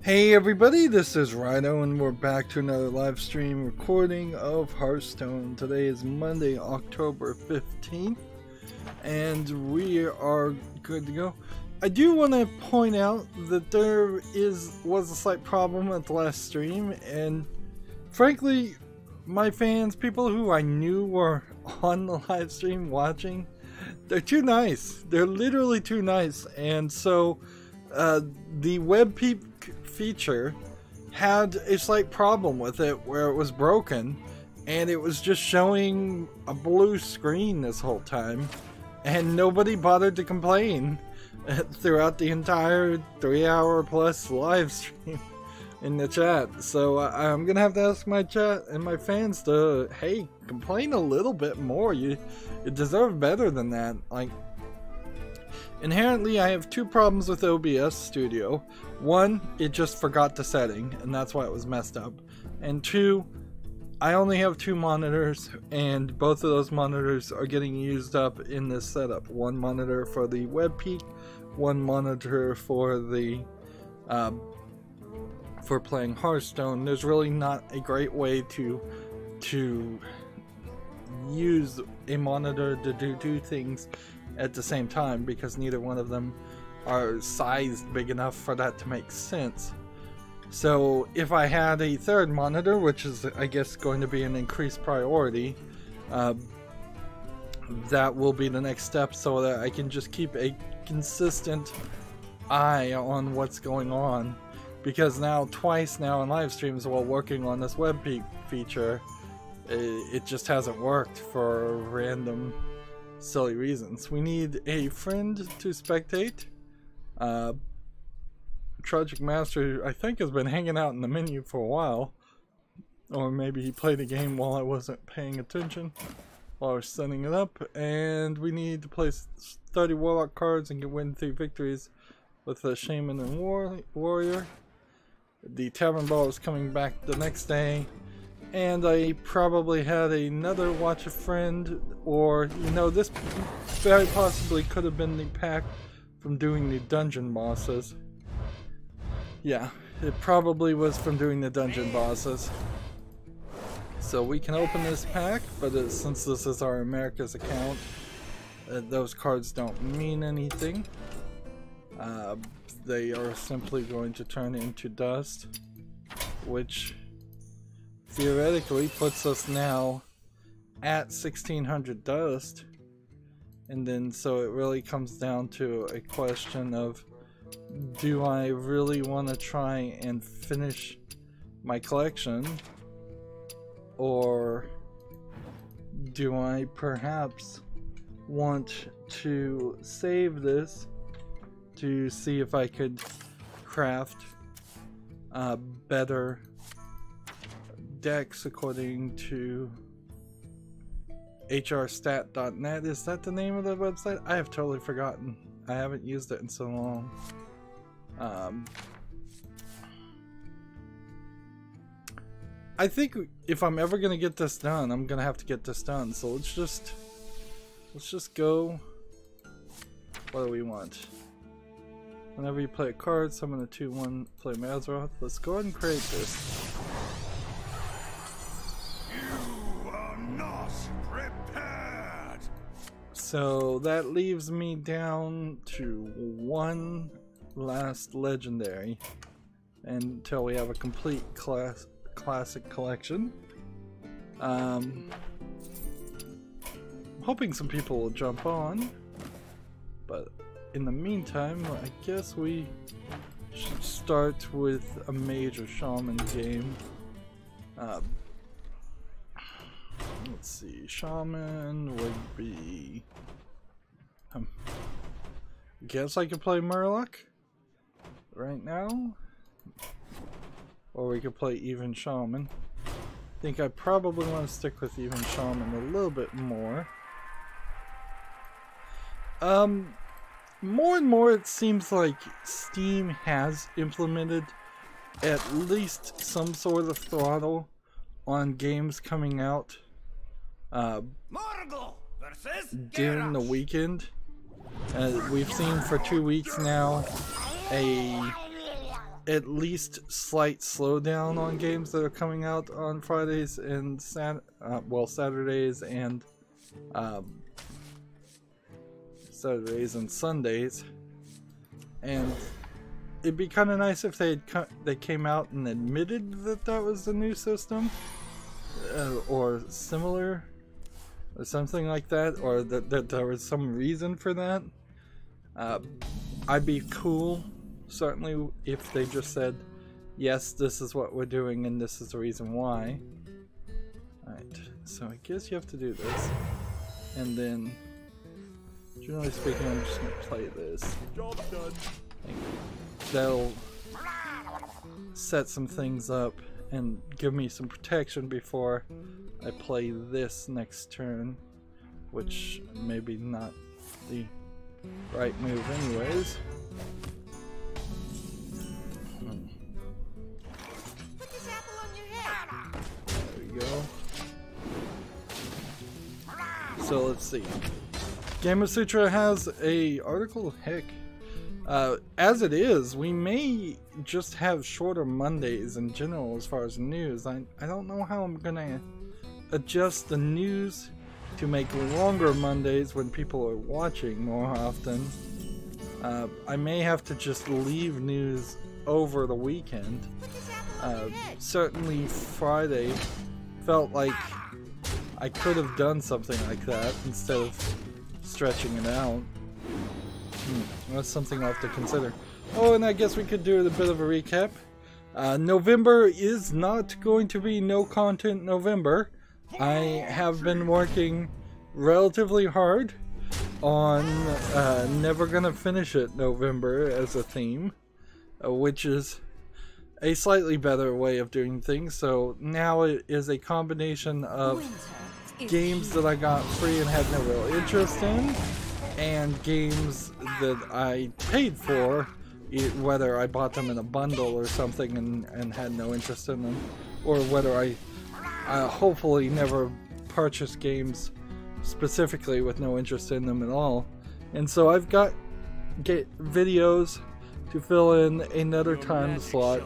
Hey everybody, this is Rydo and we're back to another live stream recording of Hearthstone. Today is Monday, October 15th, and we are good to go. I do want to point out that there was a slight problem at the last stream, and frankly, my fans, people who I knew were on the live stream watching, they're too nice. They're literally too nice, and so the web peep feature had a slight problem with it where it was broken and it was just showing a blue screen this whole time, and nobody bothered to complain throughout the entire 3-hour plus live stream in the chat. So I'm gonna have to ask my chat and my fans to, hey, complain a little bit more. You deserve better than that. Like, inherently, I have two problems with OBS Studio. One, it just forgot the setting, and that's why it was messed up. And two, I only have two monitors, and both of those monitors are getting used up in this setup. One monitor for the web peak, one monitor for the for playing Hearthstone. There's really not a great way to use a monitor to do two things at the same time, because neither one of them are sized big enough for that to make sense. So if I had a third monitor, which is I guess going to be an increased priority, that will be the next step, so that I can just keep a consistent eye on what's going on. Because now, twice now in live streams while working on this web peak feature, it just hasn't worked for random silly reasons. We need a friend to spectate. Tragic Master, I think, has been hanging out in the menu for a while, or maybe he played a game while I wasn't paying attention while I was setting it up. And we need to place 30 Warlock cards and win 3 victories with a Shaman and Warrior. The Tavern Ball is coming back the next day. And I probably had another watch a friend, or, you know, this very possibly could have been the pack from doing the dungeon bosses. Yeah, it probably was from doing the dungeon bosses. So we can open this pack, but since this is our America's account, those cards don't mean anything. They are simply going to turn into dust, which theoretically puts us now at 1600 dust. And then so it really comes down to a question of, do I really want to try and finish my collection, or do I perhaps want to save this to see if I could craft better decks according to hrstat.net. Is that the name of the website? I have totally forgotten. I haven't used it in so long. I think if I'm ever gonna get this done, I'm gonna have to get this done. So let's just go. What do we want? Whenever you play a card, summon a 2/1, play Mazroth. Let's go ahead and create this. So that leaves me down to one last legendary until we have a complete classic collection. I'm hoping some people will jump on, but in the meantime, I guess we should start with a major shaman game. Let's see, shaman would be... guess I could play Murloc right now, or we could play even shaman. I think I probably want to stick with even shaman a little bit more. More and more it seems like Steam has implemented at least some sort of throttle on games coming out during the weekend. We've seen for 2 weeks now a at least slight slowdown on games that are coming out on Fridays and Saturdays and Sundays. And it'd be kind of nice if they came out and admitted that that was the new system, or similar, or something like that, or that there was some reason for that. I'd be cool, certainly, if they just said, yes, this is what we're doing and this is the reason why. Alright, so I guess you have to do this, and then, generally speaking, I'm just going to play this. Job done. That'll set some things up and give me some protection before I play this next turn, which maybe not the right move anyways. Put this apple on your head. There we go. So let's see. Gamasutra has a article. Heck, as it is, we may just have shorter Mondays in general as far as news. I don't know how I'm gonna adjust the news to make longer Mondays when people are watching more often. I may have to just leave news over the weekend. Certainly Friday felt like I could have done something like that instead of stretching it out. That's something I'll have to consider. Oh, and I guess we could do a bit of a recap. November is not going to be no content November. I have been working relatively hard on Never Gonna Finish It November as a theme, which is a slightly better way of doing things. So now it is a combination of games that I got free and had no real interest in, and games that I paid for, whether I bought them in a bundle or something and had no interest in them, or whether I hopefully never purchased games specifically with no interest in them at all. And so I've got videos to fill in another time slot.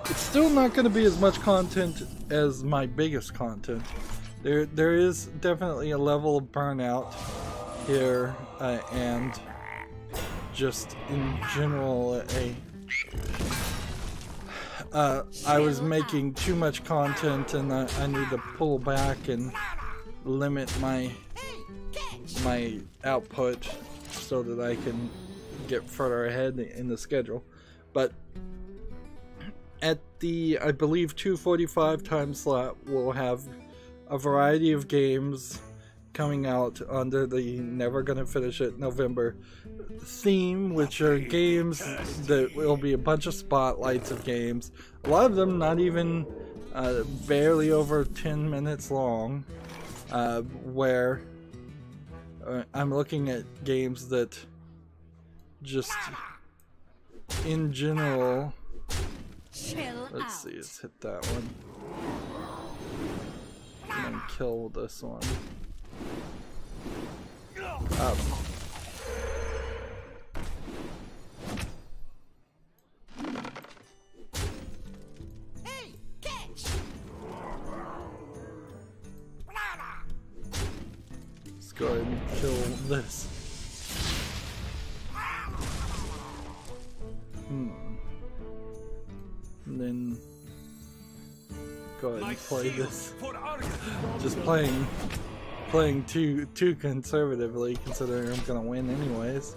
It's still not going to be as much content as my biggest content. There is definitely a level of burnout here, and just in general I was making too much content, and I need to pull back and limit my output so that I can get further ahead in the schedule. But at the, I believe, 2:45 time slot, we'll have a variety of games coming out under the Never Gonna Finish It November theme, which are games that will be a bunch of spotlights of games. A lot of them not even barely over 10 minutes long, where I'm looking at games that just in general, let's see, let's hit that one and then kill this one. Hey, catch! Let's go ahead and kill this. And then go ahead and play this. Just playing too conservatively, considering I'm gonna win anyways.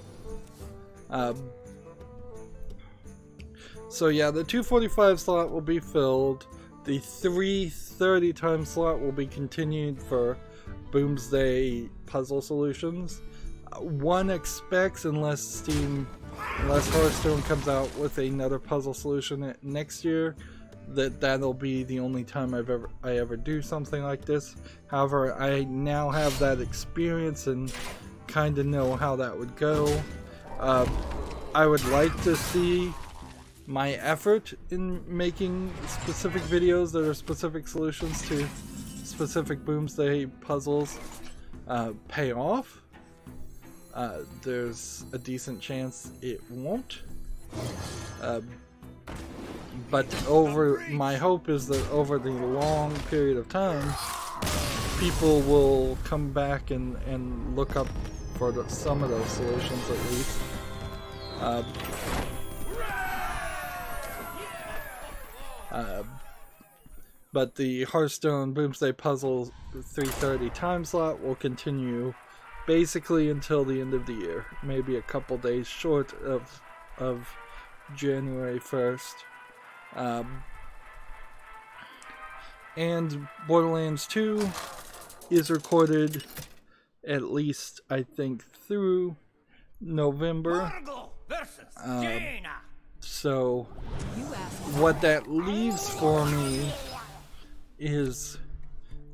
So yeah, the 2:45 slot will be filled. The 3:30 time slot will be continued for Boomsday puzzle solutions. One expects, unless Hearthstone comes out with another puzzle solution next year, that'll be the only time I ever do something like this. However, I now have that experience and kind of know how that would go. I would like to see my effort in making specific videos that are specific solutions to specific Boomsday puzzles pay off. There's a decent chance it won't, But my hope is that over the long period of time, people will come back and look up for some of those solutions at least. But the Hearthstone Boomsday Puzzle 3:30 time slot will continue basically until the end of the year, maybe a couple days short of January 1st. And Borderlands 2 is recorded at least, I think, through November. So what that leaves for me is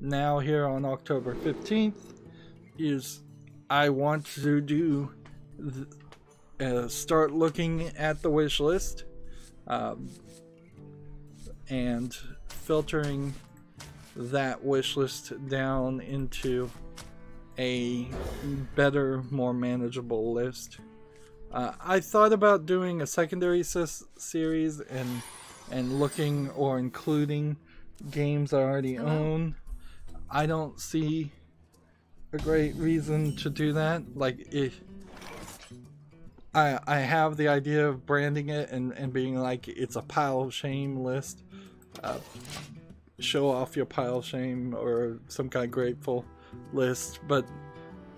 now here on October 15th is I want to do start looking at the wish list and filtering that wish list down into a better, more manageable list. I thought about doing a secondary series and looking or including games I already own. I don't see a great reason to do that. Like, if I have the idea of branding it and being like it's a pile of shame list. Show off your pile of shame or some kind of grateful list, but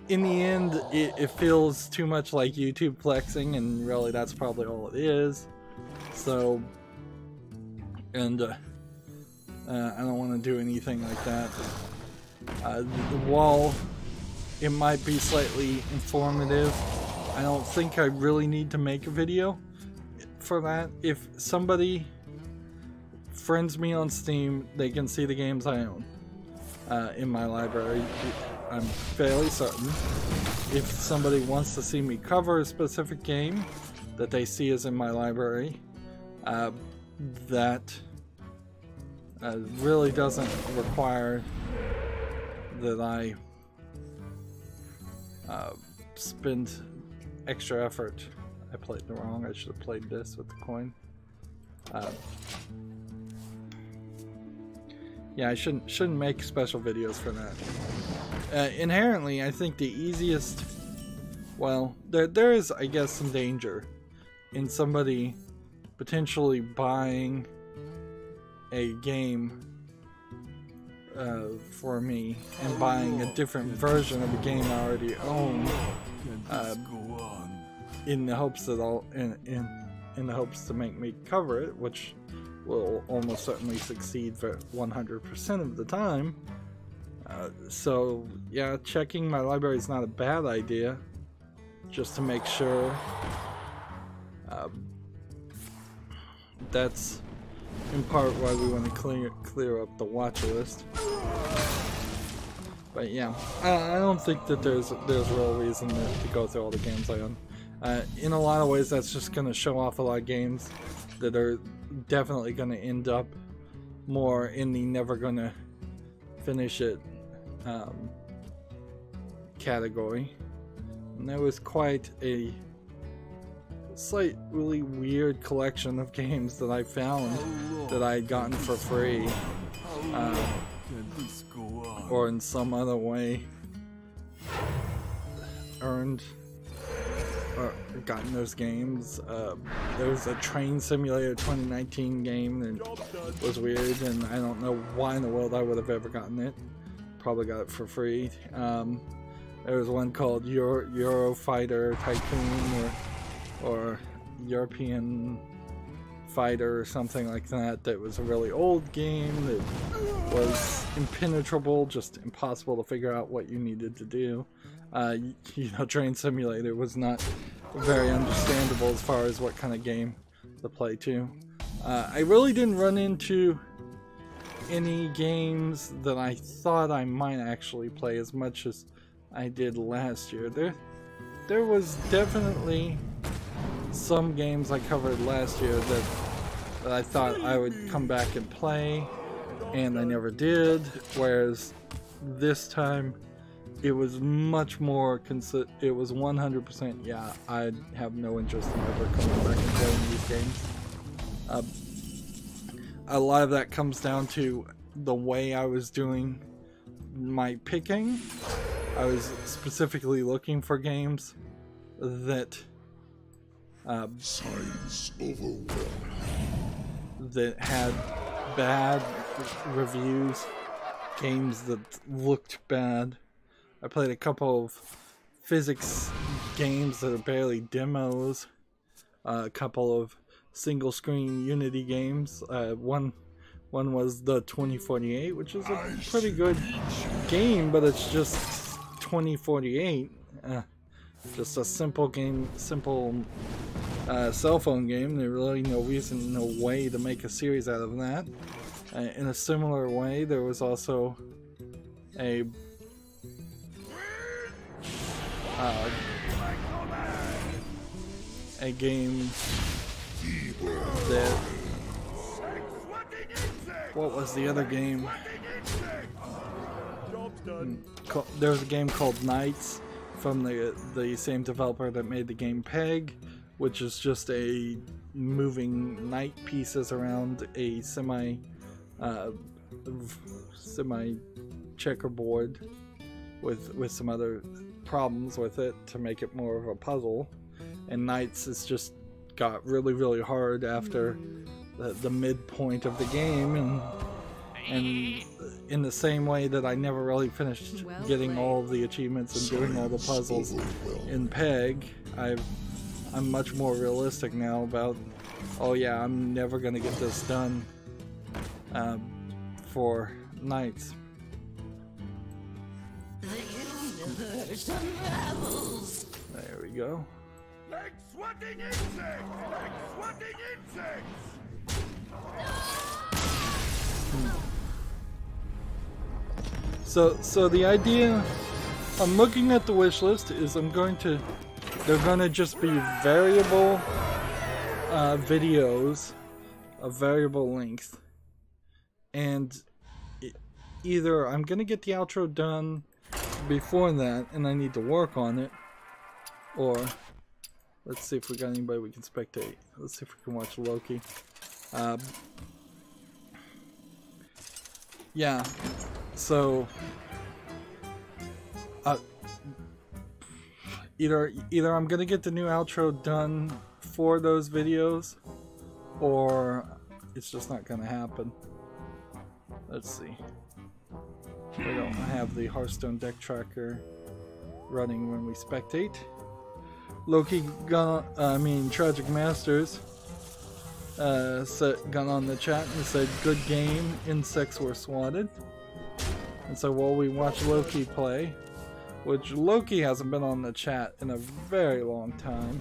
in the end it feels too much like YouTube flexing, and really that's probably all it is. So, and I don't want to do anything like that. While it might be slightly informative, I don't think I really need to make a video for that. If somebody friends me on Steam, they can see the games I own in my library. I'm fairly certain. If somebody wants to see me cover a specific game that they see is in my library, that really doesn't require that I spend extra effort. I played it wrong. I should have played this with the coin. Yeah, I shouldn't make special videos for that. Inherently, I think the easiest, well, there is, I guess, some danger in somebody potentially buying a game for me and buying a different version of a game I already own, in the hopes that in the hopes to make me cover it, which will almost certainly succeed for 100% of the time. So yeah, checking my library is not a bad idea, just to make sure. That's in part why we want to clear up the watch list. But yeah, I don't think that there's real reason to go through all the games I own. In a lot of ways, that's just going to show off a lot of games that are definitely going to end up more in the never going to finish it category. And there was quite a slightly weird collection of games that I found that I had gotten for free, or in some other way earned or gotten those games. There was a Train Simulator 2019 game that was weird, and I don't know why in the world I would have ever gotten it. Probably got it for free. There was one called Eurofighter Tycoon or European Fighter or something like that. That was a really old game that was impenetrable, just impossible to figure out what you needed to do. You know, Train Simulator was not very understandable as far as what kind of game to play to. I really didn't run into any games that I thought I might actually play as much as I did last year. There was definitely some games I covered last year that I thought I would come back and play, and I never did, whereas this time it was much more it was 100%, yeah, I have no interest in ever coming back and playing these games. A lot of that comes down to the way I was doing my picking. I was specifically looking for games that that had bad reviews, games that looked bad. I played a couple of physics games that are barely demos, a couple of single screen Unity games. One was the 2048, which is a pretty good game, but it's just 2048. Just a simple game, simple cell phone game. There's really no reason, no way to make a series out of that. In a similar way, there was also a game that, what was the other game? There was a game called Knights from the same developer that made the game Peg, which is just a moving knight pieces around a semi checkerboard with some other problems with it to make it more of a puzzle. And Knights is just got really hard after the midpoint of the game, and in the same way that I never really finished getting all the achievements and doing all the puzzles in Peg, I'm much more realistic now about, oh yeah, I'm never gonna get this done for Knights. There we go. Like swatting insects! Like swatting insects! So the idea, I'm looking at the wish list, is they're going to just be variable videos of variable length, and either I'm going to get the outro done before that and I need to work on it, or let's see if we got anybody we can spectate. Let's see if we can watch Loki. Yeah, so either I'm gonna get the new outro done for those videos, or it's just not gonna happen. Let's see. We don't have the Hearthstone deck tracker running when we spectate. Loki Tragic Masters got on the chat and said, "Good game, insects were swatted." And so while we watch Loki play, which Loki hasn't been on the chat in a very long time,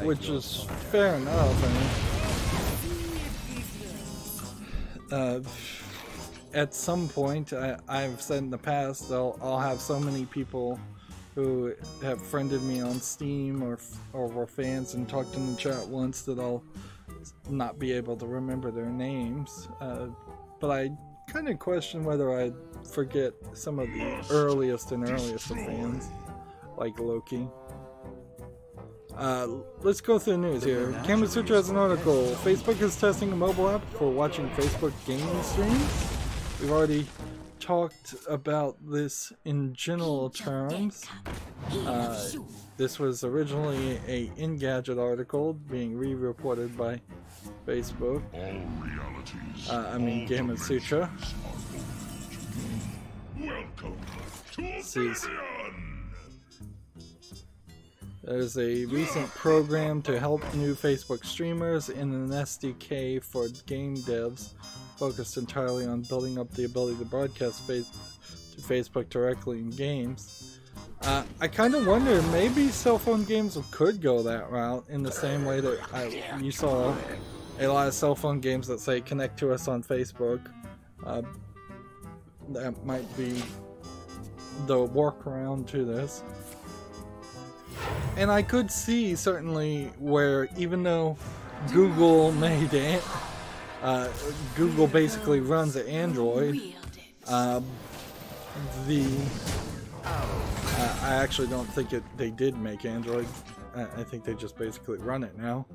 which is fair enough. I mean, at some point, I've said in the past, I'll have so many people who have friended me on Steam or were fans and talked in the chat once that I'll not be able to remember their names. But I kind of question whether I'd forget some of the earliest of fans, like Loki. Let's go through the news here. Camera Sutra has an article. Facebook is testing a mobile app for watching Facebook gaming streams. We've already talked about this in general terms. This was originally a Engadget article being re-reported by Facebook. Game Sutra. There's a recent program to help new Facebook streamers and an SDK for game devs focused entirely on building up the ability to broadcast to Facebook directly in games. I kind of wonder, maybe cell phone games could go that route in the same way that you saw a lot of cell phone games that say connect to us on Facebook. That might be the workaround to this. And I could see certainly where, even though Google made it, Google basically runs Android, I actually don't think they did make Android. I think they just basically run it now.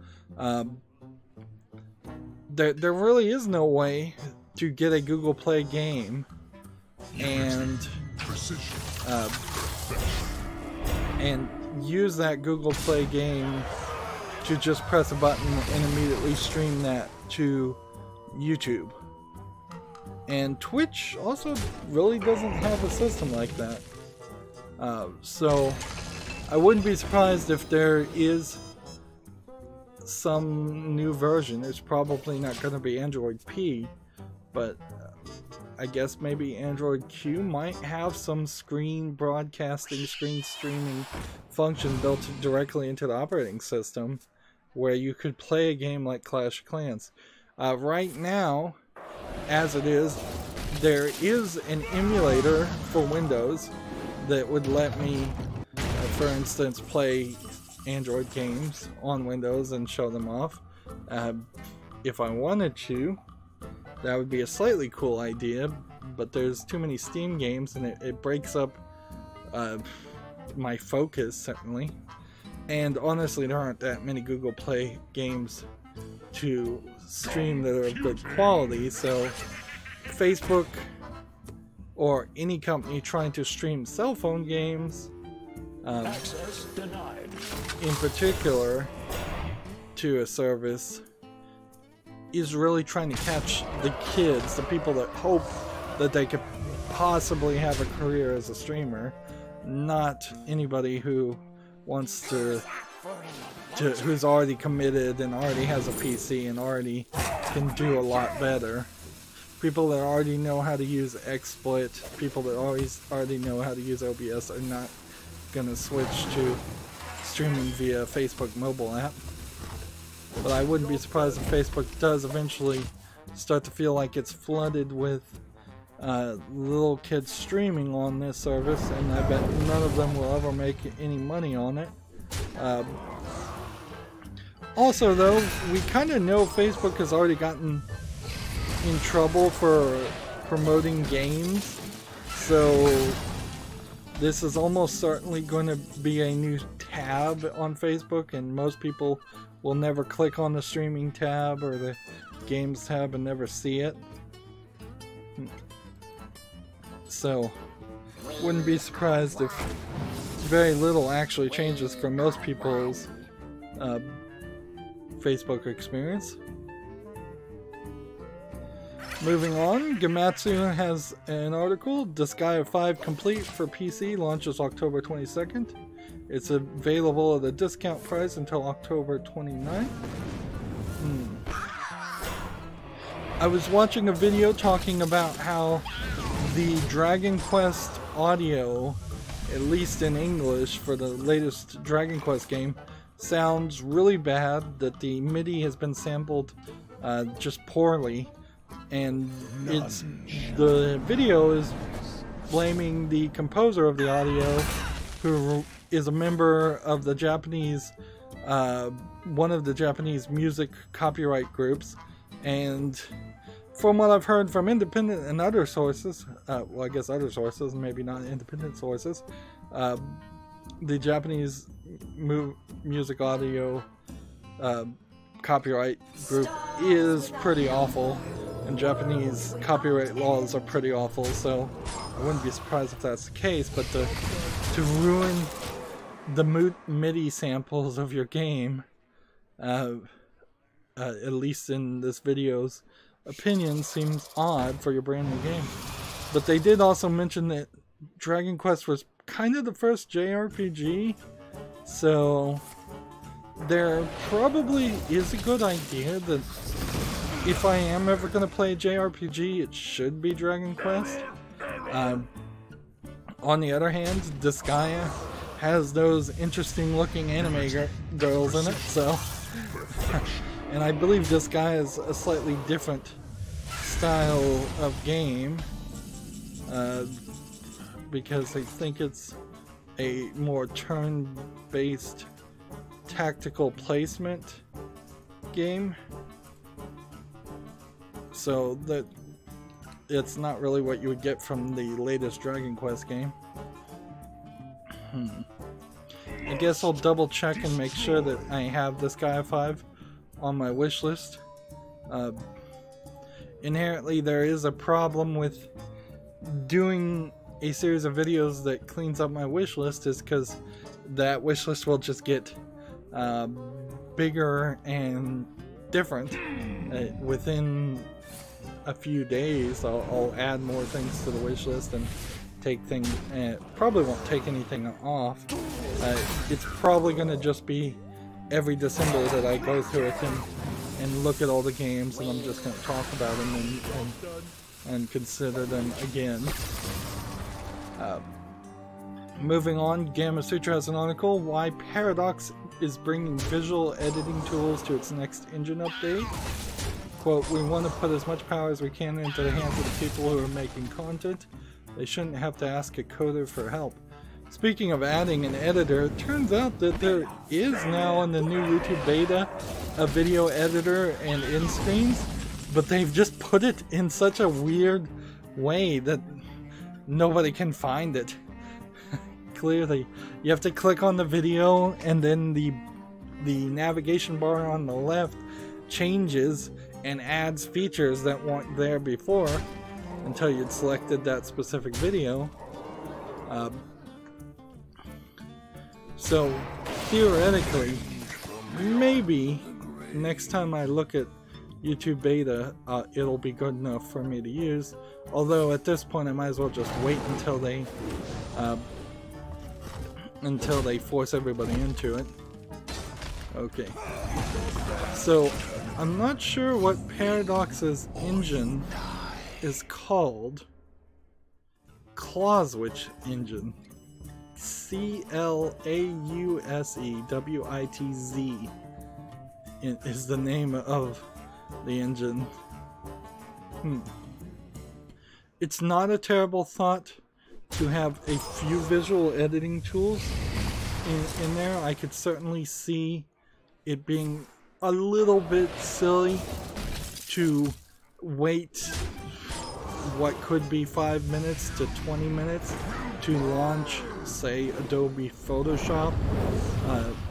There really is no way to get a Google Play game and use that Google Play game to just press a button and immediately stream that to YouTube. And Twitch also really doesn't have a system like that. So I wouldn't be surprised if there is some new version. It's probably not going to be Android P, but I guess maybe Android Q might have some screen broadcasting, screen streaming function built directly into the operating system where you could play a game like Clash of Clans. Right now, as it is, there is an emulator for Windows that would let me, for instance, play Android games on Windows and show them off. If I wanted to, that would be a slightly cool idea, but there's too many Steam games and it breaks up my focus, certainly. And honestly, there aren't that many Google Play games to stream that are of good quality, so Facebook or any company trying to stream cell phone games, Access denied. in particular, to a service, is really trying to catch the kids, the people that hope that they could possibly have a career as a streamer, not anybody who wants to who's already committed and already has a PC and already can do a lot better. People that already know how to use XSplit, people that already know how to use OBS are not gonna switch to streaming via Facebook mobile app. But I wouldn't be surprised if Facebook does eventually start to feel like it's flooded with little kids streaming on this service, and I bet none of them will ever make any money on it. Also though, we kind of know Facebook has already gotten in trouble for promoting games, so this is almost certainly going to be a new tab on Facebook, and most people will never click on the streaming tab or the games tab and never see it. So wouldn't be surprised if very little actually changes for most people's Facebook experience. Moving on, Gematsu has an article, Disgaea 5 Complete for PC launches October 22nd. It's available at a discount price until October 29th. I was watching a video talking about how the Dragon Quest audio, at least in English for the latest Dragon Quest game, sounds really bad, that the MIDI has been sampled just poorly, and the video is blaming the composer of the audio, who is a member of the Japanese, one of the Japanese music copyright groups, and from what I've heard from independent and other sources, well, I guess other sources, maybe not independent sources, the Japanese music audio copyright group is pretty awful, and Japanese copyright laws are pretty awful, so I wouldn't be surprised if that's the case. But to ruin the MIDI samples of your game, at least in this video's opinion, seems odd for your brand new game. But they did also mention that Dragon Quest was kind of the first JRPG, so there probably is a good idea that if I am ever going to play a JRPG, it should be Dragon Quest. On the other hand, Disgaea has those interesting looking anime girls in it, so and I believe Disgaea is a slightly different style of game, because I think it's a more turn-based tactical placement game. So that it's not really what you would get from the latest Dragon Quest game. I guess I'll double check and make sure that I have this Gaia 5 on my wish list. Inherently, there is a problem with doing a series of videos that cleans up my wish list, is because that wish list will just get bigger and different. Within a few days, I'll add more things to the wish list and take things, probably won't take anything off. It's probably going to just be every December that I go through it and look at all the games, and I'm just going to talk about them and consider them again. Moving on, Gamma Sutra has an article, why Paradox is bringing visual editing tools to its next engine update. Quote, we want to put as much power as we can into the hands of the people who are making content. They shouldn't have to ask a coder for help. Speaking of adding an editor, it turns out that there is now in the new YouTube beta a video editor and end screens, but they've just put it in such a weird way that nobody can find it. Clearly, you have to click on the video, and then the navigation bar on the left changes and adds features that weren't there before until you'd selected that specific video. So theoretically, maybe next time I look at YouTube beta, it'll be good enough for me to use. Although at this point, I might as well just wait until they force everybody into it. Okay. So I'm not sure what Paradox's engine is called. Clausewitz engine. C-L-A-U-S-E-W-I-T-Z is the name of the engine. It's not a terrible thought to have a few visual editing tools in there. I could certainly see it being a little bit silly to wait what could be 5 minutes to 20 minutes to launch, say, Adobe Photoshop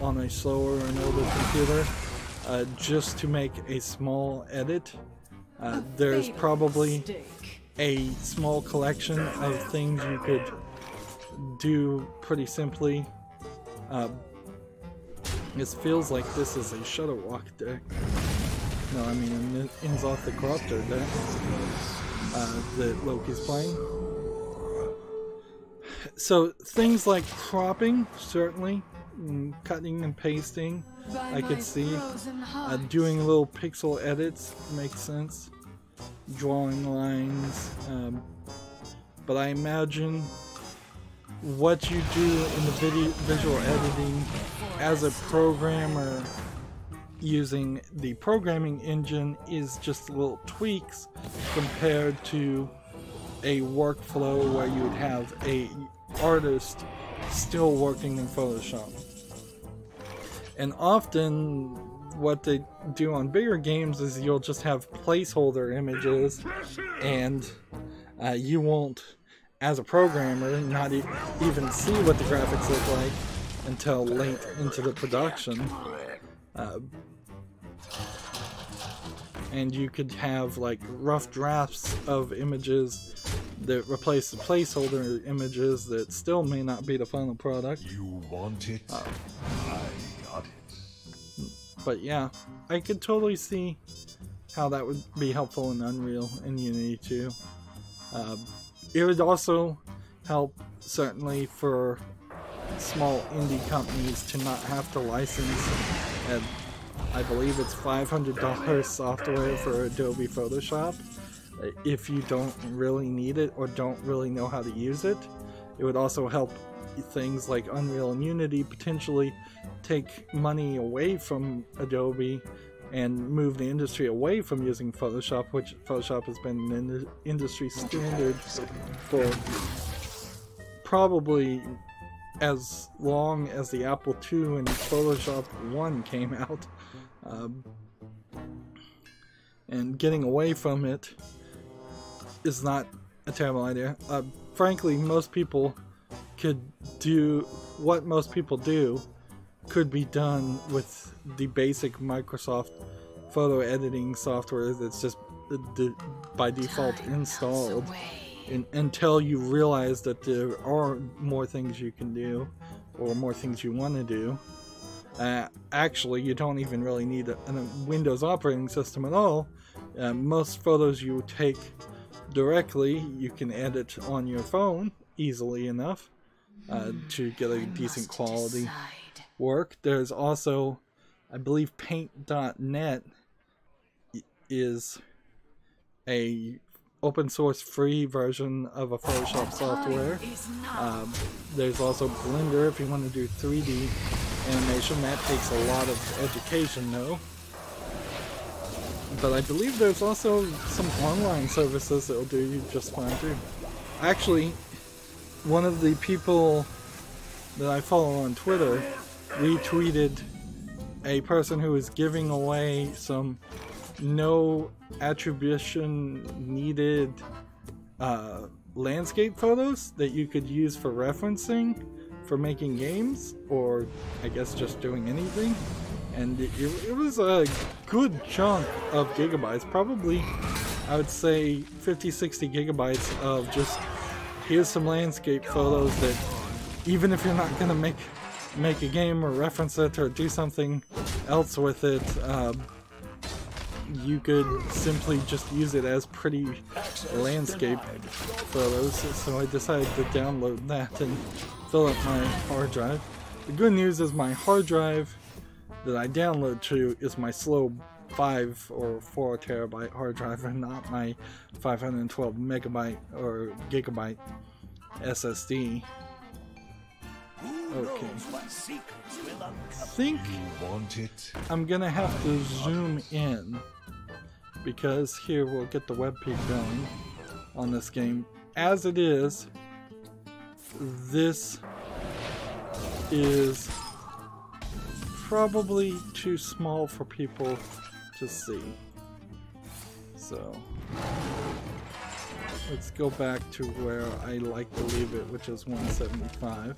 on a slower and older computer just to make a small edit. There's probably a small collection of things you could do pretty simply. This feels like this is a Shutterwalk deck. No, I mean it ends off the Corruptor deck that Loki's playing. So things like cropping, certainly, cutting and pasting, I could see. Doing little pixel edits makes sense. Drawing lines, but I imagine what you do in the visual editing as a programmer using the programming engine is just little tweaks compared to a workflow where you would have a artist still working in Photoshop. And often what they do on bigger games is you'll just have placeholder images, and you won't, as a programmer, not even see what the graphics look like until late into the production. And you could have like rough drafts of images that replace the placeholder images that still may not be the final product. You want it? I got it. But yeah, I could totally see how that would be helpful in Unreal and Unity too. It would also help, certainly, for small indie companies to not have to license, and I believe it's $500 software for Adobe Photoshop. If you don't really need it or don't really know how to use it, it would also help things like Unreal and Unity potentially take money away from Adobe and move the industry away from using Photoshop, which Photoshop has been an industry standard for probably as long as the Apple II and Photoshop 1 came out. And getting away from it is not a terrible idea. Frankly, most people could do what most people do could be done with the basic Microsoft photo editing software that's just by default installed until you realize that there are more things you can do or more things you want to do. Actually, you don't even really need a Windows operating system at all. Most photos you take directly, you can edit on your phone easily enough to get a decent quality work. There's also, I believe, Paint.net is a open source free version of a Photoshop software. There's also Blender if you want to do 3D animation. That takes a lot of education though. But I believe there's also some online services that will do you just fine too. Actually, one of the people that I follow on Twitter retweeted a person who is giving away some no attribution needed landscape photos that you could use for referencing for making games, or I guess just doing anything. And it was a good chunk of gigabytes, probably I would say 50-60 gigabytes of just here's some landscape photos that even if you're not going to make a game or reference it or do something else with it, you could simply just use it as pretty landscape photos. So I decided to download that and fill up my hard drive. The good news is my hard drive that I download to is my slow 5 or 4 terabyte hard drive and not my 512 megabyte or gigabyte SSD. Okay. I think I'm gonna have to zoom in because here we'll get the web peak going on this game. As it is, this is probably too small for people to see. So let's go back to where I like to leave it, which is 175,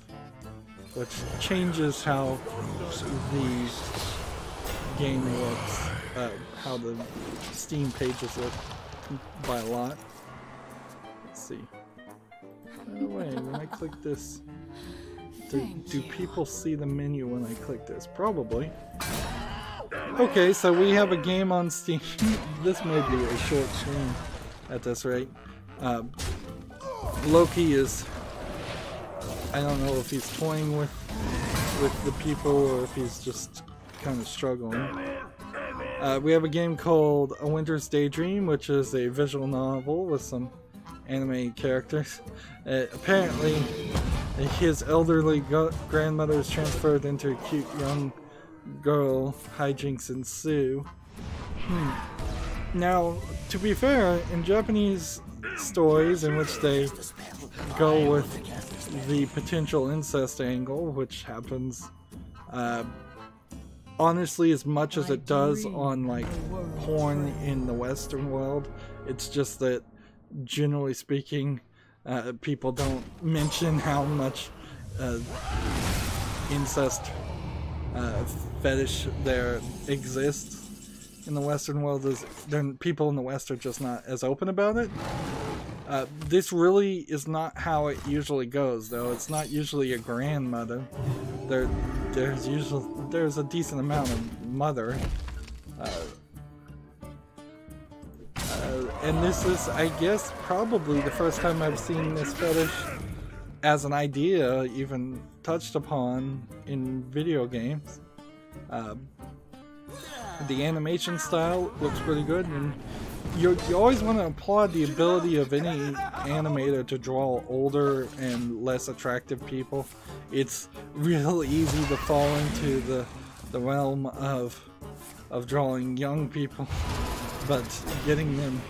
which changes how the game looks, how the Steam pages look by a lot. Let's see. By the way, when I click this, do people see the menu when I click this? Probably. Okay, so we have a game on Steam. This may be a short stream at this rate. Loki is, I don't know if he's toying with the people or if he's just kind of struggling. We have a game called A Winter's Daydream, which is a visual novel with some anime characters. Apparently, his elderly grandmother is transferred into a cute young girl. Hijinks ensue. Now, to be fair, in Japanese stories in which they go with the potential incest angle, which happens honestly as much as it does on like porn in the Western world, it's just that generally speaking people don't mention how much incest fetish there exists in the Western world. Then people in the West are just not as open about it. This really is not how it usually goes, though. It's not usually a grandmother. There's a decent amount of mother. And this is, I guess, probably the first time I've seen this fetish as an idea even touched upon in video games. The animation style looks pretty good, and you always want to applaud the ability of any animator to draw older and less attractive people. It's real easy to fall into the realm of drawing young people, but getting them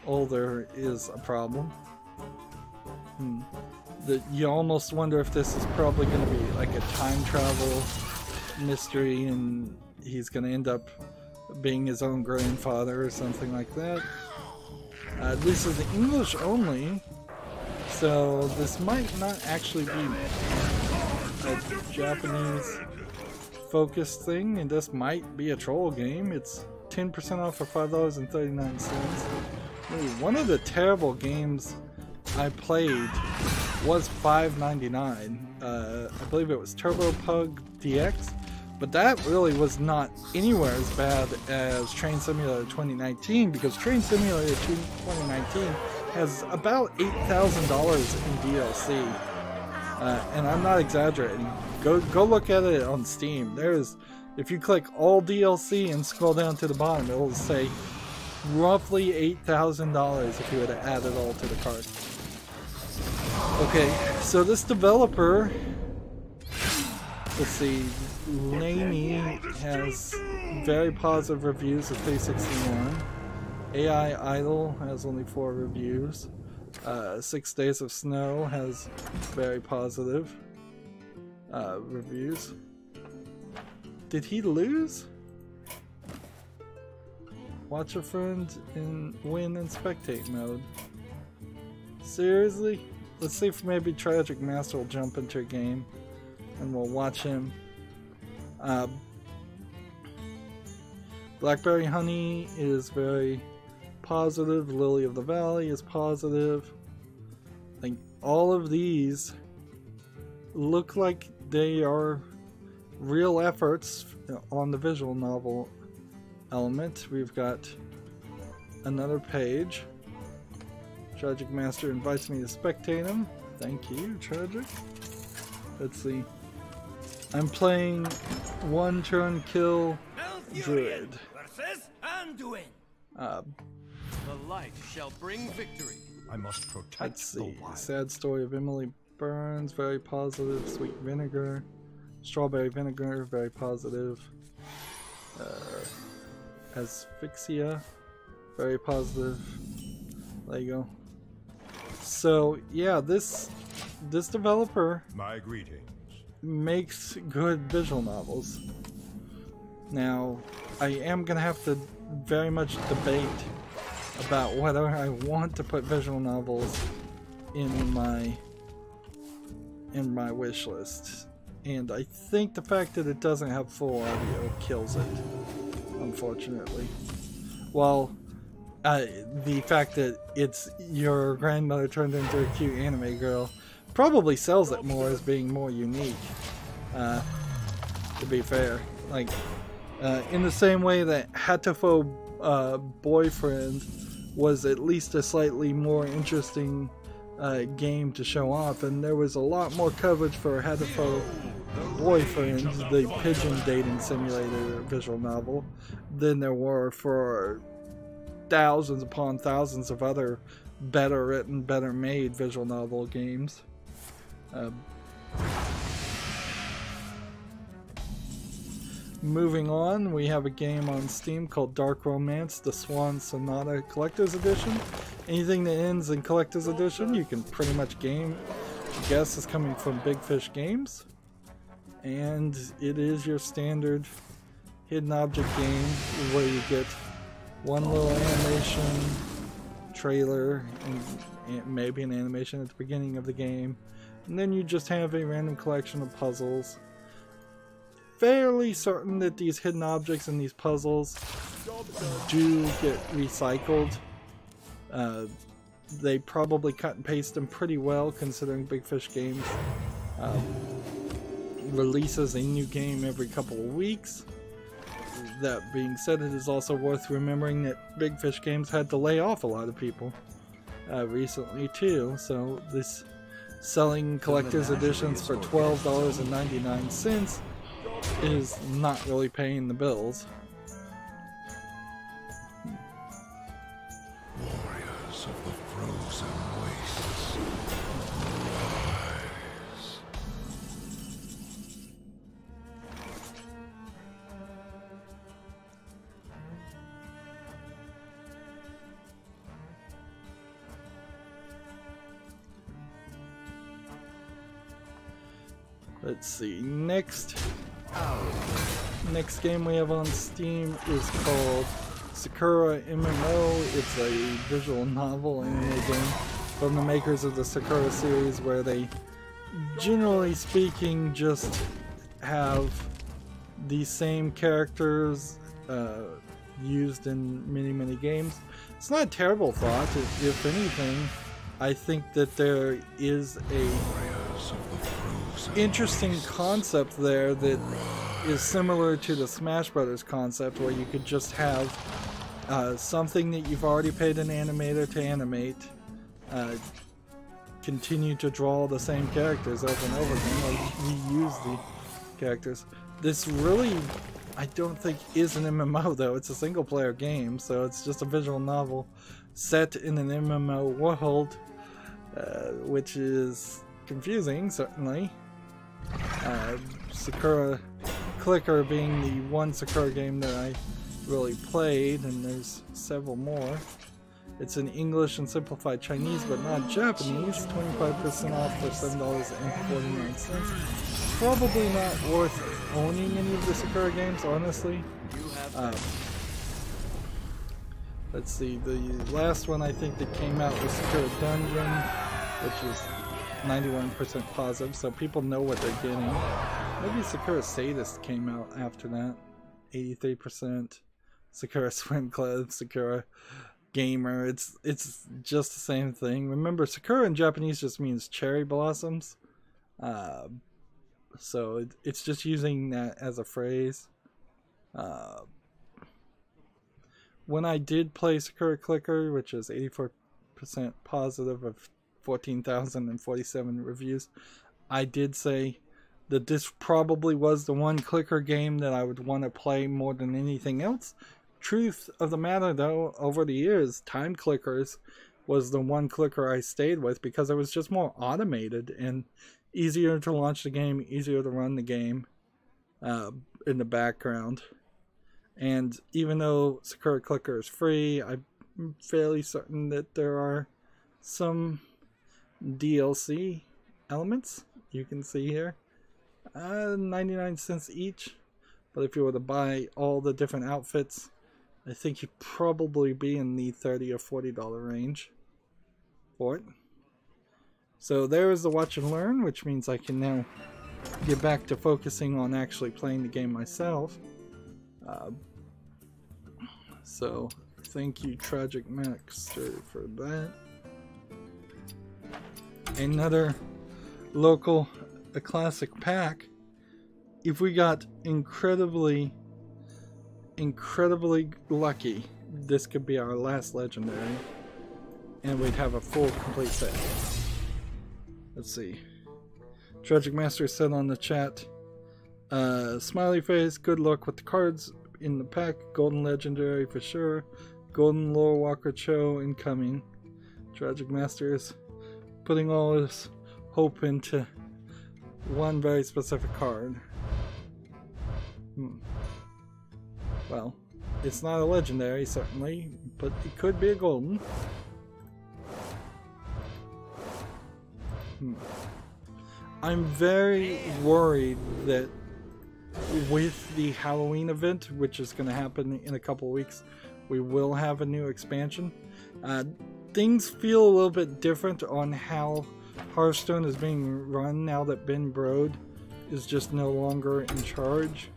older is a problem. You almost wonder if this is probably going to be like a time travel mystery and he's going to end up being his own grandfather or something like that. This is English only, so this might not actually be a Japanese focused thing, and this might be a troll game. It's 10% off for $5.39. One of the terrible games I played was $5.99. I believe it was Turbo Pug DX, but that really was not anywhere as bad as Train Simulator 2019, because Train Simulator 2019 has about $8,000 in DLC, and I'm not exaggerating. Go look at it on Steam. If you click all DLC and scroll down to the bottom, it will say roughly $8,000 if you were to add it all to the cart. Okay, so this developer, let's see, Laney has very positive reviews of 361. AI Idol has only 4 reviews. 6 Days of Snow has very positive reviews. Did he lose? Watch a friend in win and spectate mode. Seriously? Let's see if maybe Tragic Master will jump into a game and we'll watch him. Blackberry Honey is very positive. Lily of the Valley is positive. Like, all of these look like they are real efforts on the visual novel element. We've got another page. Tragic Master invites me to spectate him. Thank you, Tragic. Let's see. I'm playing one turn kill druid. Versus Anduin. The light shall bring victory. I must protect Let's the see. wild. Sad Story of Emily Burns, very positive. Sweet Vinegar. Strawberry Vinegar, very positive. Asphyxia, very positive. There you go. So yeah, this developer My greetings. makes good visual novels. Now, I am gonna have to very much debate about whether I want to put visual novels in my wish list. And I think the fact that it doesn't have full audio kills it, unfortunately. Well, the fact that it's your grandmother turned into a cute anime girl probably sells it more as being more unique, to be fair. Like, in the same way that Hatoful Boyfriend was at least a slightly more interesting game to show off, and there was a lot more coverage for Hatoful Boyfriend, the pigeon dating simulator visual novel, than there were for thousands upon thousands of other better written, better made visual novel games. Moving on, we have a game on Steam called Dark Romance, the Swan Sonata Collector's Edition. Anything that ends in Collector's Edition, you can pretty much guess is coming from Big Fish Games. And it is your standard hidden object game where you get one little animation, trailer, and maybe an animation at the beginning of the game. And then you just have a random collection of puzzles. Fairly certain that these hidden objects and these puzzles do get recycled. They probably cut and paste them pretty well, considering Big Fish Games releases a new game every couple of weeks. That being said, it is also worth remembering that Big Fish Games had to lay off a lot of people recently too, so this selling collector's editions for $12.99 is not really paying the bills. Warriors of the frozen wastes, rise. Let's see, next game we have on Steam is called Sakura MMO. It's a visual novel anime game from the makers of the Sakura series, where they, generally speaking, just have the same characters used in many games. It's not a terrible thought. If anything, I think that there is a interesting concept there that is similar to the Smash Brothers concept, where you could just have something that you've already paid an animator to animate continue to draw the same characters over and over again, or reuse the characters. This really, I don't think, is an MMO though. It's a single player game, so it's just a visual novel set in an MMO world, which is confusing, certainly. Sakura Clicker being the one Sakura game that I really played, and there's several more. It's in English and simplified Chinese, but not Japanese. 25% off for $7.49. Probably not worth owning any of the Sakura games, honestly. Let's see, the last one I think that came out was Sakura Dungeon, which is 91% positive, so people know what they're getting. Maybe Sakura Sadist came out after that. 83%. Sakura Swim Club, Sakura Gamer. It's just the same thing. Remember, Sakura in Japanese just means cherry blossoms. So it's just using that as a phrase. When I did play Sakura Clicker, which is 84% positive of 14,047 reviews, I did say that this probably was the one clicker game that I would want to play more than anything else. Truth of the matter though, over the years, Time Clickers was the one clicker I stayed with because it was just more automated and easier to launch the game, easier to run the game in the background. And even though Sakura Clicker is free, I'm fairly certain that there are some DLC elements you can see here. 99 cents each, but if you were to buy all the different outfits, I think you'd probably be in the $30 or $40 range for it. So there is the watch and learn, which means I can now get back to focusing on actually playing the game myself. So thank you, Tragic Maxter, for that. Another local a classic pack. If we got incredibly lucky, this could be our last legendary, and we'd have a full complete set. Let's see. Tragic Master said on the chat, smiley face, good luck with the cards in the pack, golden legendary for sure, golden Lore Walker Cho incoming. Tragic Master is putting all his hope into one very specific card. Well, it's not a legendary, certainly, but it could be a golden. I'm very worried that with the Halloween event, which is going to happen in a couple of weeks, we will have a new expansion. Things feel a little bit different on how Hearthstone is being run now that Ben Brode is just no longer in charge,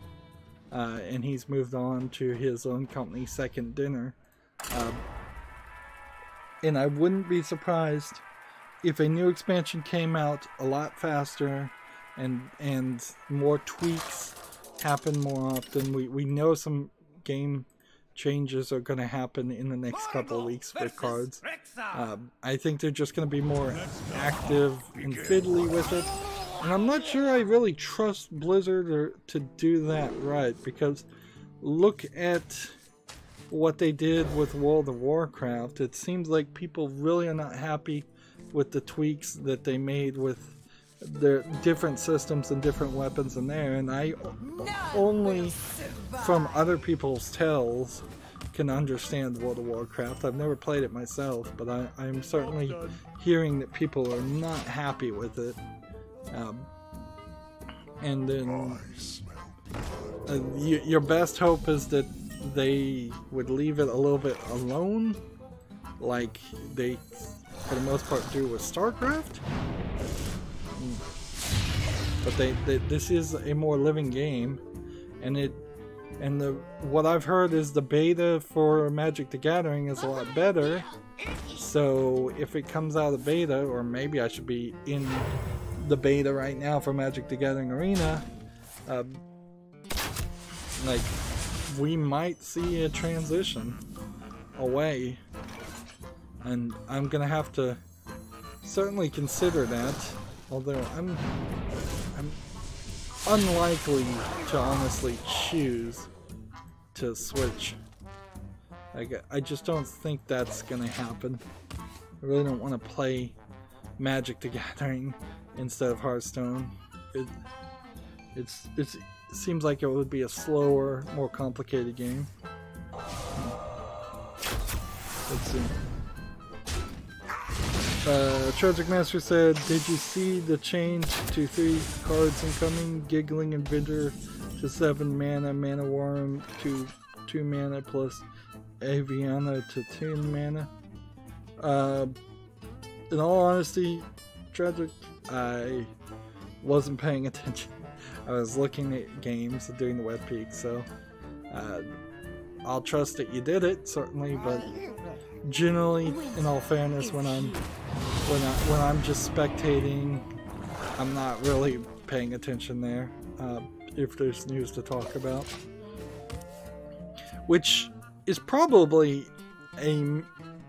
and he's moved on to his own company, Second Dinner. And I wouldn't be surprised if a new expansion came out a lot faster and more tweaks happen more often. We know some game changes are going to happen in the next couple of weeks for cards. I think they're just going to be more active and fiddly with it. And I'm not sure I really trust Blizzard to do that right, because look at what they did with World of Warcraft. It seems like people really are not happy with the tweaks that they made with their different systems and different weapons in there, and I only from other people's tells can understand World of Warcraft. I've never played it myself, but I'm certainly hearing that people are not happy with it. And then your best hope is that they would leave it a little bit alone, like they for the most part do with StarCraft. But this is a more living game, and what I've heard is the beta for Magic the Gathering is a lot better. So if it comes out of beta, or maybe I should be in the beta right now for Magic the Gathering Arena, like we might see a transition away, and I'm gonna have to certainly consider that. Although I'm unlikely to honestly choose to switch. I just don't think that's gonna happen. I really don't want to play Magic the Gathering instead of Hearthstone. It seems like it would be a slower, more complicated game. Let's see. Tragic Master said, "Did you see the change to 3 cards incoming? Giggling Inventor to 7 mana, Mana Worm to 2 mana plus Aviana to 10 mana." In all honesty, Tragic, I wasn't paying attention. I was looking at games and doing the web peek, so I'll trust that you did it, certainly, but generally, in all fairness, when I'm just spectating, I'm not really paying attention there, if there's news to talk about. Which is probably a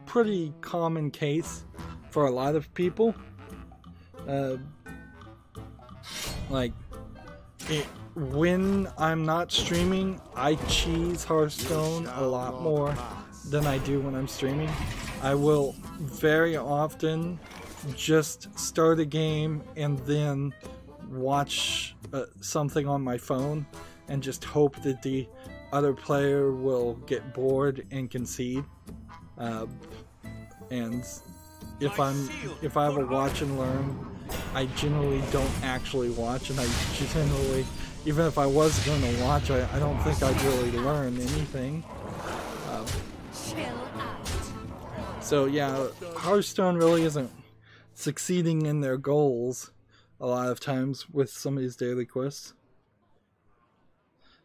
pretty common case for a lot of people. When I'm not streaming, I cheese Hearthstone a lot more than I do when I'm streaming. I will very often just start a game and then watch something on my phone and just hope that the other player will get bored and concede. And if I have a watch and learn, I generally don't actually watch, and I generally, even if I was going to watch, I don't think I'd really learn anything. So yeah, Hearthstone really isn't succeeding in their goals a lot of times with some of these daily quests.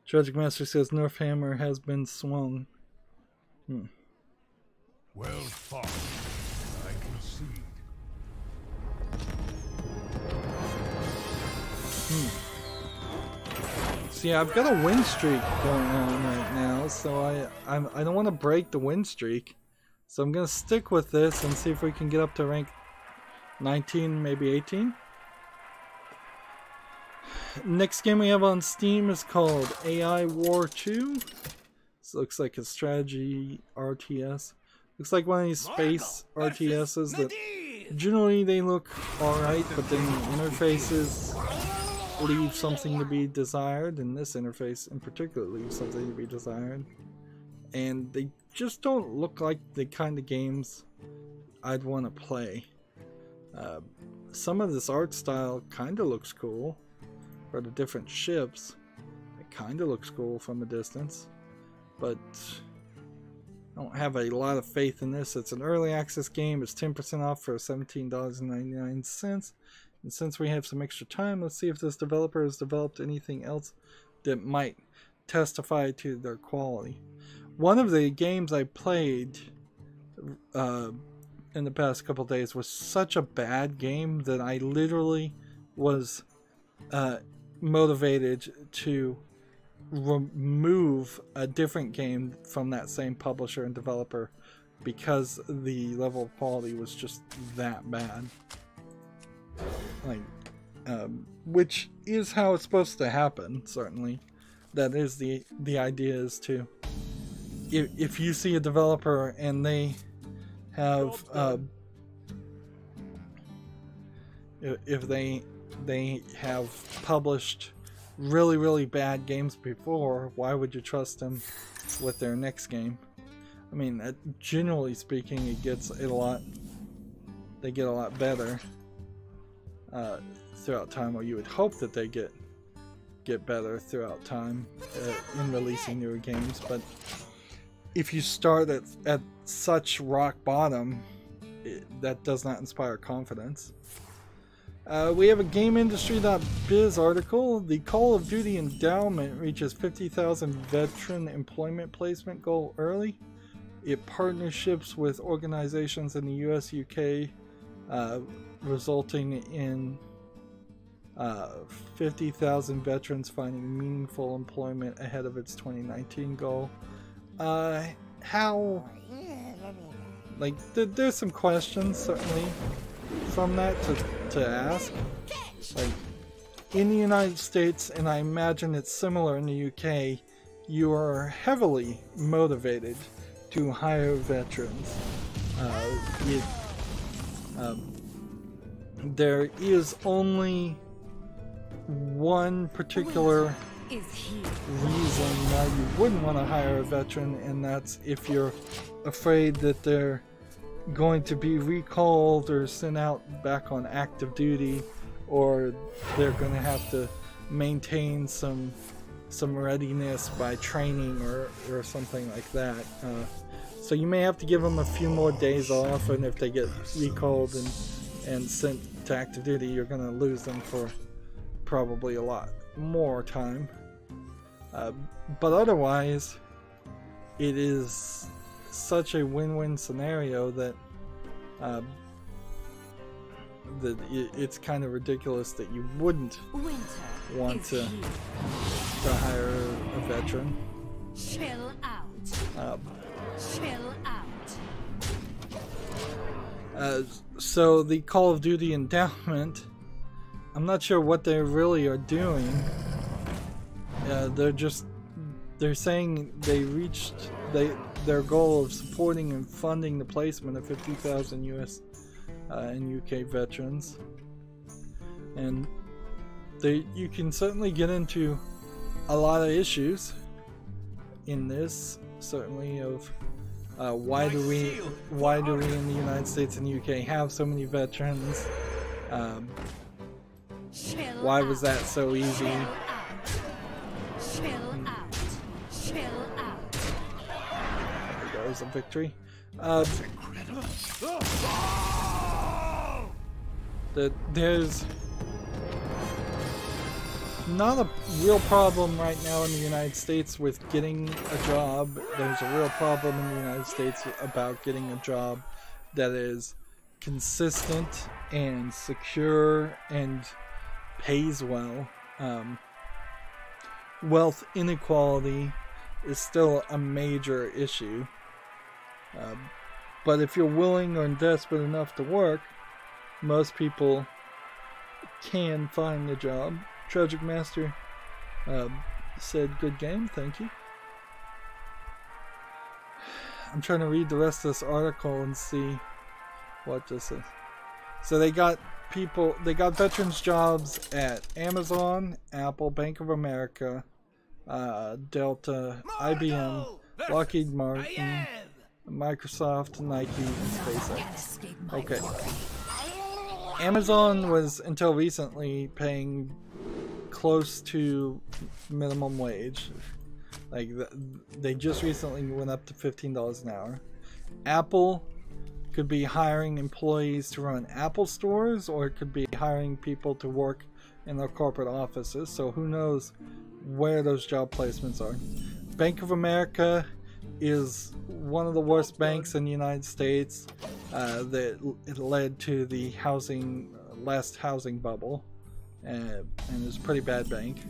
Tragic Master says Nerf Hammer has been swung. Well fought. I concede. See, I've got a win streak going on right now, so I don't want to break the win streak. So I'm gonna stick with this and see if we can get up to rank 19, maybe 18. Next game we have on Steam is called AI War 2. This looks like a strategy RTS. Looks like one of these space RTSs that generally they look alright, but then the interfaces leave something to be desired, and this interface in particular leaves something to be desired. And they just don't look like the kind of games I'd want to play. Some of this art style kind of looks cool. For the different ships, it kind of looks cool from a distance, but I don't have a lot of faith in this. It's an early access game. It's 10% off for $17.99. And since we have some extra time, let's see if this developer has developed anything else that might testify to their quality. One of the games I played in the past couple days was such a bad game that I literally was motivated to remove a different game from that same publisher and developer because the level of quality was just that bad. Which is how it's supposed to happen, certainly. That is the idea, is to, if you see a developer and they have if they have published really bad games before, why would you trust them with their next game? I mean, generally speaking, it gets a lot. They get a lot better throughout time, or you would hope that they get get better throughout time in releasing newer games, but if you start at such rock bottom, that does not inspire confidence. We have a GameIndustry.biz article. The Call of Duty endowment reaches 50,000 veteran employment placement goal early. It partnerships with organizations in the US, UK, resulting in 50,000 veterans finding meaningful employment ahead of its 2019 goal. How? Like, there's some questions certainly from that to ask. Like, in the United States, and I imagine it's similar in the UK, you are heavily motivated to hire veterans. There is only one particular reason why you wouldn't want to hire a veteran, and that's if you're afraid that they're going to be recalled or sent out back on active duty, or they're going to have to maintain some readiness by training or something like that. So you may have to give them a few more days off, and if they get recalled and sent to active duty, you're going to lose them for probably a lot more time. But otherwise, it is such a win-win scenario that it's kind of ridiculous that you wouldn't want to hire a veteran. Chill out. Chill out. So the Call of Duty endowment, I'm not sure what they really are doing. They're saying they reached their goal of supporting and funding the placement of 50,000 US and UK veterans, and you can certainly get into a lot of issues in this, certainly of why do we in the United States and the UK have so many veterans? Why was that so easy? There goes a victory. There's not a real problem right now in the United States with getting a job. There's a real problem in the United States about getting a job that is consistent and secure and pays well. Wealth inequality is still a major issue. But if you're willing or desperate enough to work, most people can find a job. Tragic Master said, "Good game, thank you." I'm trying to read the rest of this article and see what this is. So they got veterans jobs at Amazon, Apple, Bank of America, Delta, IBM, Lockheed Martin, Microsoft, Nike, and SpaceX. Okay. Amazon was, until recently, paying close to minimum wage. Like, they just recently went up to $15 an hour. Apple could be hiring employees to run Apple stores, or it could be hiring people to work in their corporate offices, so who knows where those job placements are. Bank of America is one of the worst banks in the United States. That it led to the last housing bubble, and it's a pretty bad bank.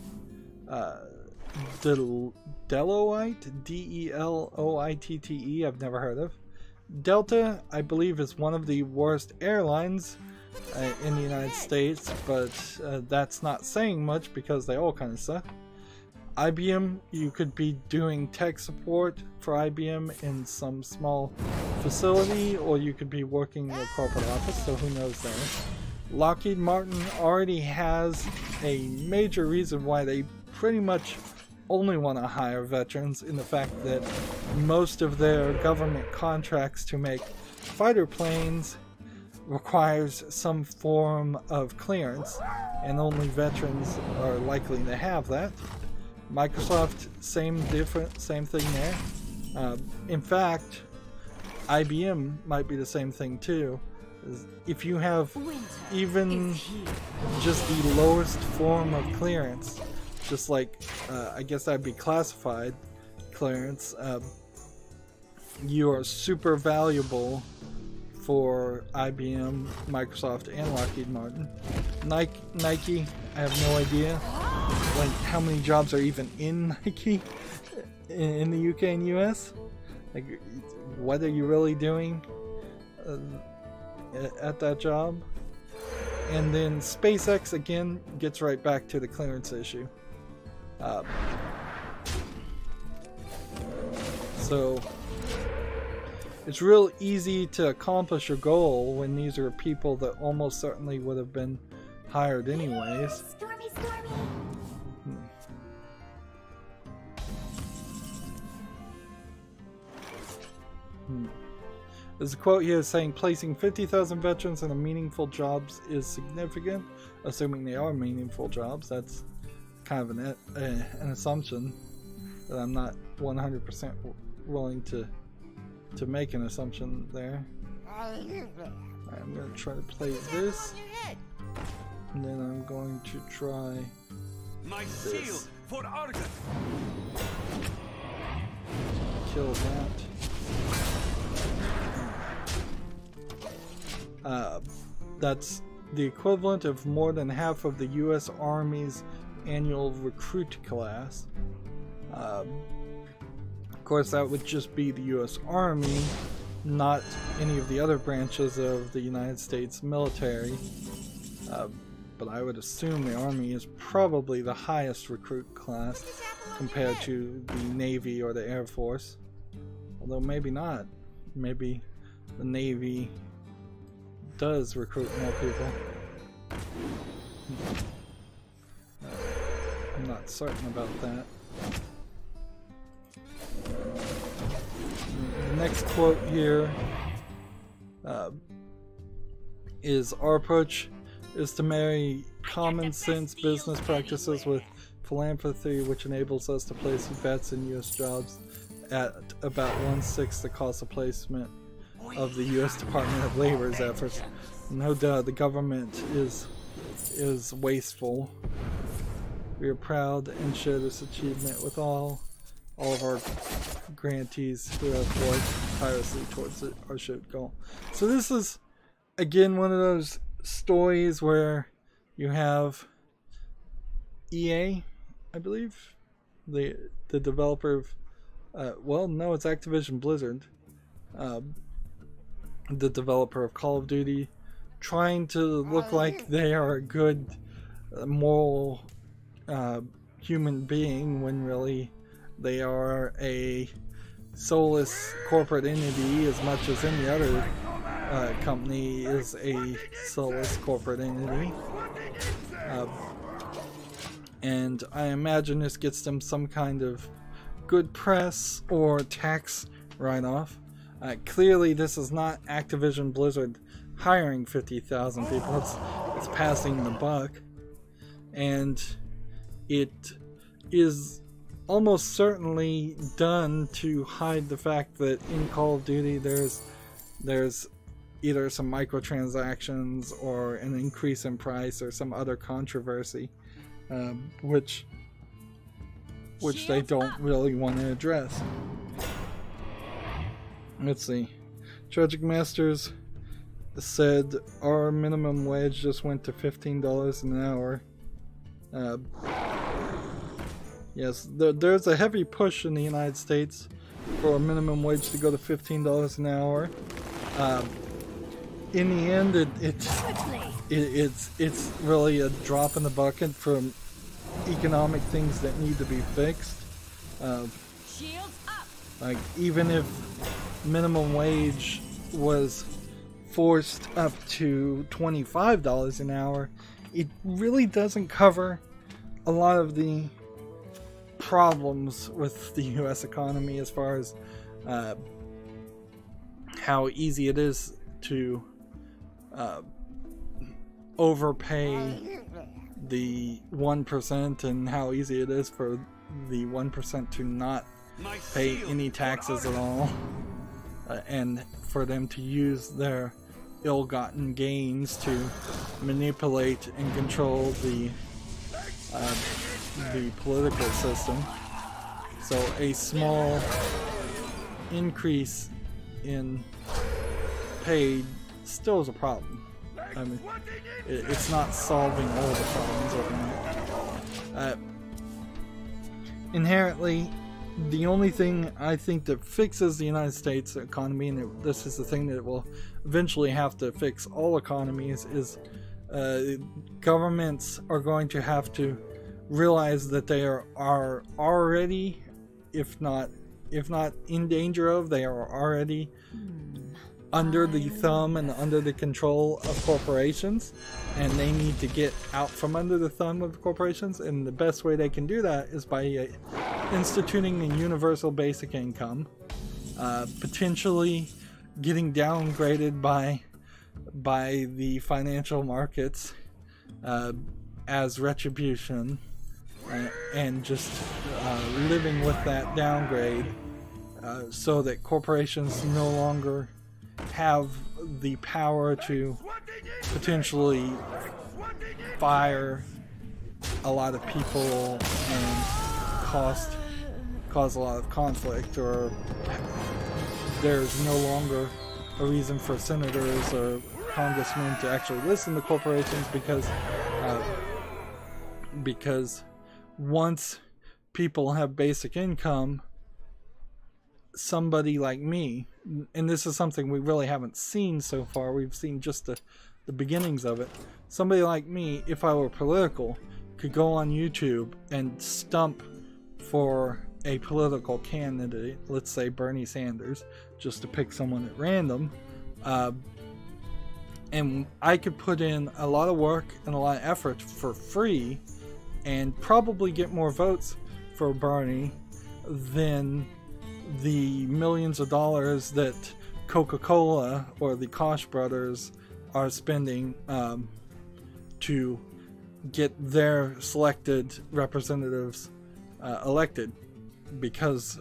Deloitte, D-E-L-O-I-T-T-E, I've never heard of. Delta, I believe, is one of the worst airlines in the United States, but that's not saying much because they all kind of suck. IBM, you could be doing tech support for IBM in some small facility, or you could be working in a corporate office, so who knows there. Lockheed Martin already has a major reason why they pretty much only want to hire veterans, in the fact that most of their government contracts to make fighter planes requires some form of clearance, and only veterans are likely to have that. Microsoft, same thing there. In fact, IBM might be the same thing too. If you have even just the lowest form of clearance, just like I guess that'd be classified clearance, you are super valuable for IBM, Microsoft, and Lockheed Martin. Nike, I have no idea like how many jobs are even in Nike in the UK and US. Like, what are you really doing at that job? And then SpaceX again gets right back to the clearance issue. So it's real easy to accomplish your goal when these are people that almost certainly would have been hired anyways. Stormy. There's a quote here saying placing 50,000 veterans in a meaningful jobs is significant, assuming they are meaningful jobs. That's kind of an assumption that I'm not 100% willing to make an assumption there. I'm going to try to play this, and then I'm going to try this. For Argus. Kill that. That's the equivalent of more than half of the U.S. Army's annual recruit class. Of course, that would just be the U.S. Army, not any of the other branches of the United States military. But I would assume the Army is probably the highest recruit class compared to the Navy or the Air Force. Although maybe not. Maybe the Navy does recruit more people. I'm not certain about that. The next quote here is, our approach is to marry common sense business practices with philanthropy, which enables us to place bets in U.S. jobs at about 1/6 the cost of placement of the U.S. Department of Labor's efforts. No doubt the government is wasteful. We are proud and share this achievement with all of our grantees who have worked tirelessly towards our shared goal. So this is again one of those stories where you have EA, I believe, the developer of well, no, it's Activision Blizzard, the developer of Call of Duty, trying to look like they are a good moral human being when really they are a soulless corporate entity, as much as any other company is a soulless corporate entity. And I imagine this gets them some kind of good press or tax write-off. Clearly this is not Activision Blizzard hiring 50,000 people, it's passing the buck, and it is almost certainly done to hide the fact that in Call of Duty there's either some microtransactions or an increase in price or some other controversy, which they don't really want to address. Let's see. Tragic Masters said our minimum wage just went to $15 an hour. Yes, there's a heavy push in the United States for a minimum wage to go to $15 an hour. In the end, it's really a drop in the bucket for economic things that need to be fixed. Like, even if minimum wage was forced up to $25 an hour, it really doesn't cover a lot of the problems with the US economy as far as how easy it is to overpay the 1% and how easy it is for the 1% to not pay any taxes at all, and for them to use their ill-gotten gains to manipulate and control the political system. So a small increase in paid still is a problem. I mean, it's not solving all the problems overnight. Inherently, the only thing I think that fixes the United States economy, and this is the thing that will eventually have to fix all economies, is governments are going to have to realize that they are already, if not in danger of, they are already under the thumb and under the control of corporations, and they need to get out from under the thumb of corporations, and the best way they can do that is by instituting a universal basic income, potentially getting downgraded by the financial markets as retribution, and just living with that downgrade, so that corporations no longer have the power to potentially fire a lot of people and cause a lot of conflict, or there's no longer a reason for senators or congressmen to actually listen to corporations, because once people have basic income, somebody like me, and this is something we really haven't seen so far, we've seen just the beginnings of it, somebody like me, if I were political, could go on YouTube and stump for a political candidate, let's say Bernie Sanders, just to pick someone at random, and I could put in a lot of work and a lot of effort for free and probably get more votes for Bernie than the millions of dollars that Coca-Cola or the Koch brothers are spending to get their selected representatives elected, because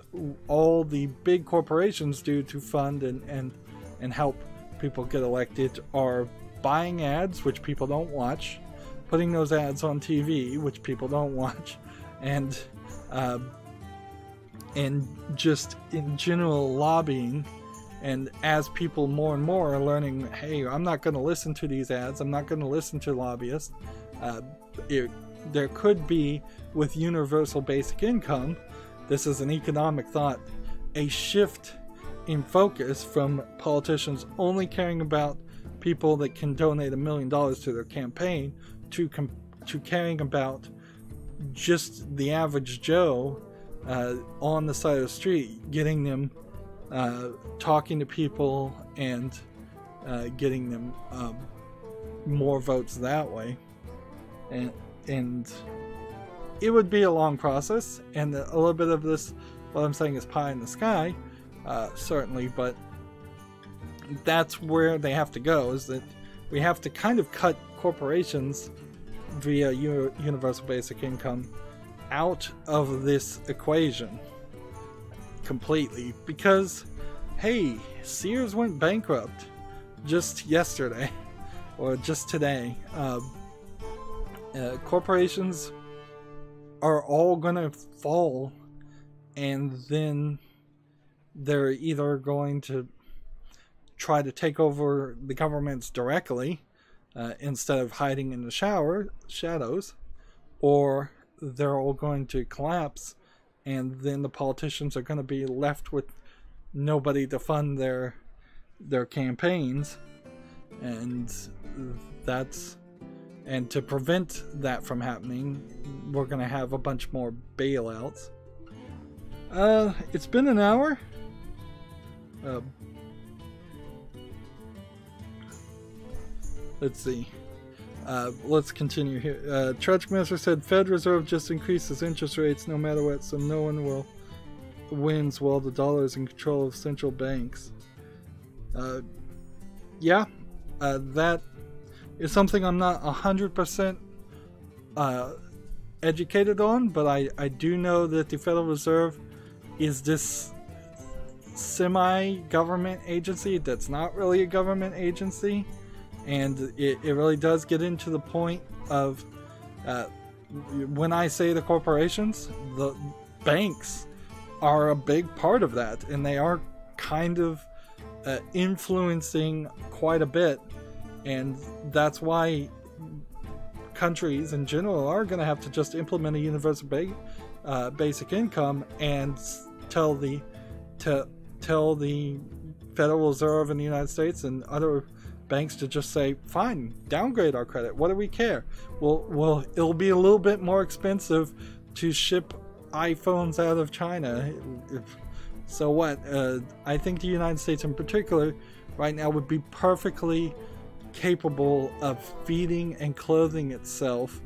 all the big corporations do to fund and help people get elected are buying ads, which people don't watch, putting those ads on TV, which people don't watch, and just in general lobbying. And as people more and more are learning, hey, I'm not going to listen to these ads, I'm not going to listen to lobbyists, there could be, with universal basic income, this is an economic thought, a shift in focus from politicians only caring about people that can donate $1 million to their campaign to caring about just the average Joe on the side of the street, getting them talking to people and getting them more votes that way. And it would be a long process, and a little bit of this, what I'm saying, is pie in the sky, certainly, but that's where they have to go, is that we have to kind of cut corporations via universal basic income out of this equation completely, because hey, Sears went bankrupt just yesterday or just today. Corporations are all gonna fall, and then they're either going to try to take over the governments directly instead of hiding in the shadows, or they're all going to collapse, and then the politicians are going to be left with nobody to fund their campaigns, and to prevent that from happening, we're going to have a bunch more bailouts. It's been an hour. Let's see. Let's continue here. Trudgemaster said Fed Reserve just increases interest rates no matter what, so no one wins while the dollar is in control of central banks. Yeah, that is something I'm not 100% educated on, but I do know that the Federal Reserve is this semi-government agency that's not really a government agency, and it really does get into the point of when I say the corporations, the banks are a big part of that, and they are kind of influencing quite a bit, and that's why countries in general are going to have to just implement a universal basic income and tell the Federal Reserve in the United States and other banks to just say, fine, downgrade our credit. What do we care? Well, it'll be a little bit more expensive to ship iPhones out of China. So what? I think the United States in particular right now would be perfectly capable of feeding and clothing itself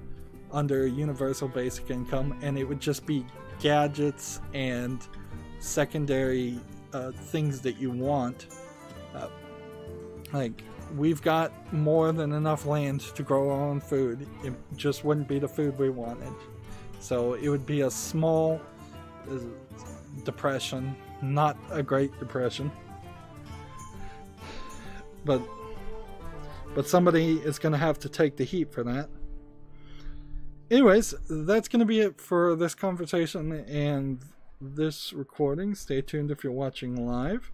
under universal basic income, and it would just be gadgets and secondary things that you want. Like, we've got more than enough land to grow our own food. It just wouldn't be the food we wanted. So it would be a small depression, not a great depression. But somebody is going to have to take the heat for that. Anyways, that's going to be it for this conversation and this recording. Stay tuned if you're watching live.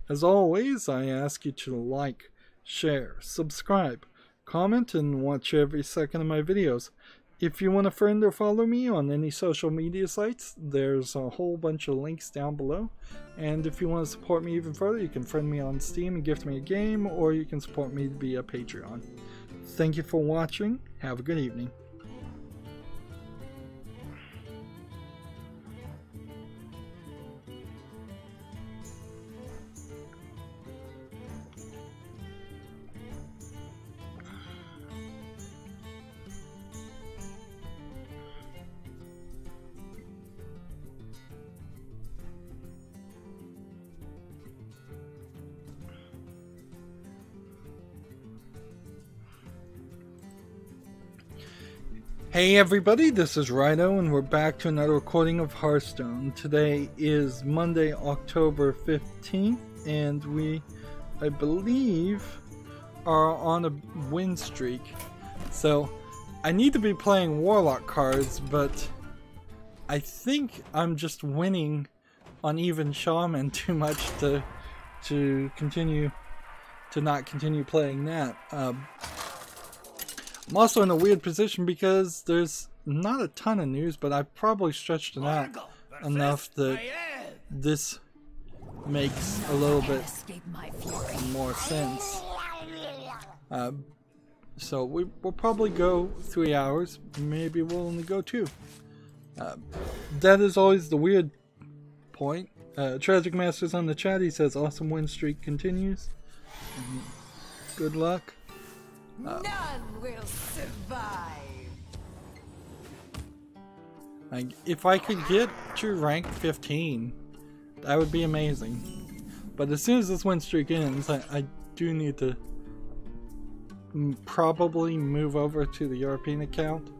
As always, I ask you to like, share, subscribe, comment, and watch every second of my videos. If you want to friend or follow me on any social media sites, there's a whole bunch of links down below. And if you want to support me even further, you can friend me on Steam and gift me a game, or you can support me via Patreon. Thank you for watching. Have a good evening. Hey everybody, this is Rydo, and we're back to another recording of Hearthstone. Today is Monday, October 15th, and we, I believe, are on a win streak. So, I need to be playing Warlock cards, but I think I'm just winning on even Shaman too much to not continue playing that. I'm also in a weird position because there's not a ton of news, but I've probably stretched it out enough that this makes a little bit more sense. So we'll probably go 3 hours, maybe we'll only go 2. That is always the weird point. Tragic Master's on the chat, he says awesome win streak continues. Good luck. None will survive. If I could get to rank 15, that would be amazing. But as soon as this win streak ends, I do need to probably move over to the European account.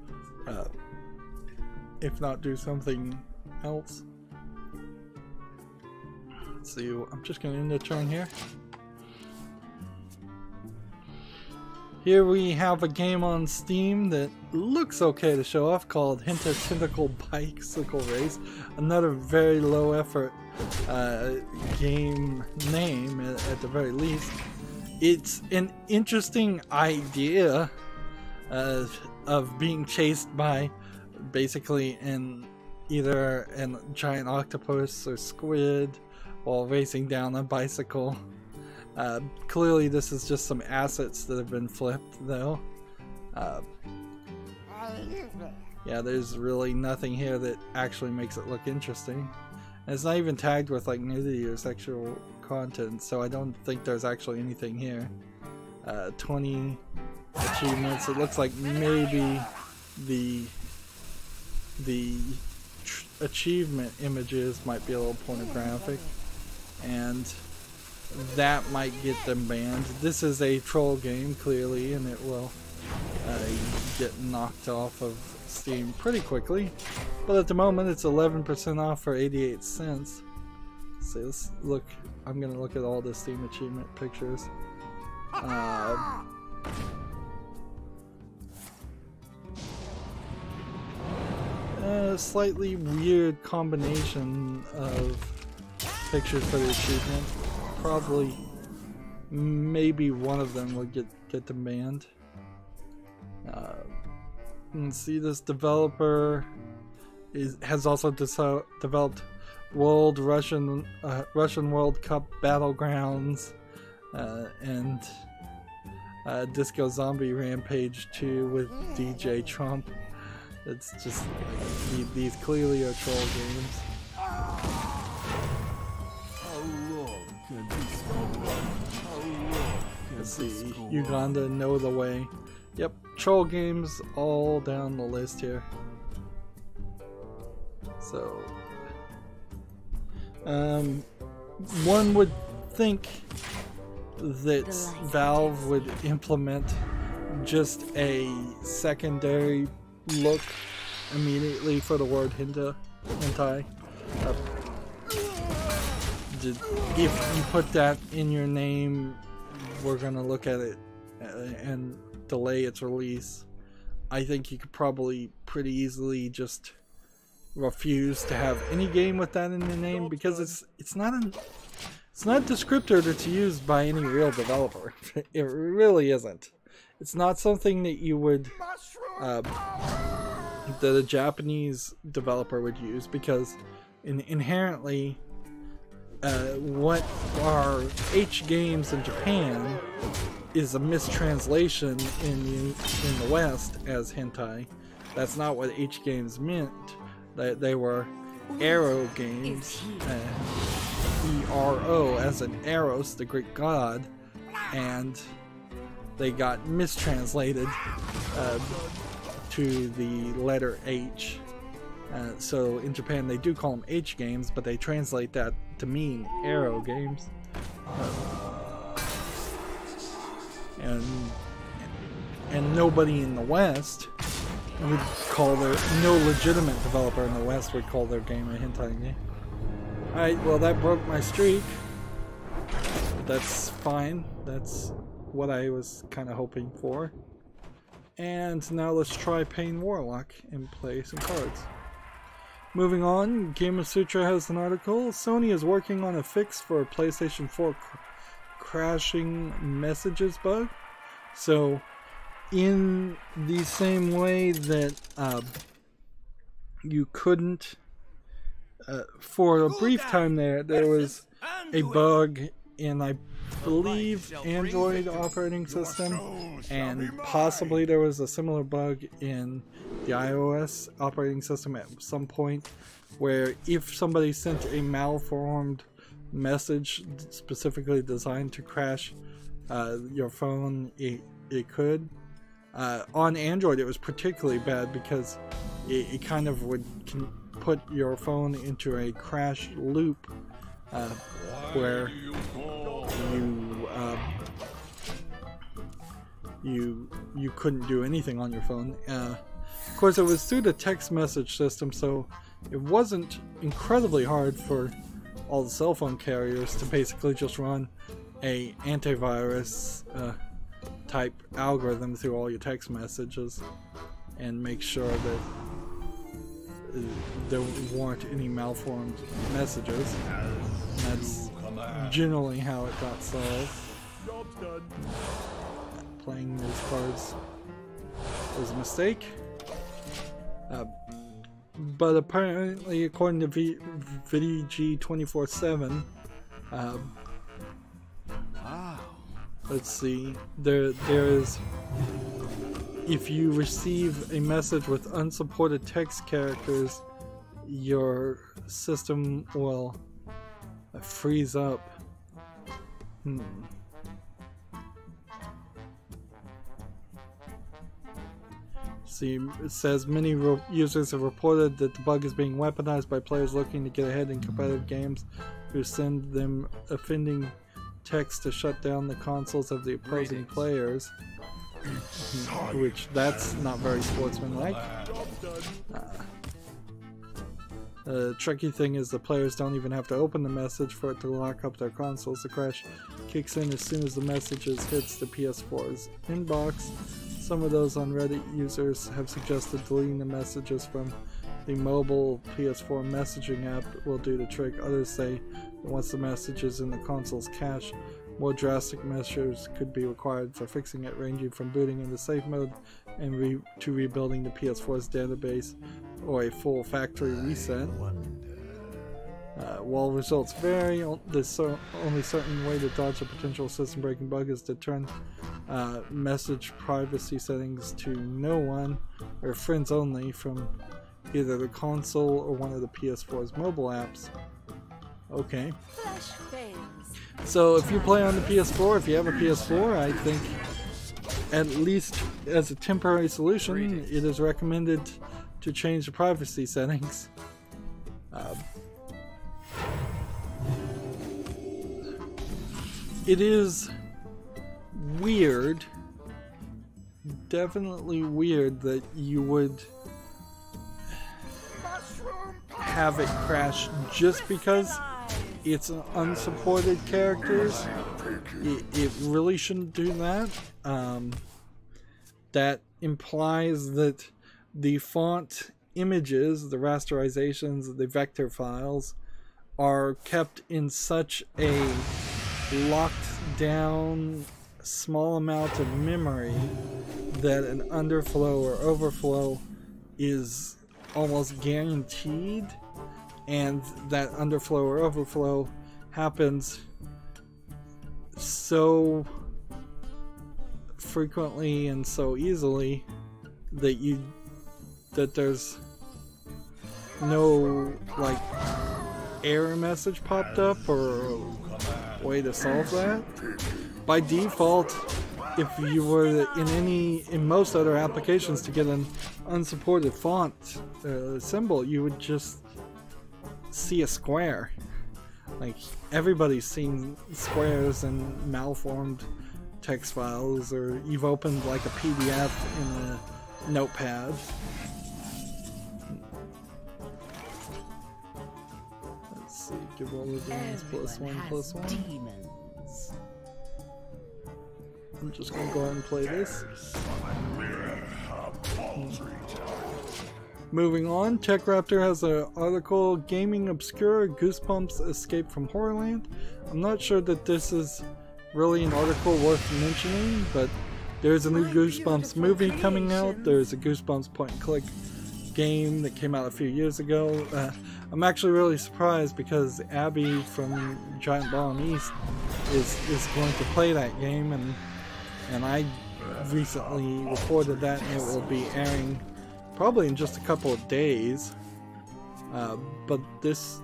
If not, do something else. Let's see, I'm just going to end the turn here. Here we have a game on Steam that looks okay to show off called Hinter Tentacle Bicycle Race. Another very low effort game name at the very least. It's an interesting idea of being chased by basically either a giant octopus or squid while racing down a bicycle. Clearly this is just some assets that have been flipped though. Yeah, there's really nothing here that actually makes it look interesting. And it's not even tagged with like nudity or sexual content, so I don't think there's actually anything here. 20 achievements. It looks like maybe the achievement images might be a little pornographic, and that might get them banned. This is a troll game, clearly, and it will get knocked off of Steam pretty quickly. But at the moment, it's 11% off for 88 cents. So let's look. I'm gonna look at all the Steam achievement pictures. Slightly weird combination of pictures for the achievement. Probably, maybe one of them will get them banned. You can see this developer has also developed Russian World Cup Battlegrounds and Disco Zombie Rampage 2 with DJ Trump. It's just like, these clearly are troll games. Let's see, Uganda, Know the Way. Yep, troll games all down the list here. So, one would think that Valve would implement just a secondary look immediately for the word hentai. If you put that in your name, we're gonna look at it and delay its release. I think you could probably pretty easily just refuse to have any game with that in the name, because it's not a descriptor that's used by any real developer. It really isn't. It's not something that you would that a Japanese developer would use, because inherently what are H games in Japan is a mistranslation in the West as hentai. That's not what H games meant. They were arrow games, E-R-O, as in Eros, the Greek god, and they got mistranslated to the letter H. So in Japan they do call them H games, but they translate that to mean arrow games. And nobody in the West would call no legitimate developer in the West would call their game a hentai game. Alright, well that broke my streak. That's fine. That's what I was kind of hoping for. And now let's try Pain Warlock and play some cards. Moving on, Game of Sutra has an article. Sony is working on a fix for a PlayStation 4 crashing messages bug. So, in the same way that you couldn't, for a brief time there was a bug in, I believe, Android operating system, and possibly there was a similar bug in the iOS operating system at some point, where if somebody sent a malformed message specifically designed to crash your phone, it could. On Android it was particularly bad because it kind of would put your phone into a crash loop where you couldn't do anything on your phone. Of course, it was through the text message system, so it wasn't incredibly hard for all the cell phone carriers to basically just run a antivirus type algorithm through all your text messages and make sure that there weren't any malformed messages. That's generally how it got solved. Playing those cards was a mistake. But apparently, according to NVIDIA GeForce 7, let's see, there is, if you receive a message with unsupported text characters, your system will freeze up. See, it says many users have reported that the bug is being weaponized by players looking to get ahead in competitive games who send them offending text to shut down the consoles of the opposing players, which that's not very sportsmanlike. The tricky thing is the players don't even have to open the message for it to lock up their consoles. The crash kicks in as soon as the messages hits the PS4's inbox. Some of those on Reddit users have suggested deleting the messages from the mobile PS4 messaging app will do the trick. Others say that once the message is in the console's cache, more drastic measures could be required for fixing it, ranging from booting into safe mode and to rebuilding the PS4's database or a full factory reset. While results vary, the only certain way to dodge a potential system-breaking bug is to turn message privacy settings to no one or friends only from either the console or one of the PS4's mobile apps. Okay. So if you play on the PS4, if you have a PS4, I think at least as a temporary solution, it is recommended to change the privacy settings. It is weird, definitely weird, that you would have it crash just because it's unsupported characters. It really shouldn't do that. That implies that the font images, the rasterizations, the vector files are kept in such a locked down small amount of memory that an underflow or overflow is almost guaranteed, and that underflow or overflow happens so frequently and so easily that there's no like error message popped up or way to solve that. By default, if you were in most other applications to get an unsupported font symbol, you would just see a square. Like, everybody's seen squares and malformed text files, or you've opened like a PDF in a notepad. Let's see, give all of these +1/+1. Demons. I'm just gonna go ahead and play this. Moving on, TechRaptor has an article, Gaming Obscure, Goosebumps Escape from Horrorland. I'm not sure that this is really an article worth mentioning, but there's a new Goosebumps movie coming out. There's a Goosebumps point-and-click game that came out a few years ago. I'm actually really surprised because Abby from Giant Bomb East is going to play that game, and I recently reported that, and it will be airing probably in just a couple of days. But this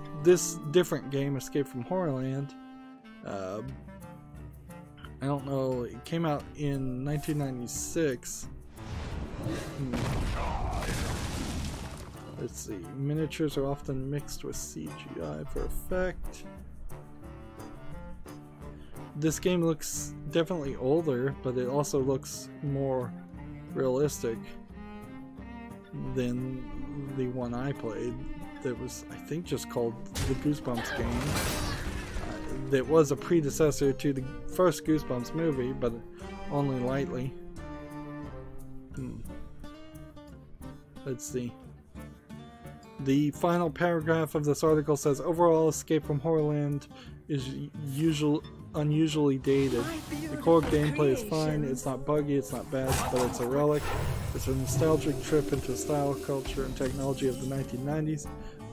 different game, Escape from Horrorland, I don't know, it came out in 1996. Let's see, miniatures are often mixed with CGI for effect. This game looks definitely older, but it also looks more realistic than the one I played that was, I think, just called the Goosebumps game. That was a predecessor to the first Goosebumps movie, but only lightly. Let's see. The final paragraph of this article says, overall, Escape from Horrorland is unusually dated. The core gameplay is fine, it's not buggy, it's not bad, but it's a relic. It's a nostalgic trip into style, culture, and technology of the 1990s.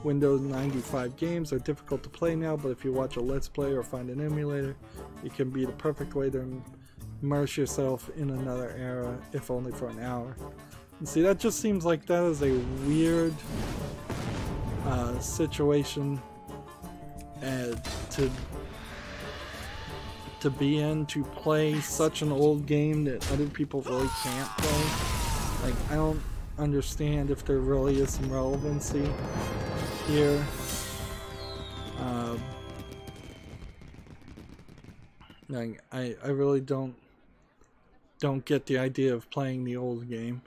Windows 95 games are difficult to play now, but if you watch a Let's Play or find an emulator, it can be the perfect way to immerse yourself in another era, if only for an hour. And see, that just seems like that is a weird situation to be in, to play such an old game that other people really can't play. Like, I don't understand if there really is some relevancy here. Like, I really don't get the idea of playing the old game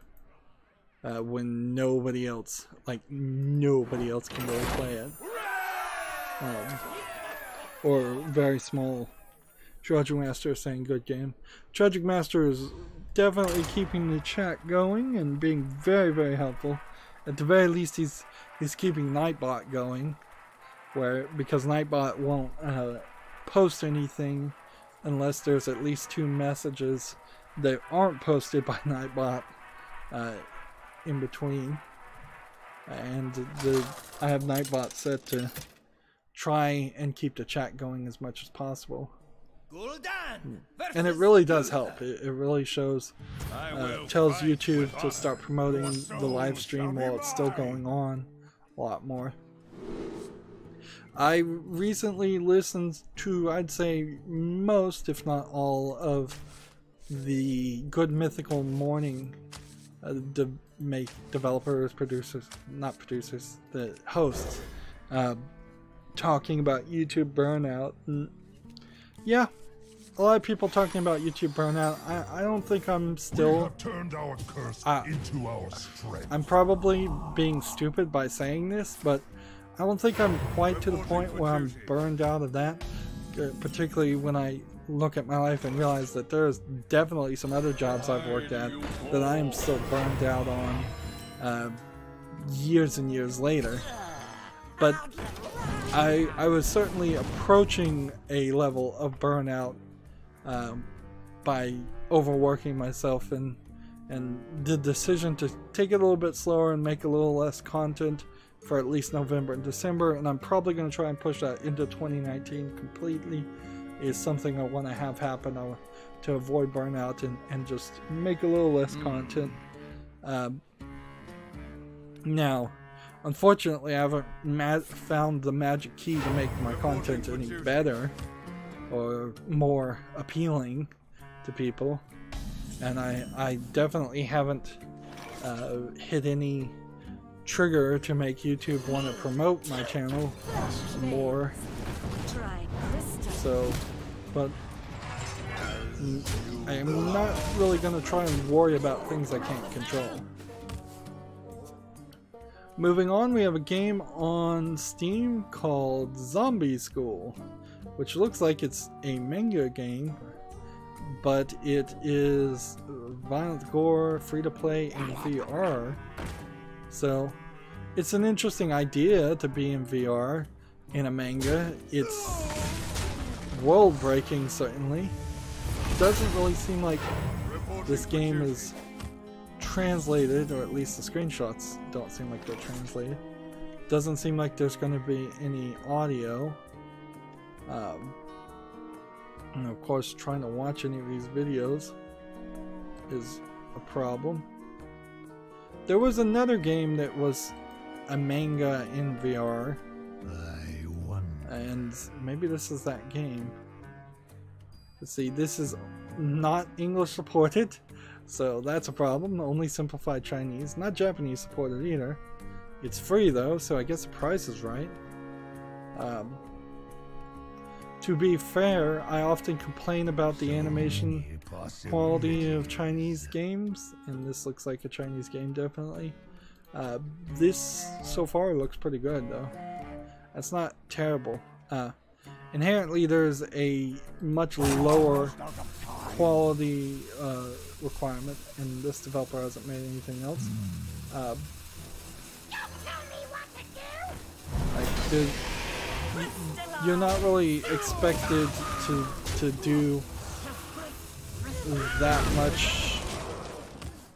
when nobody else can really play it. Or very small. Tragic Master is saying good game. Tragic Master is definitely keeping the chat going and being very, very helpful. At the very least, he's keeping Nightbot going, because Nightbot won't post anything unless there's at least 2 messages that aren't posted by Nightbot in between. And I have Nightbot set to try and keep the chat going as much as possible. And it really does help. It really shows, tells YouTube to start promoting the live stream while it's still going on a lot more. I recently listened to, I'd say, most, if not all, of the Good Mythical Morning developers, producers, not producers, the hosts, talking about YouTube burnout. And yeah, a lot of people talking about YouTube burnout. I don't think I'm still... We have turned our curse into our strength. I'm probably being stupid by saying this, but I don't think I'm quite to the point where I'm burned out of that. Particularly when I look at my life and realize that there's definitely some other jobs I've worked at that I am still burned out on years and years later. But I was certainly approaching a level of burnout by overworking myself, and the decision to take it a little bit slower and make a little less content for at least November and December, and I'm probably going to try and push that into 2019 completely, is something I want to have happen to avoid burnout and just make a little less content. Now, unfortunately, I haven't found the magic key to make my content any better or more appealing to people, and I definitely haven't hit any trigger to make YouTube want to promote my channel more. So, but I am not really going to try and worry about things I can't control. Moving on, we have a game on Steam called Zombie School, which looks like it's a manga game, but it is violent gore, free to play, in VR. So it's an interesting idea to be in VR in a manga. It's world breaking, certainly. Doesn't really seem like this game is translated, or at least the screenshots don't seem like they're translated. Doesn't seem like there's going to be any audio. And of course, trying to watch any of these videos is a problem. There was another game that was a manga in VR, and maybe this is that game. Let's see, this is not English supported, so that's a problem. Only simplified Chinese, not Japanese supported either. It's free though, so I guess the price is right. To be fair, I often complain about the animation quality of Chinese games, and this looks like a Chinese game, definitely. This so far looks pretty good though. That's not terrible. Inherently there's a much lower quality requirement, and this developer hasn't made anything else. Like, you're not really expected to do that much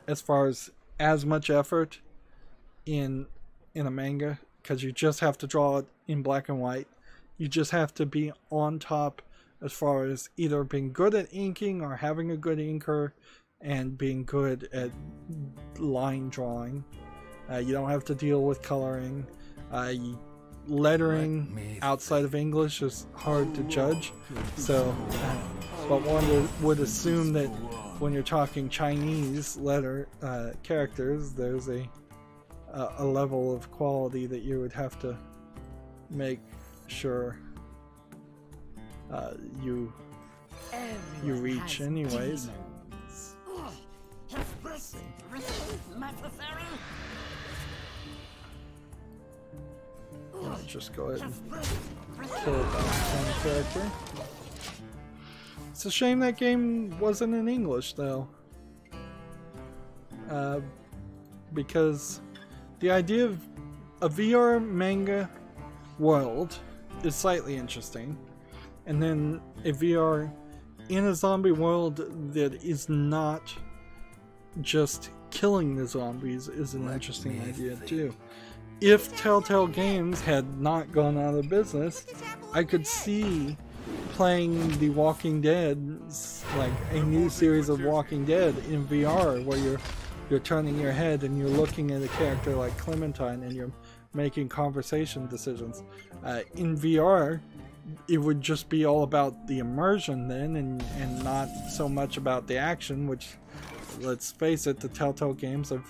as much effort in a manga, because you just have to draw it in black and white. You just have to be on top as far as either being good at inking or having a good inker and being good at line drawing. You don't have to deal with coloring. Lettering outside of English is hard to judge, so but one would assume that when you're talking Chinese characters, there's a level of quality that you would have to make sure you you reach anyways. I'll just go ahead and kill that one character. It's a shame that game wasn't in English though. Because the idea of a VR manga world is slightly interesting, and then a VR in a zombie world that is not just killing the zombies is an interesting idea too. If Telltale Games had not gone out of business, I could see playing The Walking Dead, like a new series of Walking Dead in VR, where you're turning your head and you're looking at a character like Clementine and you're making conversation decisions. In VR, it would just be all about the immersion then, and not so much about the action, which, let's face it, the Telltale Games have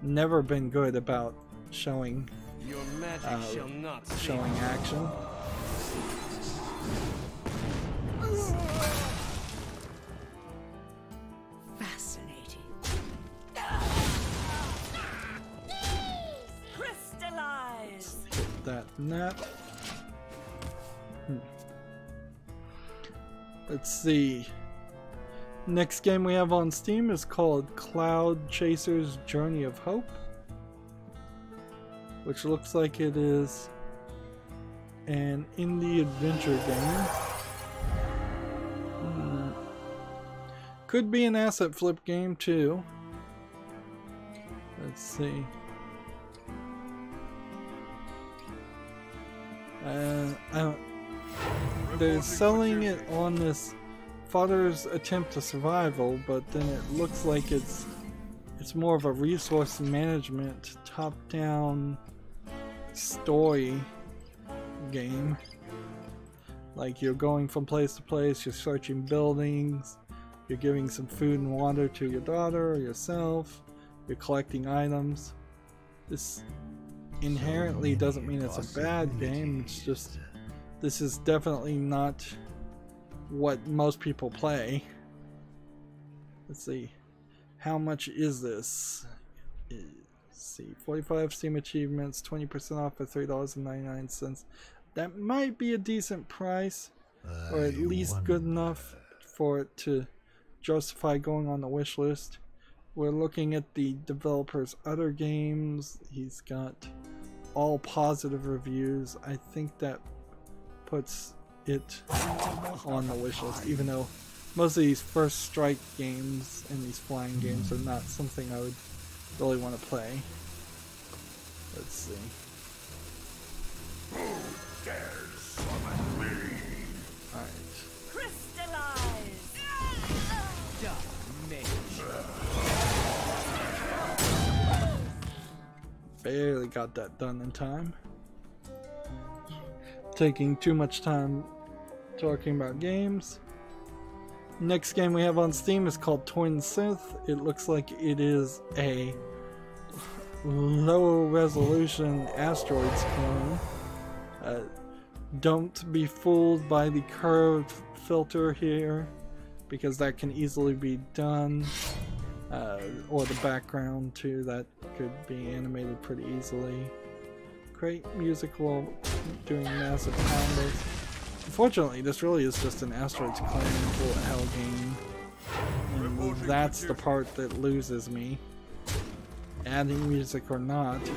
never been good about showing Your magic shall not showing action. Fascinating. Crystallize. Hit that net. Let's see. Next game we have on Steam is called Cloud Chaser's Journey of Hope, which looks like it is an indie adventure game. Could be an asset flip game too. Let's see. They're selling it on this Father's Attempt to Survival, but then it looks like it's more of a resource management top-down story game. Like, you're going from place to place, you're searching buildings, you're giving some food and water to your daughter or yourself, you're collecting items. This inherently doesn't mean it's a bad game, it's just this is definitely not what most people play. Let's see. How much is this? Let's see. 45 Steam achievements, 20% off for $3.99. That might be a decent price, or at least good enough for it to justify going on the wish list. We're looking at the developer's other games. He's got all positive reviews. I think that puts it on the wish list, even though most of these First Strike games and these flying games are not something I would really want to play. Let's see. Who dares summon me? Alright. Crystallize. Barely got that done in time. Taking too much time talking about games. Next game we have on Steam is called Twin Sith. It looks like it is a low resolution asteroids clone. Don't be fooled by the curved filter here, because that can easily be done. Or the background too, that could be animated pretty easily. Great music while doing massive combos. Unfortunately, this really is just an asteroids clone bullet hell game, and that's the part that loses me. Adding music or not, it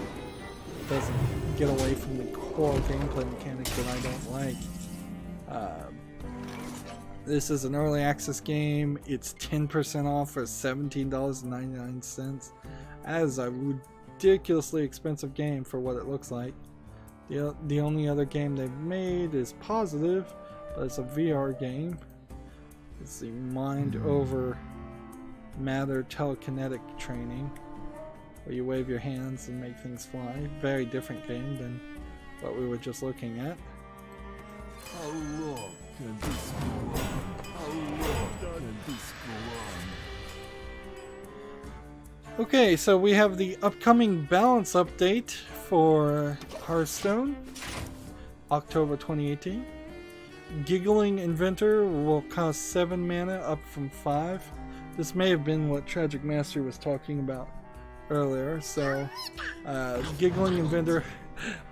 doesn't get away from the core gameplay mechanics that I don't like. This is an early access game. It's 10% off for $17.99. That is a ridiculously expensive game for what it looks like. The only other game they've made is Positive, but it's a VR game. It's the mind over matter telekinetic training, where you wave your hands and make things fly. Very different game than what we were just looking at. How long can this go on? How long can this go on? Okay, so we have the upcoming balance update for Hearthstone, October 2018. Giggling Inventor will cost 7 mana, up from 5. This may have been what Tragic Mastery was talking about earlier. So, Giggling Inventor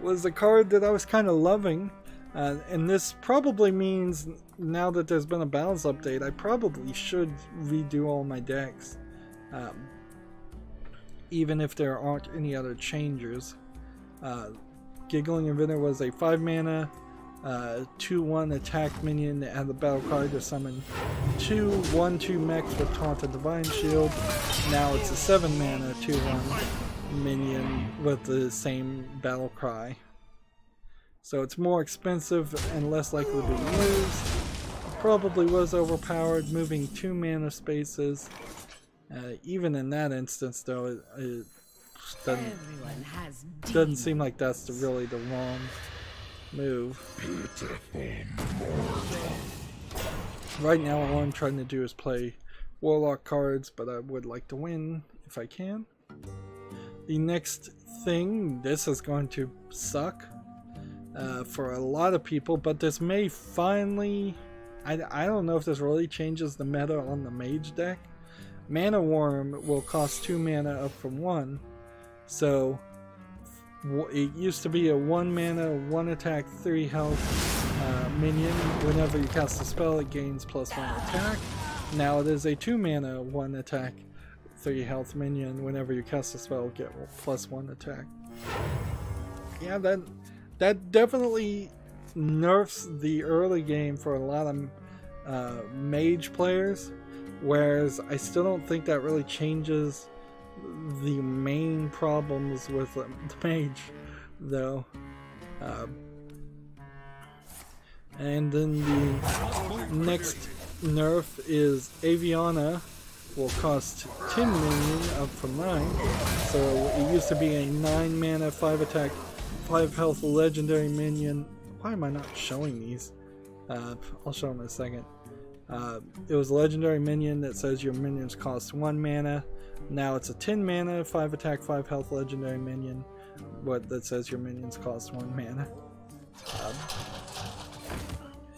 was a card that I was kind of loving. And this probably means, now that there's been a balance update, I probably should redo all my decks. Even if there aren't any other changes. Giggling Inventor was a 5 mana, 2/1 attack minion that had the battle card to summon 2 1/2 mechs with Taunt and Divine Shield. Now it's a 7 mana, 2/1 minion with the same battle cry. So it's more expensive and less likely to be used. Probably was overpowered, moving 2 mana spaces. Even in that instance, though, it doesn't seem like that's really the wrong move. Right now, all I'm trying to do is play Warlock cards, but I would like to win if I can. The next thing, this is going to suck for a lot of people, but this may finally... I don't know if this really changes the meta on the mage deck. Mana Worm will cost 2 mana up from 1. So it used to be a 1 mana, 1 attack, 3 health minion. Whenever you cast a spell, it gains +1 attack. Now it is a 2 mana, 1 attack, 3 health minion. Whenever you cast a spell, get +1 attack. Yeah, that definitely nerfs the early game for a lot of mage players. Whereas I still don't think that really changes the main problems with the mage, though. And then the next nerf is Aviana will cost 10 million up from 9. So it used to be a 9 mana, 5 attack, 5 health legendary minion. Why am I not showing these? I'll show them in a second. It was a legendary minion that says your minions cost 1 mana. Now it's a 10 mana, 5 attack, 5 health legendary minion that says your minions cost 1 mana.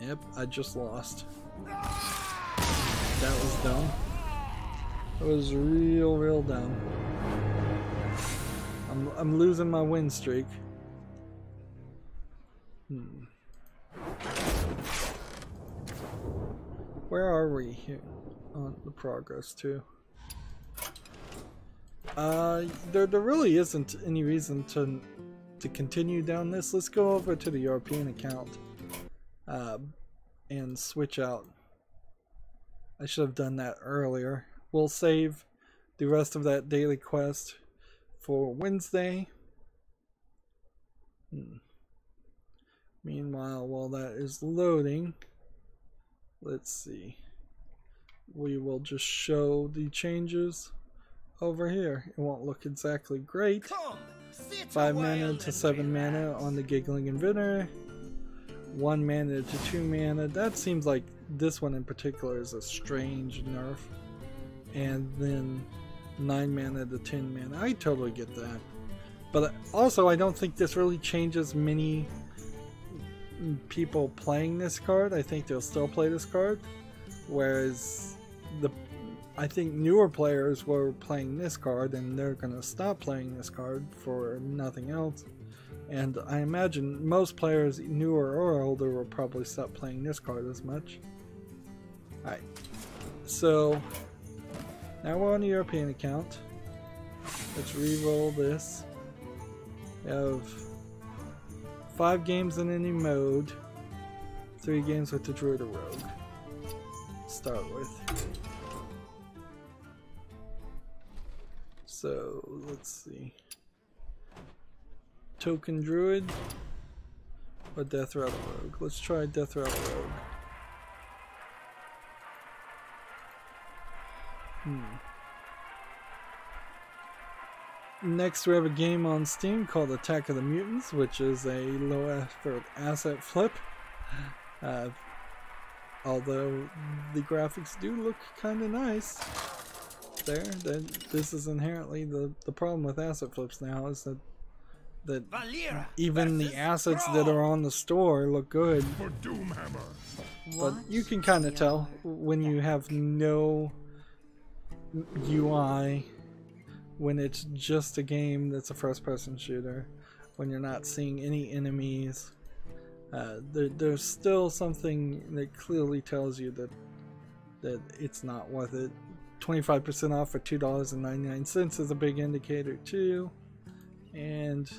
Yep, I just lost. That was dumb. It was real dumb. I'm losing my win streak. Where are we here on the progress to? There really isn't any reason to continue down this. Let's go over to the European account and switch out. I should have done that earlier. We'll save the rest of that daily quest for Wednesday. Meanwhile, while that is loading, let's see. We will just show the changes over here. It won't look exactly great. 5 mana to 7 mana on the Giggling Inventor. 1 mana to 2 mana. That seems like this one in particular is a strange nerf. And then 9 mana to 10 mana. I totally get that. But also, I don't think this really changes many people playing this card. I think they'll still play this card, whereas I think newer players were playing this card and they're gonna stop playing this card for nothing else. And I imagine most players, newer or older, will probably stop playing this card as much. Alright, so now we're on the European account. Let's re-roll this. We have 5 games in any mode, 3 games with the Druid or Rogue. Start with. So let's see. Token Druid or Death Rattle Rogue. Let's try Death Rattle Rogue. Next we have a game on Steam called Attack of the Mutants, which is a low effort asset flip. Although the graphics do look kind of nice there. This is inherently the problem with asset flips now, is that that Valera even the versus assets Brawl. that are on the store look good. For Doomhammer. But you can kind of tell when you have no UI, when it's just a game that's a first-person shooter, when you're not seeing any enemies. There's still something that clearly tells you that it's not worth it. 25% off for $2.99 is a big indicator too, and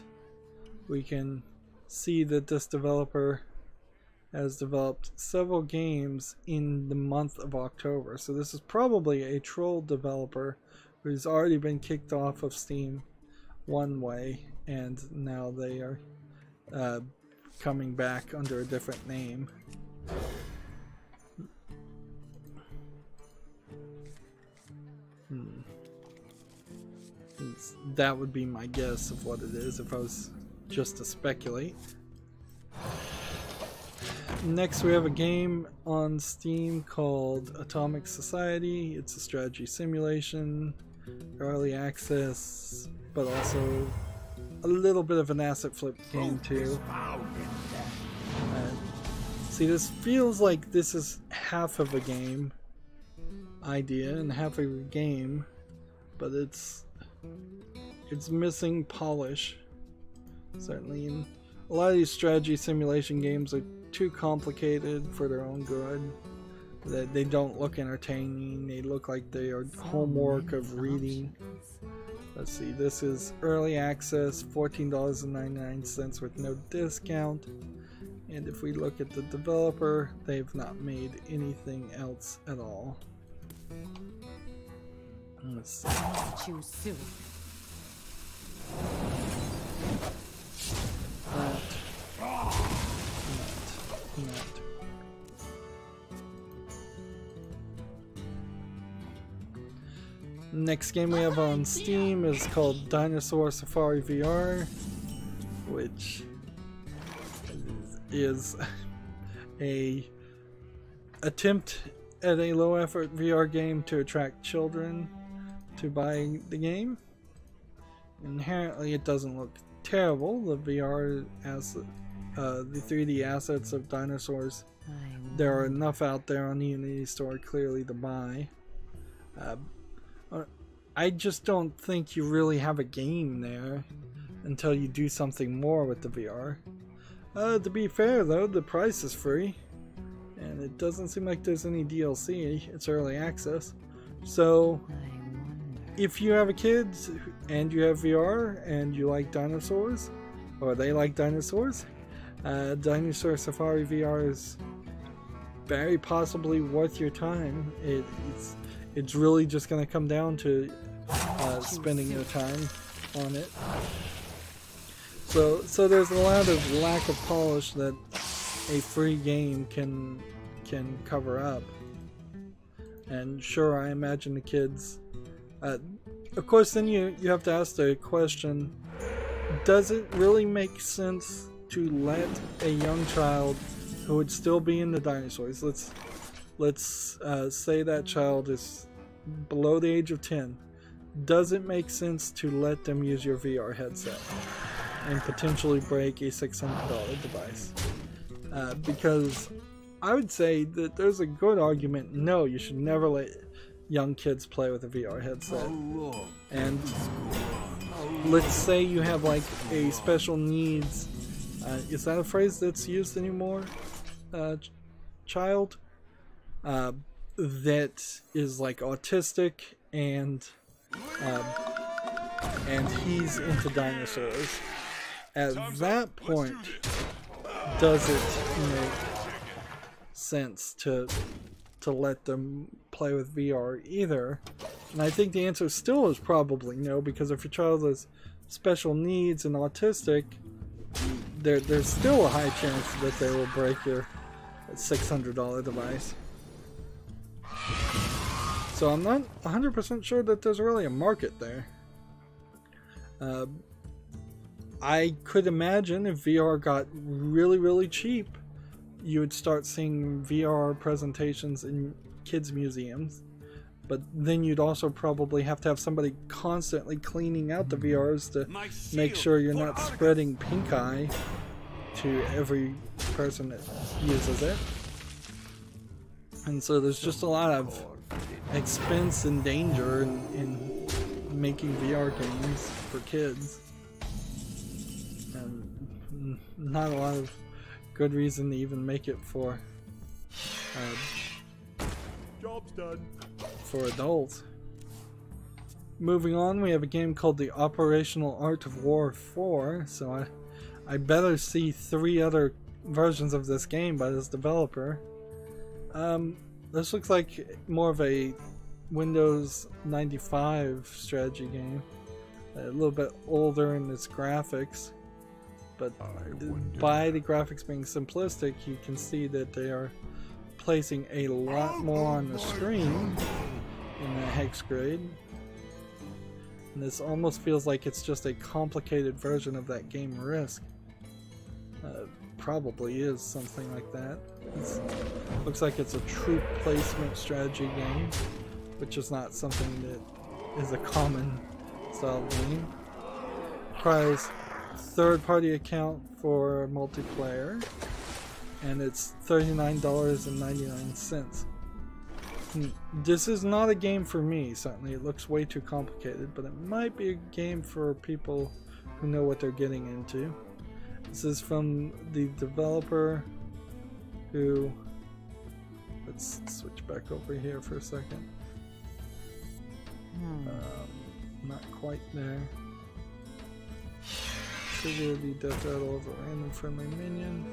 we can see that this developer has developed several games in the month of October. So this is probably a troll developer who's already been kicked off of Steam one way, and now they are coming back under a different name. That would be my guess of what it is if I was just to speculate. Next we have a game on Steam called Atomic Society. It's a strategy simulation, early access, but also a little bit of an asset flip game too. See, this feels like this is half of a game idea and half of a game, but it's missing polish. Certainly, and a lot of these strategy simulation games are too complicated for their own good. They don't look entertaining. They look like they are homework of reading. Let's see, this is early access, $14.99 with no discount. And if we look at the developer, they've not made anything else at all. Let's see. Choose soon. Not. Next game we have on Steam is called Dinosaur Safari VR, which is a attempt at a low effort VR game to attract children to buy the game. Inherently it doesn't look terrible. The VR as the 3D assets of dinosaurs, there are enough out there on the Unity store clearly to buy. I just don't think you really have a game there until you do something more with the VR. To be fair though, the price is free, and it doesn't seem like there's any DLC. It's early access. So if you have a kid and you have VR and you like dinosaurs, or they like dinosaurs, Dinosaur Safari VR is very possibly worth your time. It's really just going to come down to spending your time on it. So there's a lot of lack of polish that a free game can cover up. And sure, I imagine the kids. Of course, then you have to ask the question: does it really make sense to let a young child who would still be into dinosaurs? Let's say that child is below the age of 10. Does it make sense to let them use your VR headset and potentially break a $600 device? Because I would say that there's a good argument, no, you should never let young kids play with a VR headset. And let's say you have like a special needs, is that a phrase that's used anymore? Child? That is like autistic and he's into dinosaurs. At that point, does it make sense to let them play with VR either? And I think the answer still is probably no, because if your child has special needs and autistic, there's still a high chance that they will break your $600 device. So I'm not 100% sure that there's really a market there. I could imagine if VR got really cheap, you would start seeing VR presentations in kids' museums. but then you'd also probably have to have somebody constantly cleaning out the VRs to make sure you're not spreading pink eye to every person that uses it. And so there's just a lot of expense and danger in making VR games for kids. And not a lot of good reason to even make it for Job's done. for adults. Moving on, we have a game called The Operational Art of War 4, so I better see 3 other versions of this game by this developer. This looks like more of a Windows 95 strategy game, a little bit older in its graphics, but by the graphics being simplistic, you can see that they are placing a lot more on the screen in the hex grade. And this almost feels like it's just a complicated version of that game Risk. Probably is something like that. Looks like it's a troop placement strategy game, which is not something that is a common style game. Requires third-party account for multiplayer, and it's $39.99. This is not a game for me, certainly. It looks way too complicated, but it might be a game for people who know what they're getting into. This is from the developer who... Let's switch back over here for a second. Not quite there. Trigger the death rattle of a random friendly minion.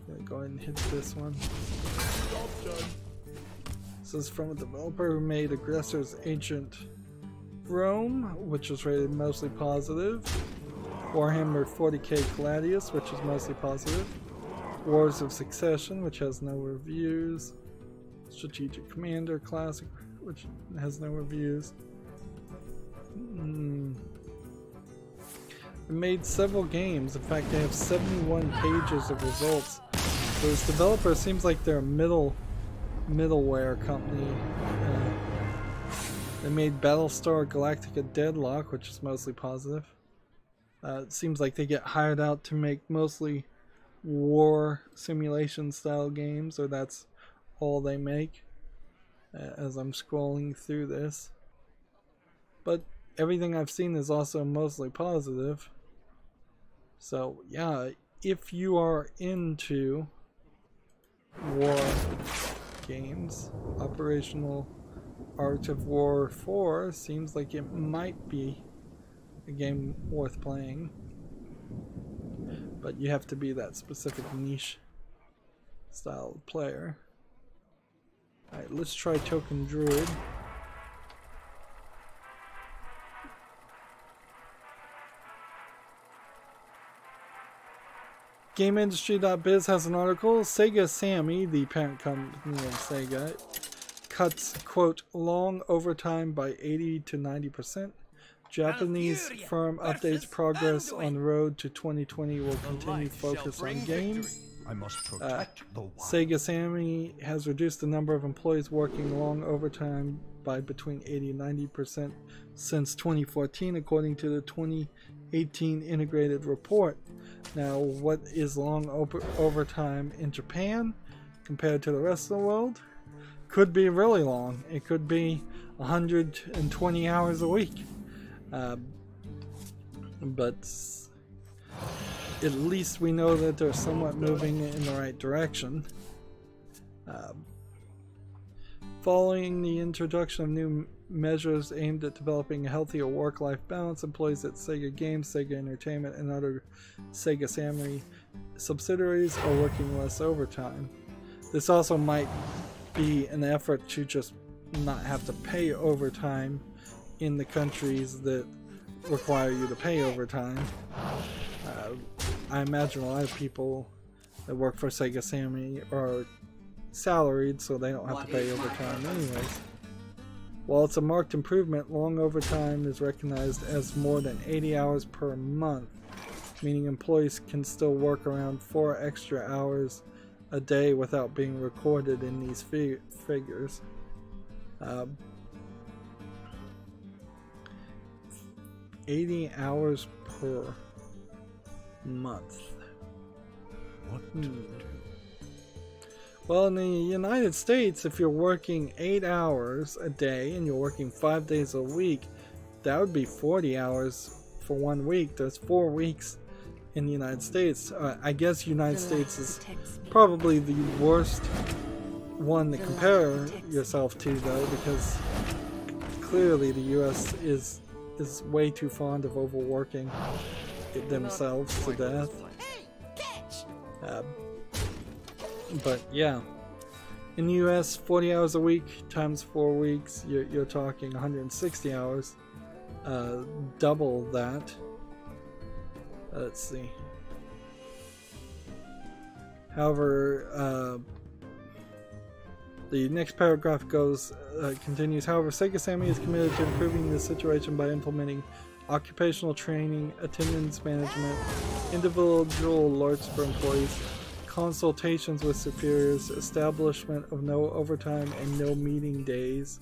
Gonna go ahead and hit this one. This is from a developer who made Aggressor's Ancient Rome, which was rated mostly positive. Warhammer 40k Gladius, which is mostly positive. Wars of Succession, which has no reviews. Strategic Commander Classic, which has no reviews. They made several games. In fact, they have 71 pages of results. So this developer seems like they're a middleware company. They made Battlestar Galactica Deadlock, which is mostly positive. It seems like they get hired out to make mostly war simulation style games, or that's all they make as I'm scrolling through this. But everything I've seen is also mostly positive. So yeah, if you are into war games, Operational Art of War 4 seems like it might be a game worth playing, but you have to be that specific niche style player. Alright, let's try Token Druid. GameIndustry.biz has an article. Sega Sammy, the parent company of Sega, cuts, quote, long overtime by 80 to 90%. Japanese firm updates progress on road to 2020 will continue focus on games. I must protect the wild. Sega Sammy has reduced the number of employees working long overtime by between 80 and 90% since 2014, according to the 2018 integrated report. Now, what is long overtime in Japan compared to the rest of the world? Could be really long. It could be 120 hours a week. But at least we know that they're somewhat moving in the right direction. Following the introduction of new measures aimed at developing a healthier work-life balance, employees at Sega Games, Sega Entertainment, and other Sega Sammy subsidiaries are working less overtime. This also might be an effort to just not have to pay overtime in the countries that require you to pay overtime. I imagine a lot of people that work for Sega Sammy are salaried, so they don't have to pay overtime anyways. While it's a marked improvement, long overtime is recognized as more than 80 hours per month, meaning employees can still work around 4 extra hours a a day without being recorded in these figures. 80 hours per month. What to do? Well, in the United States, if you're working 8 hours a day and you're working 5 days a week, that would be 40 hours for 1 week. There's 4 weeks in the United States. I guess United States is probably the worst one to compare yourself to, though, because clearly the US is way too fond of overworking themselves to death. But yeah, in the US, 40 hours a week times 4 weeks, you're talking 160 hours. Double that. Let's see. However, the next paragraph continues. However, Sega Sammy is committed to improving the situation by implementing occupational training, attendance management, individual alerts for employees, consultations with superiors, establishment of no overtime and no meeting days,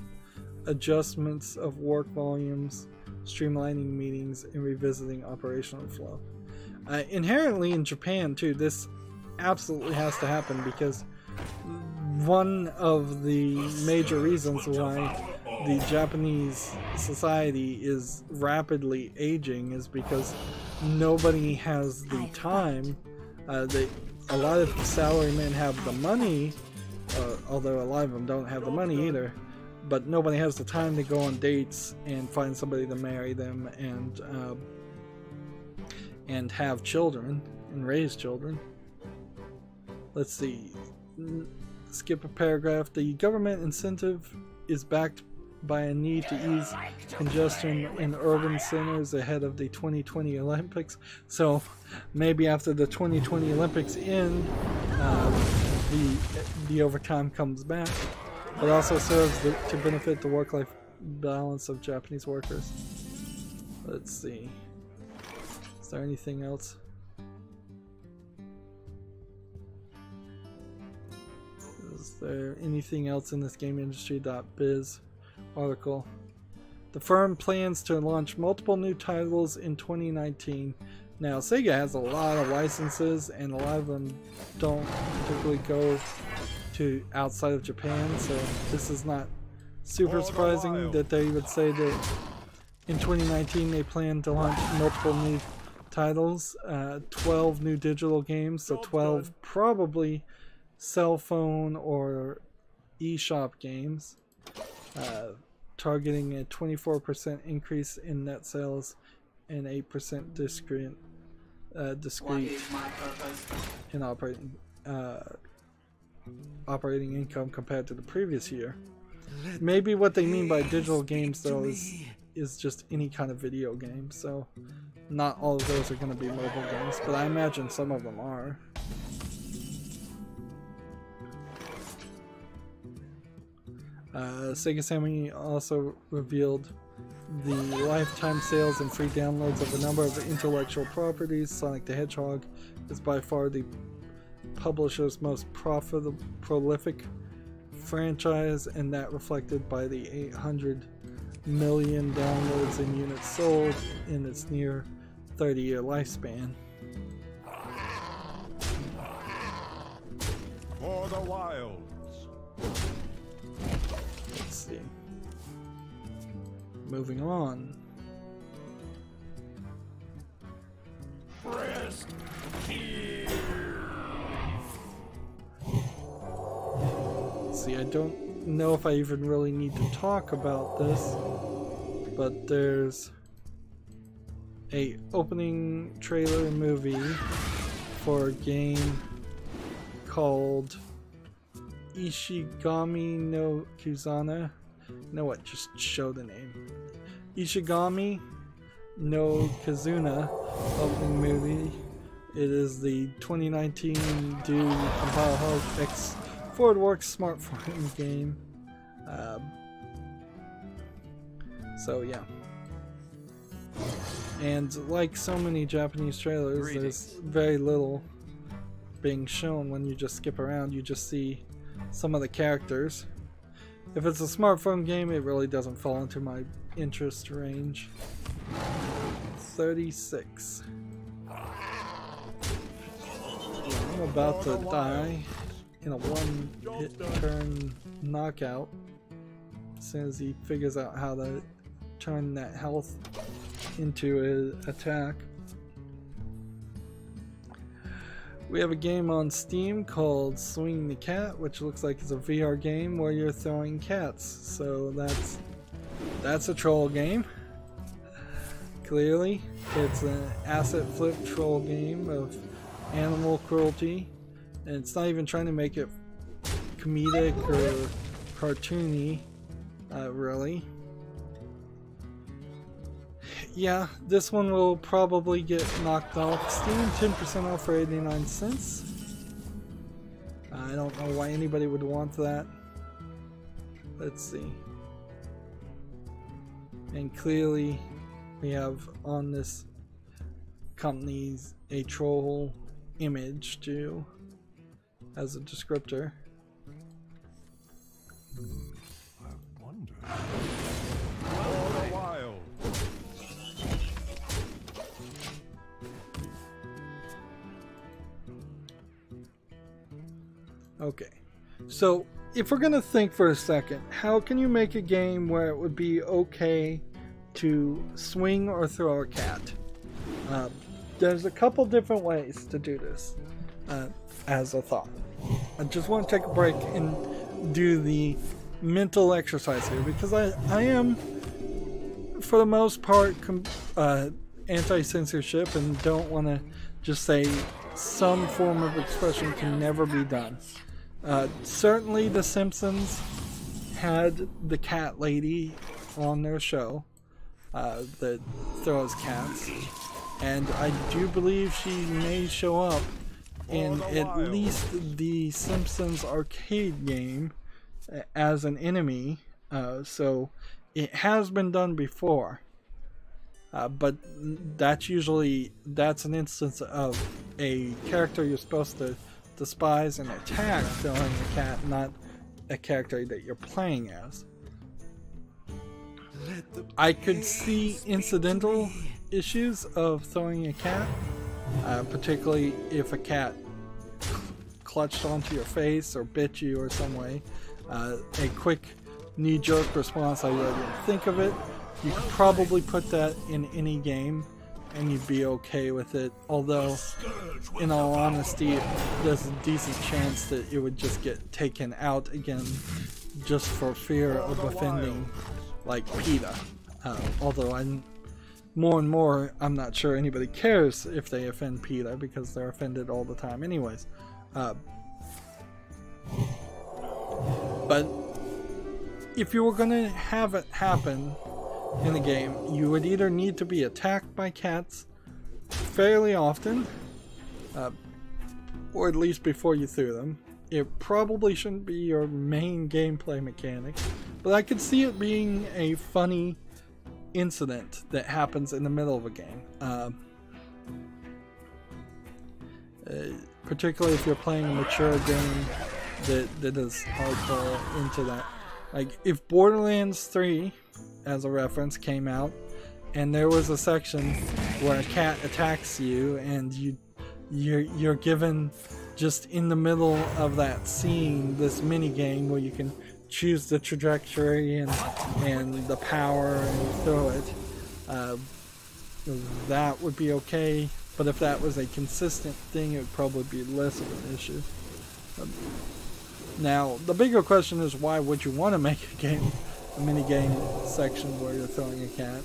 adjustments of work volumes, streamlining meetings, and revisiting operational flow. Inherently in Japan too, this absolutely has to happen, because one of the major reasons why the Japanese society is rapidly aging is because nobody has the time. A lot of salarymen have the money, although a lot of them don't have the money either, but nobody has the time to go on dates and find somebody to marry them and have children and raise children. Let's see. Skip a paragraph. The government incentive is backed by a need to ease congestion in urban centers ahead of the 2020 Olympics. So maybe after the 2020 Olympics end, the overtime comes back. It also serves to benefit the work-life balance of Japanese workers. Let's see. Is there anything else? Is there anything else in this GameIndustry.biz article? The firm plans to launch multiple new titles in 2019. Now, Sega has a lot of licenses, and a lot of them don't particularly go to outside of Japan, so this is not super surprising that they would say that in 2019 they plan to launch multiple new titles, 12 new digital games, so 12 probably cell phone or eShop games, targeting a 24% increase in net sales and 8% discrete in operating income compared to the previous year. Maybe what they mean by digital games though is just any kind of video game, so not all of those are going to be mobile games, but I imagine some of them are. Sega Sammy also revealed the lifetime sales and free downloads of a number of intellectual properties. Sonic the Hedgehog is by far the publisher's most prolific franchise, and that reflected by the 800 million downloads and units sold in its near 30-year lifespan. For the wilds. Let's see. Moving on. Rest here. See, I don't know if I even really need to talk about this, but there's a opening trailer movie for a game called Ishigami no Kizuna. You know what? Just show the name. Ishigami no Kizuna opening movie. It is the 2019 Due Compile Health X ForwardWorks smartphone game. So yeah. And like so many Japanese trailers, there's very little being shown when you just skip around. You just see some of the characters. If it's a smartphone game, it really doesn't fall into my interest range. 36. I'm about to die in a one-hit turn knockout as soon as he figures out how to turn that health into an attack. We have a game on Steam called Swing the Cat, which looks like it's a VR game where you're throwing cats. So that's a troll game. Clearly, it's an asset flip troll game of animal cruelty, and it's not even trying to make it comedic or cartoony, really. Yeah, this one will probably get knocked off Steam, 10% off for 89 cents. I don't know why anybody would want that. Let's see. And clearly we have on this company's a troll image too as a descriptor. I wonder. All the while. Okay, so if we're gonna think for a second, how can you make a game where it would be okay to swing or throw a cat? There's a couple different ways to do this, as a thought. I just want to take a break and do the mental exercise here, because I am, for the most part, anti-censorship and don't want to just say some form of expression can never be done. Certainly The Simpsons had the cat lady on their show that throws cats, and I do believe she may show up in at least the Simpsons arcade game as an enemy, so it has been done before. But that's an instance of a character you're supposed to despise and attack throwing a cat, not a character that you're playing as. I could see incidental issues of throwing a cat, particularly if a cat clutched onto your face or bit you or some way. A quick knee-jerk response, I really didn't think of it. You could probably put that in any game and you'd be okay with it, although in all honesty there's a decent chance that it would just get taken out again just for fear of offending, like PETA. Although more and more I'm not sure anybody cares if they offend PETA because they're offended all the time anyways. But if you were going to have it happen in the game, you would either need to be attacked by cats fairly often, or at least before you threw them. It probably shouldn't be your main gameplay mechanic, but I could see it being a funny incident that happens in the middle of a game. Particularly if you're playing a mature game that is hardcore into that. Like if Borderlands 3, as a reference, came out and there was a section where a cat attacks you and you're given, just in the middle of that scene, this mini game where you can choose the trajectory and the power and throw it, that would be okay. But if that was a consistent thing, it would probably be less of an issue. Now, the bigger question is, why would you want to make a mini game section where you're throwing a cat?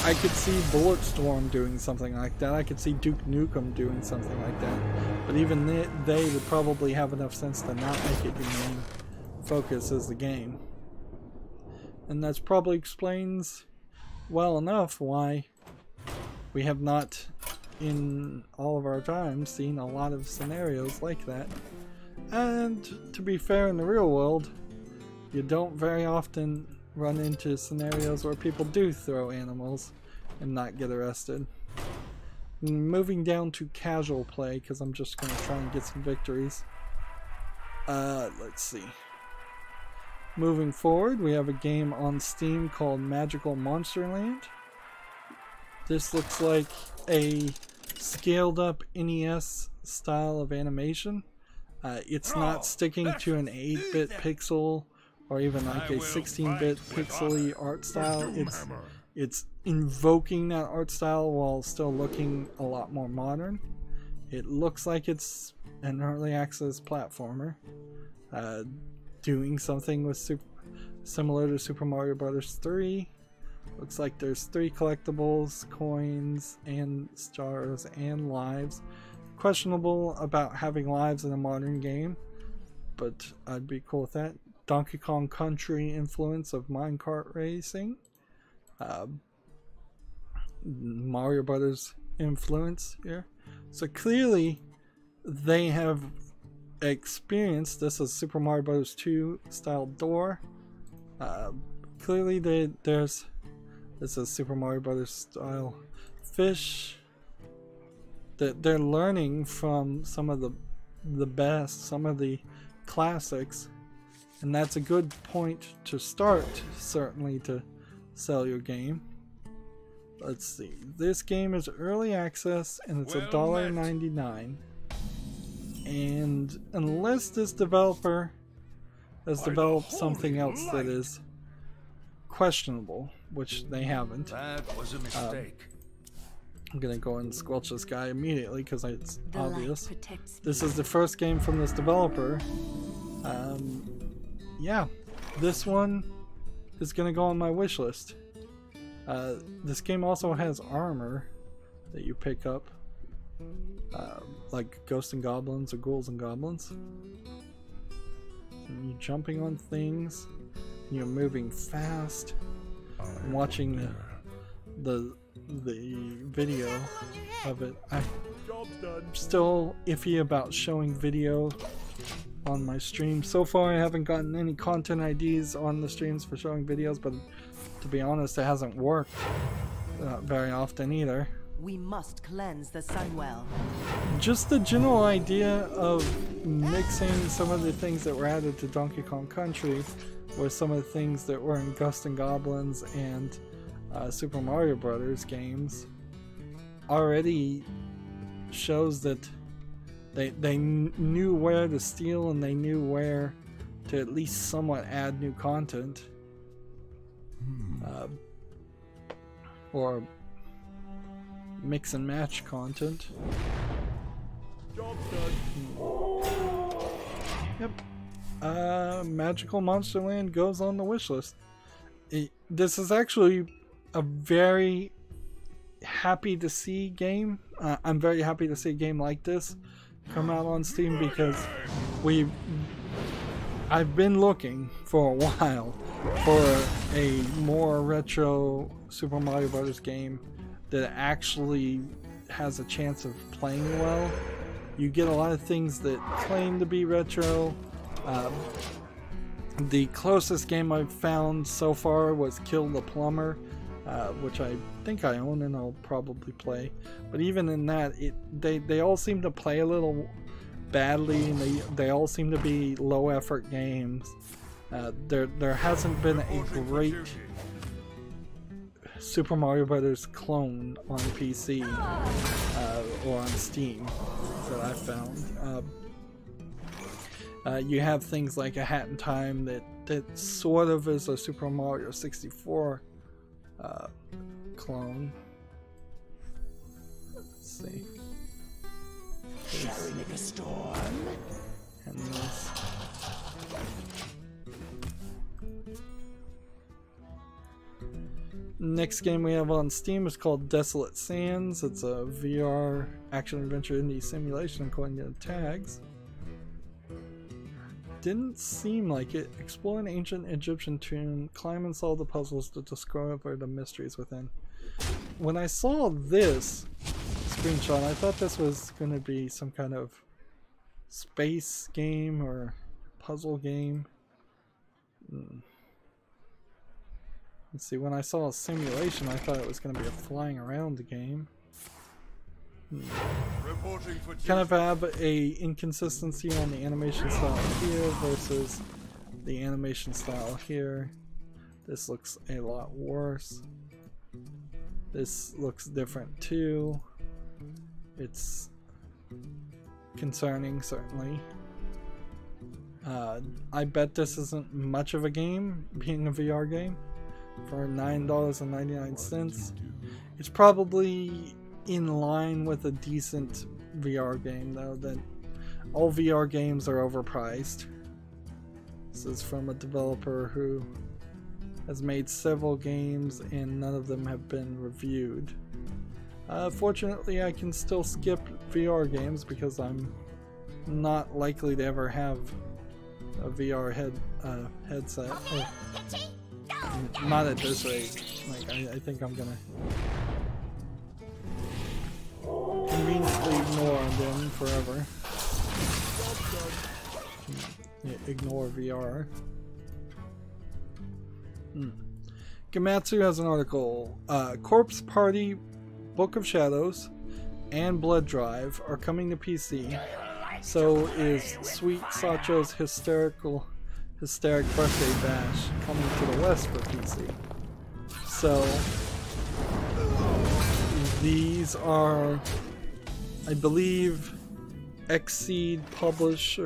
I could see Bulletstorm doing something like that. I could see Duke Nukem doing something like that. But even they would probably have enough sense to not make it your main focus as the game. And that probably explains well enough why we have not, in all of our time, seen a lot of scenarios like that. And to be fair, in the real world, you don't very often run into scenarios where people do throw animals and not get arrested. Moving down to casual play because I'm just going to try and get some victories. Let's see. Moving forward, we have a game on Steam called Magical Monsterland. This looks like a scaled up NES style of animation. It's not sticking to an 8-bit pixel or even like a 16-bit pixely art style. It's invoking that art style while still looking a lot more modern. It looks like it's an early access platformer, doing something with similar to Super Mario Bros. 3. Looks like there's 3 collectibles, coins, and stars, and lives. Questionable about having lives in a modern game, but I'd be cool with that. Donkey Kong Country influence of minecart racing. Mario Brothers influence here. So clearly they have experienced this as Super Mario Bros. 2 style door. Clearly this is Super Mario Brothers style fish. They're learning from some of the best, some of the classics, and that's a good point to start, certainly, to sell your game. Let's see. This game is early access and it's $1.99. And unless this developer has developed something else that is questionable, which they haven't. That was a mistake. I'm gonna go and squelch this guy immediately because it's obvious. This is the first game from this developer. Yeah, this one is gonna go on my wish list. This game also has armor that you pick up, like ghosts and goblins or ghouls and goblins. And you're jumping on things, and you're moving fast. I'm watching the video of it. I'm still iffy about showing video on my stream. So far I haven't gotten any content IDs on the streams for showing videos, but to be honest, it hasn't worked very often either. We must cleanse the Sunwell. Just the general idea of mixing some of the things that were added to Donkey Kong Country with some of the things that were in Ghosts and Goblins and Super Mario Brothers games already shows that they knew where to steal and they knew where to at least somewhat add new content, or mix and match content. Yep. Magical Monsterland goes on the wish list. This is actually a very happy to see game. I'm very happy to see a game like this come out on Steam because I've been looking for a while for a more retro Super Mario Bros. Game that actually has a chance of playing well. You get a lot of things that claim to be retro. The closest game I've found so far was Kill the Plumber, which I think I own and I'll probably play. But even in that, they all seem to play a little badly, and they all seem to be low effort games. There hasn't been a great Super Mario Brothers clone on PC or on Steam that I found. You have things like A Hat in Time that sort of is a Super Mario 64 clone. Let's see. Shall we make a storm? And this. Next game we have on Steam is called Desolate Sands. It's a VR action-adventure indie simulation according to the tags. Didn't seem like it. Explore an ancient Egyptian tomb, climb and solve the puzzles to discover the mysteries within. When I saw this screenshot, I thought this was going to be some kind of space game or puzzle game. Let's see, when I saw a simulation, I thought it was going to be a flying around game. Reporting for Kind of have a inconsistency on the animation style here versus the animation style here. This looks a lot worse. This looks different too. It's concerning, certainly. I bet this isn't much of a game, being a VR game, for $9.99. It's probably in line with a decent VR game, though. That all VR games are overpriced. This is from a developer who has made several games and none of them have been reviewed. Fortunately, I can still skip VR games because I'm not likely to ever have a VR headset. Not at this rate. Like, I think I'm gonna conveniently ignore them forever. Ignore VR. Gamatsu has an article. Corpse Party, Book of Shadows, and Blood Drive are coming to PC. So is Sweet Sacho's Hysteric Birthday Bash coming to the West for PC. So these are, I believe, Xseed published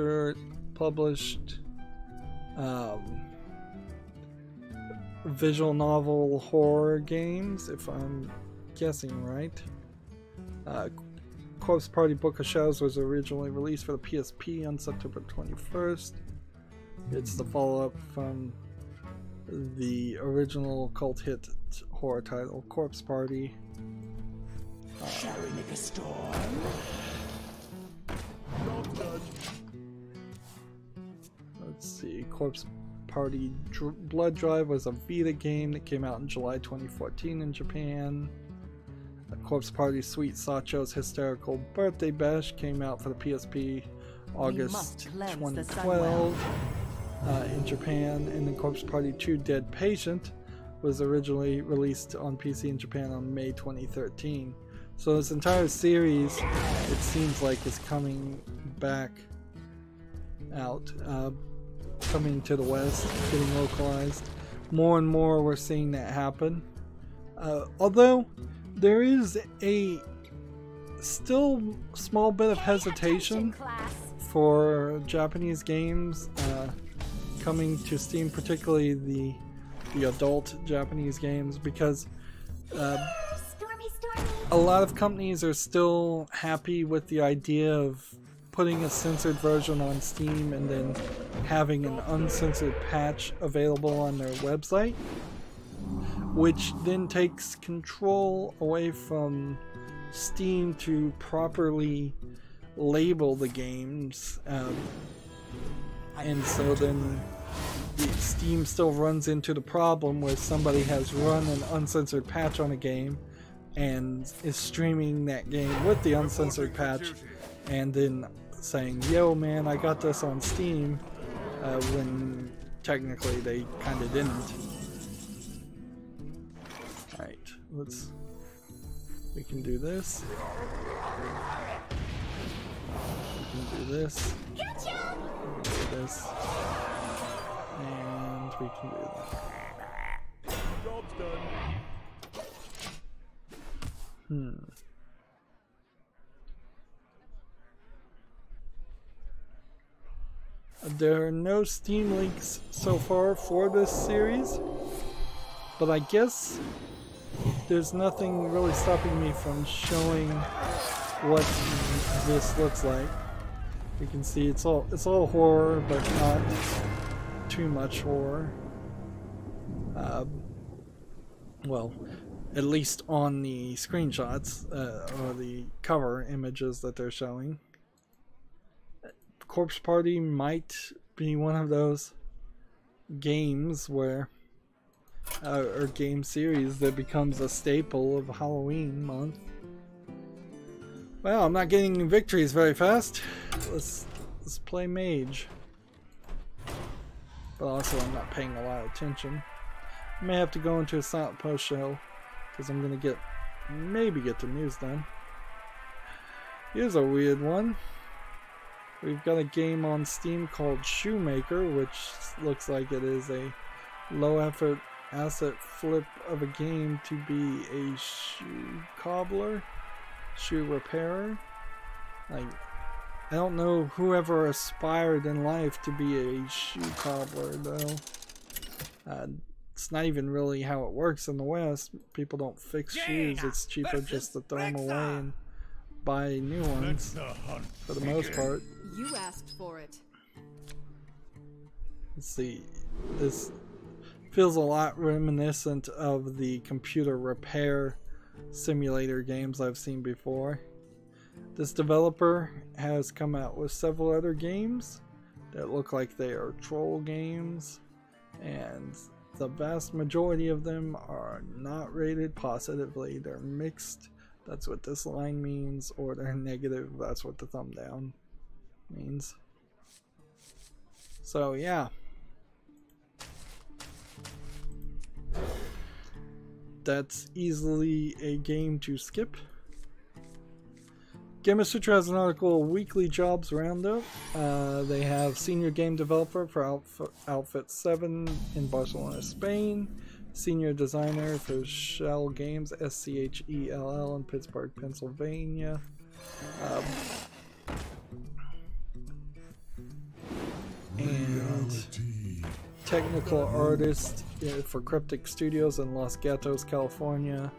visual novel horror games, if I'm guessing right. Corpse Party Book of Shadows was originally released for the PSP on September 21st. It's the follow-up from the original cult hit horror title, Corpse Party. Shall we make a storm? Let's see, Corpse Party Blood Drive was a Vita game that came out in July 2014 in Japan. Corpse Party Sweet Sacho's Hysterical Birthday Bash came out for the PSP August 2012 in Japan, and then Corpse Party 2 Dead Patient was originally released on PC in Japan on May 2013. So this entire series, it seems like, is coming back out, coming to the West, getting localized. More and more we're seeing that happen. Although there is a still small bit of hesitation for Japanese games coming to Steam, particularly the adult Japanese games, because a lot of companies are still happy with the idea of putting a censored version on Steam and then having an uncensored patch available on their website, which then takes control away from Steam to properly label the games, and so then Steam still runs into the problem where somebody has run an uncensored patch on a game and is streaming that game with the uncensored patch and then saying, yo man, I got this on Steam, when technically they kind of didn't. Alright, we can do this. We can do this. We can do this. And we can do that. Job's done. There are no Steam links so far for this series, but I guess there's nothing really stopping me from showing what this looks like. You can see it's all horror, but not too much horror. Well, at least on the screenshots or the cover images that they're showing. Corpse Party might be one of those games where, or game series that becomes a staple of Halloween month. Well, I'm not getting victories very fast. Let's play Mage. But also I'm not paying a lot of attention. I may have to go into a silent post show because I'm gonna maybe get the news done. Here's a weird one. We've got a game on Steam called Shoemaker, which looks like it is a low-effort asset flip of a game to be a shoe cobbler, shoe repairer. Like, I don't know whoever aspired in life to be a shoe cobbler, though. It's not even really how it works in the West. People don't fix shoes. It's cheaper just to throw them away and buy new ones for the most part. You asked for it. Let's see. This feels a lot reminiscent of the computer repair simulator games I've seen before. This developer has come out with several other games that look like they are troll games, and the vast majority of them are not rated positively. They're mixed, that's what this line means, or they're negative, that's what the thumb down means. So yeah. That's easily a game to skip. Gamer Sutra has an article, Weekly Jobs Roundup. They have Senior Game Developer for Outfit 7 in Barcelona, Spain. Senior Designer for Shell Games, SCHELL in Pittsburgh, Pennsylvania. And Technical Artist for Cryptic Studios in Los Gatos, California.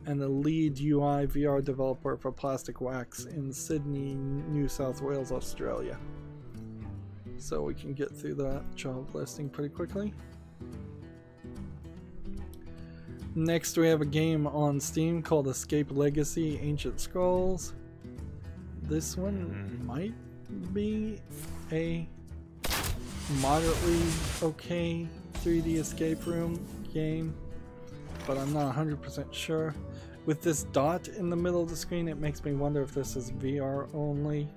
And the lead UI VR developer for Plastic Wax in Sydney, New South Wales, Australia. So we can get through that job listing pretty quickly. Next we have a game on Steam called Escape Legacy Ancient Scrolls. This one might be a moderately okay 3D escape room game, but I'm not 100% sure. With this dot in the middle of the screen, it makes me wonder if this is VR only.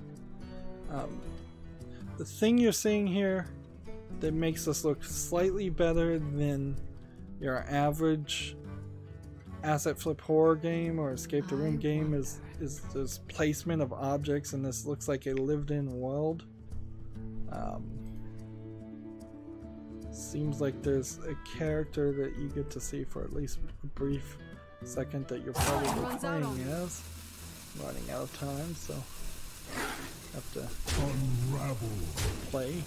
The thing you're seeing here that makes this look slightly better than your average asset flip horror game or escape the room game is this placement of objects, and this looks like a lived-in world. Seems like there's a character that you get to see for at least a brief second that you're probably playing as. Running out of time, so have to Unravel. play.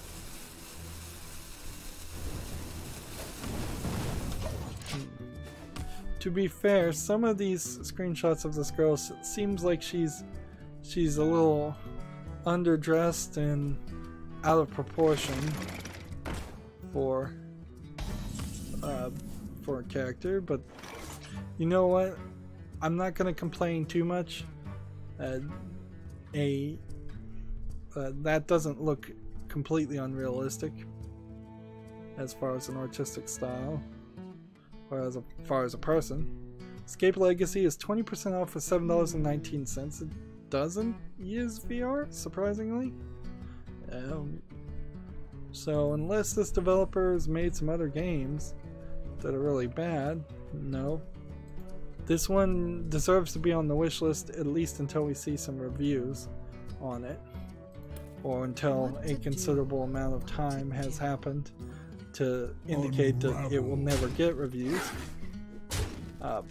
To be fair, some of these screenshots of this girl seems like she's a little underdressed and out of proportion for a character, but you know what? I'm not gonna complain too much. That doesn't look completely unrealistic as far as an artistic style, or as far as a person. Escape Legacy is 20% off for $7.19. It doesn't use VR, surprisingly. So unless this developer has made some other games that are really bad, no. This one deserves to be on the wish list at least until we see some reviews on it, or until a considerable amount of time has happened to indicate that it will never get reviews. I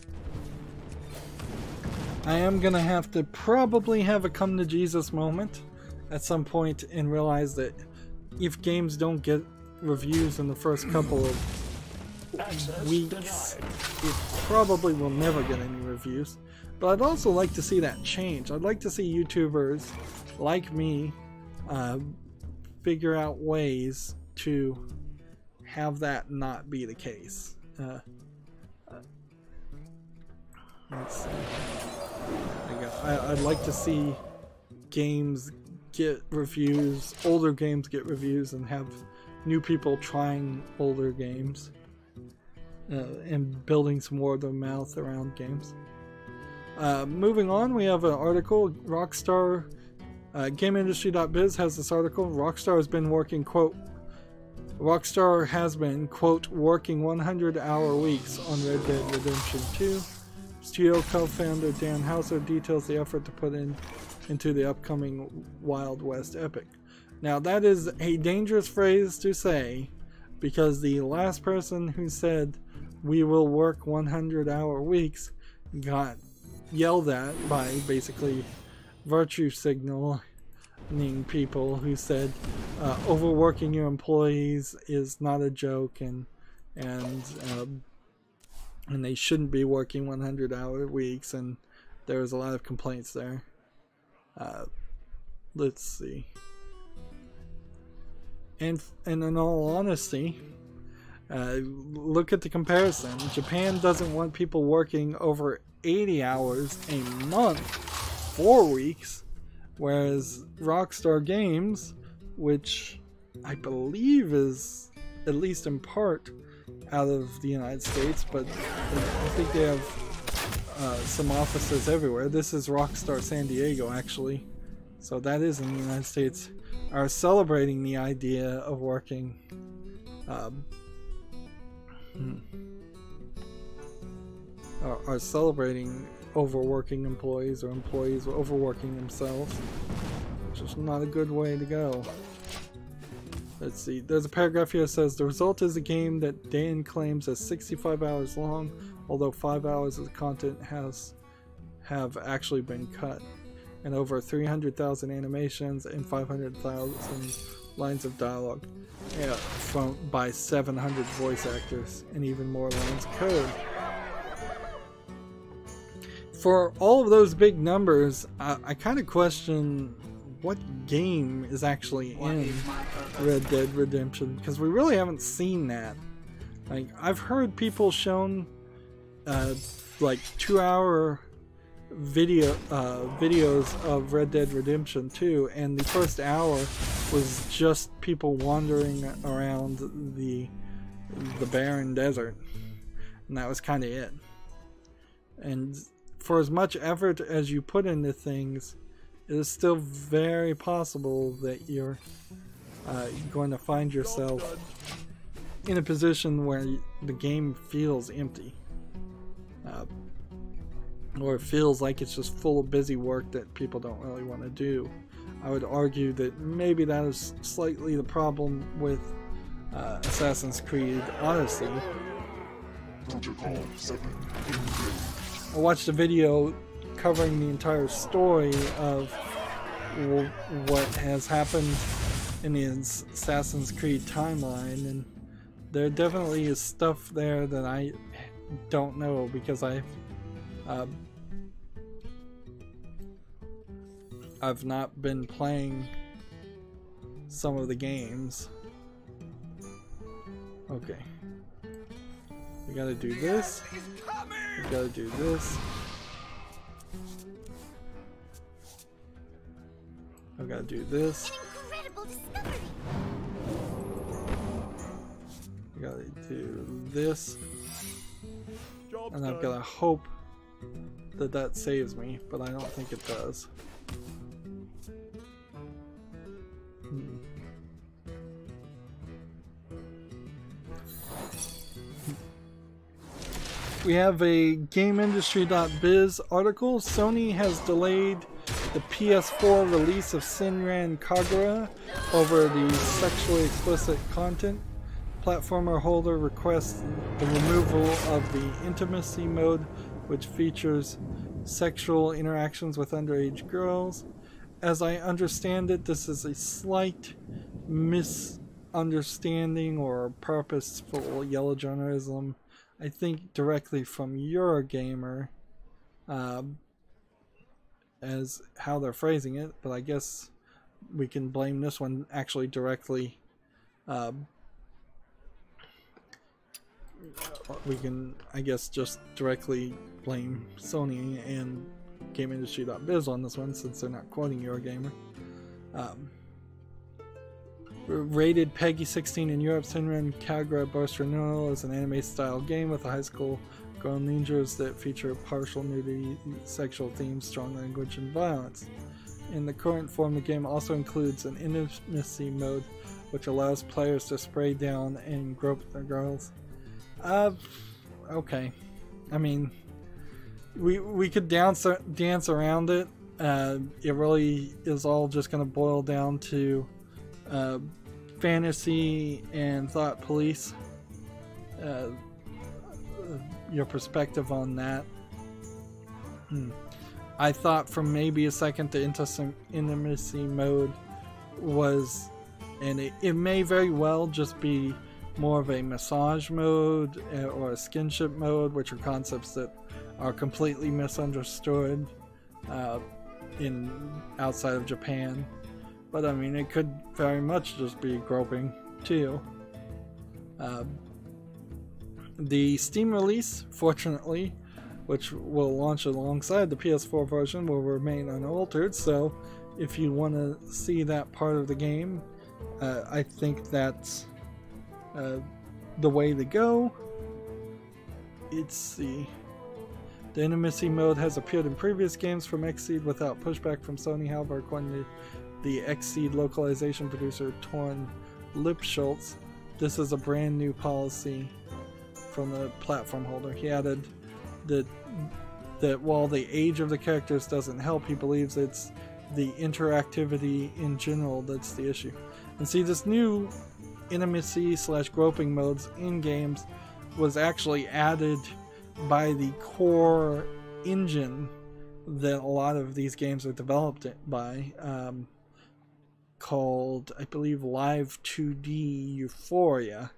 am gonna have to probably have a come to Jesus moment at some point and realize that if games don't get reviews in the first couple of weeks, it probably will never get any reviews. But I'd also like to see that change. I'd like to see YouTubers like me figure out ways to have that not be the case. Let's see. I'd like to see games get reviews, older games get reviews, and have new people trying older games and building some word of mouth around games. Moving on, we have an article. Rockstar, GameIndustry.biz has this article. Rockstar has been working, quote, working 100-hour weeks on Red Dead Redemption 2. Studio co-founder Dan Houser details the effort to put in into the upcoming Wild West epic. Now that is a dangerous phrase to say, because the last person who said we will work 100-hour weeks got yelled at by basically virtue signaling people who said overworking your employees is not a joke, and they shouldn't be working 100-hour weeks, and there was a lot of complaints there. Let's see. And in all honesty, look at the comparison. Japan doesn't want people working over 80 hours a month, 4 weeks, whereas Rockstar Games, which I believe is at least in part out of the United States, but I think they have some offices everywhere. This is Rockstar San Diego, actually, so that is in the United States, are celebrating the idea of working are celebrating overworking employees, or employees overworking themselves, which is not a good way to go. Let's see, there's a paragraph here that says the result is a game that Dan claims is 65 hours long, although 5 hours of the content have actually been cut, and over 300,000 animations and 500,000 lines of dialogue, by 700 voice actors, and even more lines of code. For all of those big numbers, I kind of question what game is actually in Red Dead Redemption, because we really haven't seen that. Like, I've heard people shown like 2-hour videos of Red Dead Redemption 2, and the first hour was just people wandering around the barren desert, and that was kind of it. And for as much effort as you put into things, it is still very possible that you're going to find yourself in a position where the game feels empty, or it feels like it's just full of busy work that people don't really want to do. I would argue that maybe that is slightly the problem with Assassin's Creed Odyssey. I watched a video covering the entire story of what has happened in the Assassin's Creed timeline, and there definitely is stuff there that I don't know, because I've not been playing some of the games. Okay. We gotta do this. We gotta do this. I gotta do this. Incredible discovery. I gotta do this. And I've gotta hope that that saves me, but I don't think it does. We have a GameIndustry.biz article. Sony has delayed the PS4 release of Senran Kagura over the sexually explicit content. Platformer holder requests the removal of the intimacy mode, which features sexual interactions with underage girls. As I understand it, this is a slight misunderstanding or purposeful yellow journalism, I think directly from Eurogamer, as how they're phrasing it, but I guess we can blame this one actually directly. We can, I guess, just directly blame Sony and GameIndustry.biz on this one, since they're not quoting Eurogamer. Rated PEGI 16 in Europe, Senran Kagura boasts renewal as an anime-style game with a high school girl ninjas that feature partial nudity, sexual themes, strong language, and violence. In the current form, the game also includes an intimacy mode, which allows players to spray down and grope their girls. Okay. I mean, we could dance around it, It really is all just going to boil down to fantasy and thought police. Your perspective on that. I thought for maybe a second the intimacy mode was, and it may very well just be more of a massage mode or a skinship mode, which are concepts that are completely misunderstood outside of Japan. But I mean, it could very much just be groping too. The Steam release, fortunately, which will launch alongside the PS4 version, will remain unaltered. So if you want to see that part of the game, I think that's the way to go. Let's see. The intimacy mode has appeared in previous games from Xseed without pushback from Sony. However, according to the Xseed localization producer Torn Lipschultz, this is a brand new policy from the platform holder. He added that while the age of the characters doesn't help, he believes it's the interactivity in general that's the issue. And see, this new intimacy / groping modes in games was actually added by the core engine that a lot of these games are developed by, called, I believe, Live 2D Euphoria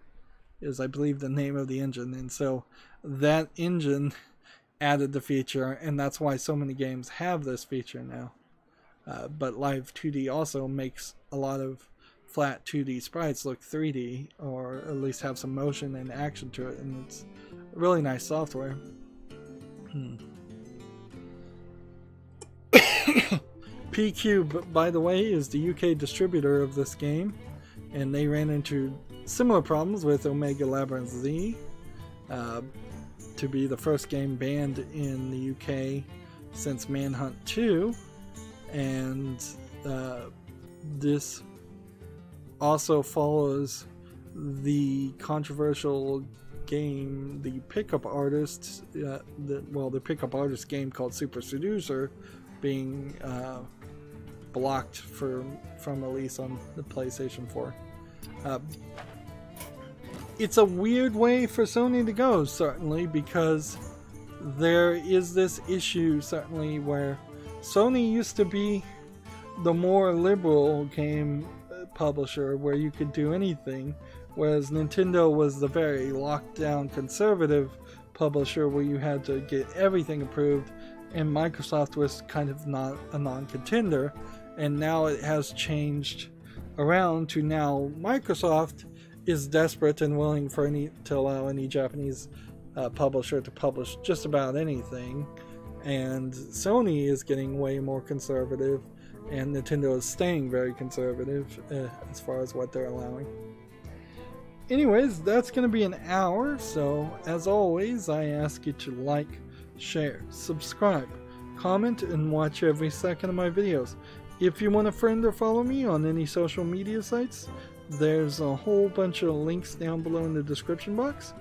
is, I believe, the name of the engine. And so that engine added the feature, and that's why so many games have this feature now. But Live 2D also makes a lot of flat 2D sprites look 3D, or at least have some motion and action to it, and it's really nice software. PQ, by the way, is the UK distributor of this game, and they ran into similar problems with Omega Labyrinth Z, to be the first game banned in the UK since Manhunt 2, and this also follows the controversial game, the pickup artist, the pickup artist game called Super Seducer, being blocked from release on the PlayStation 4. It's a weird way for Sony to go, certainly, because there is this issue, certainly, where Sony used to be the more liberal game publisher where you could do anything, whereas Nintendo was the very locked down conservative publisher where you had to get everything approved, and Microsoft was kind of not a non-contender. And now it has changed around to now Microsoft is desperate and willing to allow any Japanese publisher to publish just about anything, and Sony is getting way more conservative, and Nintendo is staying very conservative as far as what they're allowing. Anyways, that's going to be an hour, so as always, I ask you to like, share, subscribe, comment, and watch every second of my videos. If you want to friend or follow me on any social media sites, there's a whole bunch of links down below in the description box.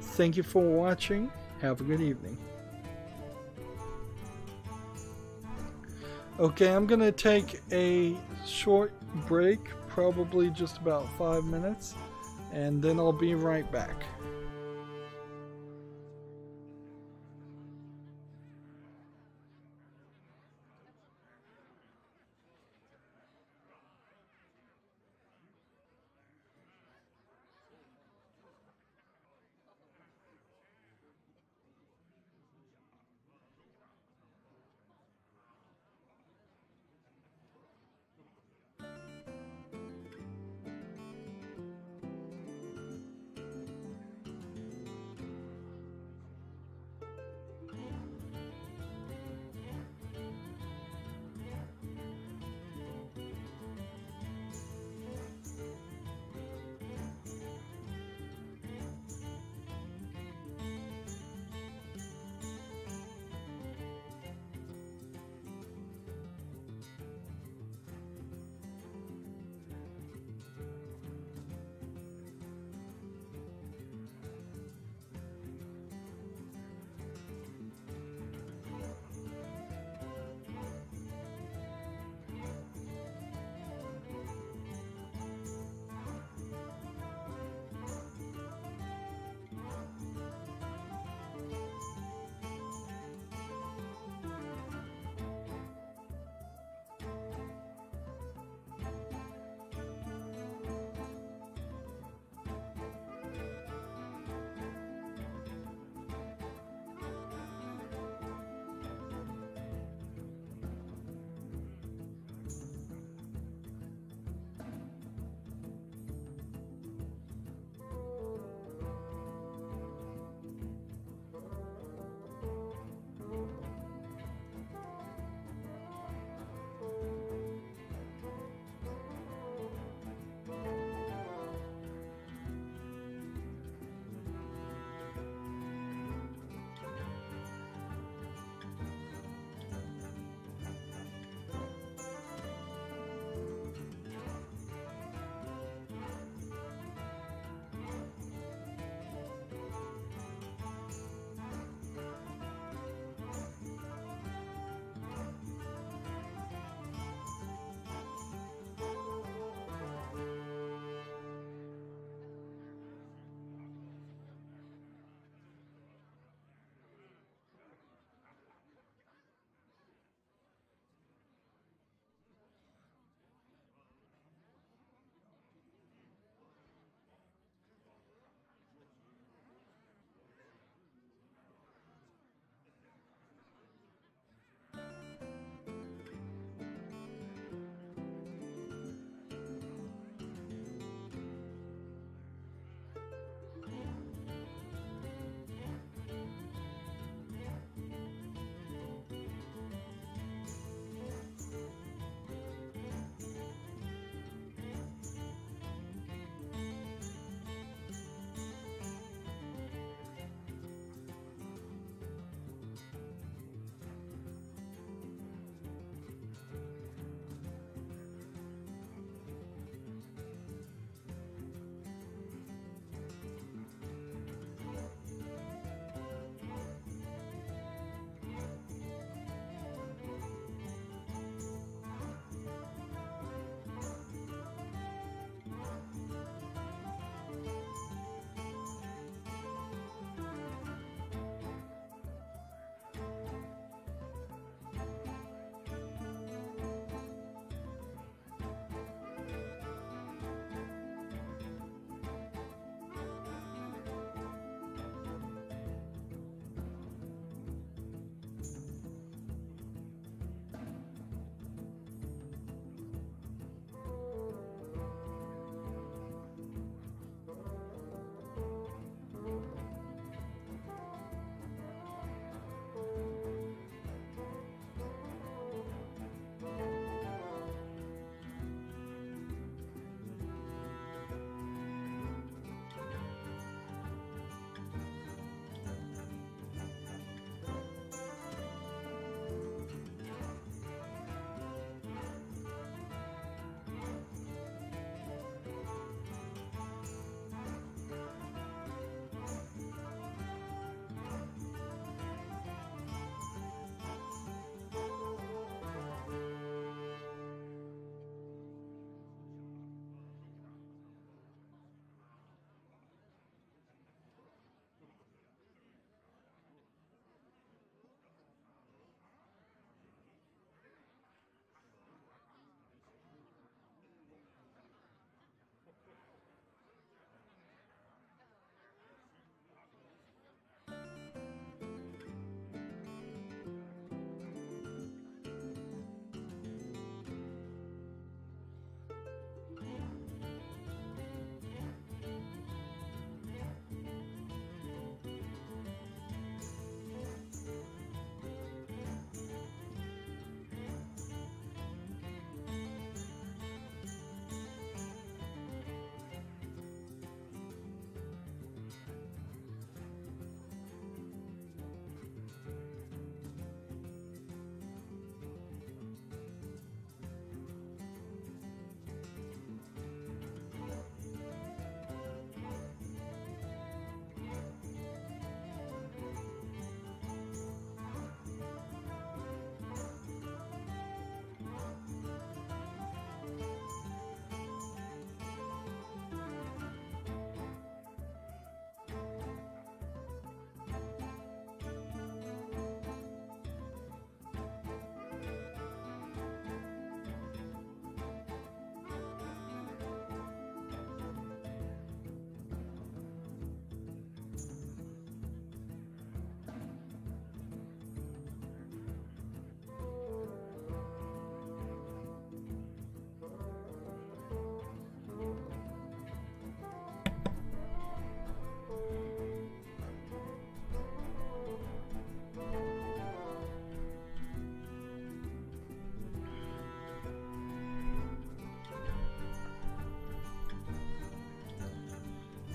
Thank you for watching. Have a good evening. Okay, I'm going to take a short break, probably just about 5 minutes, and then I'll be right back.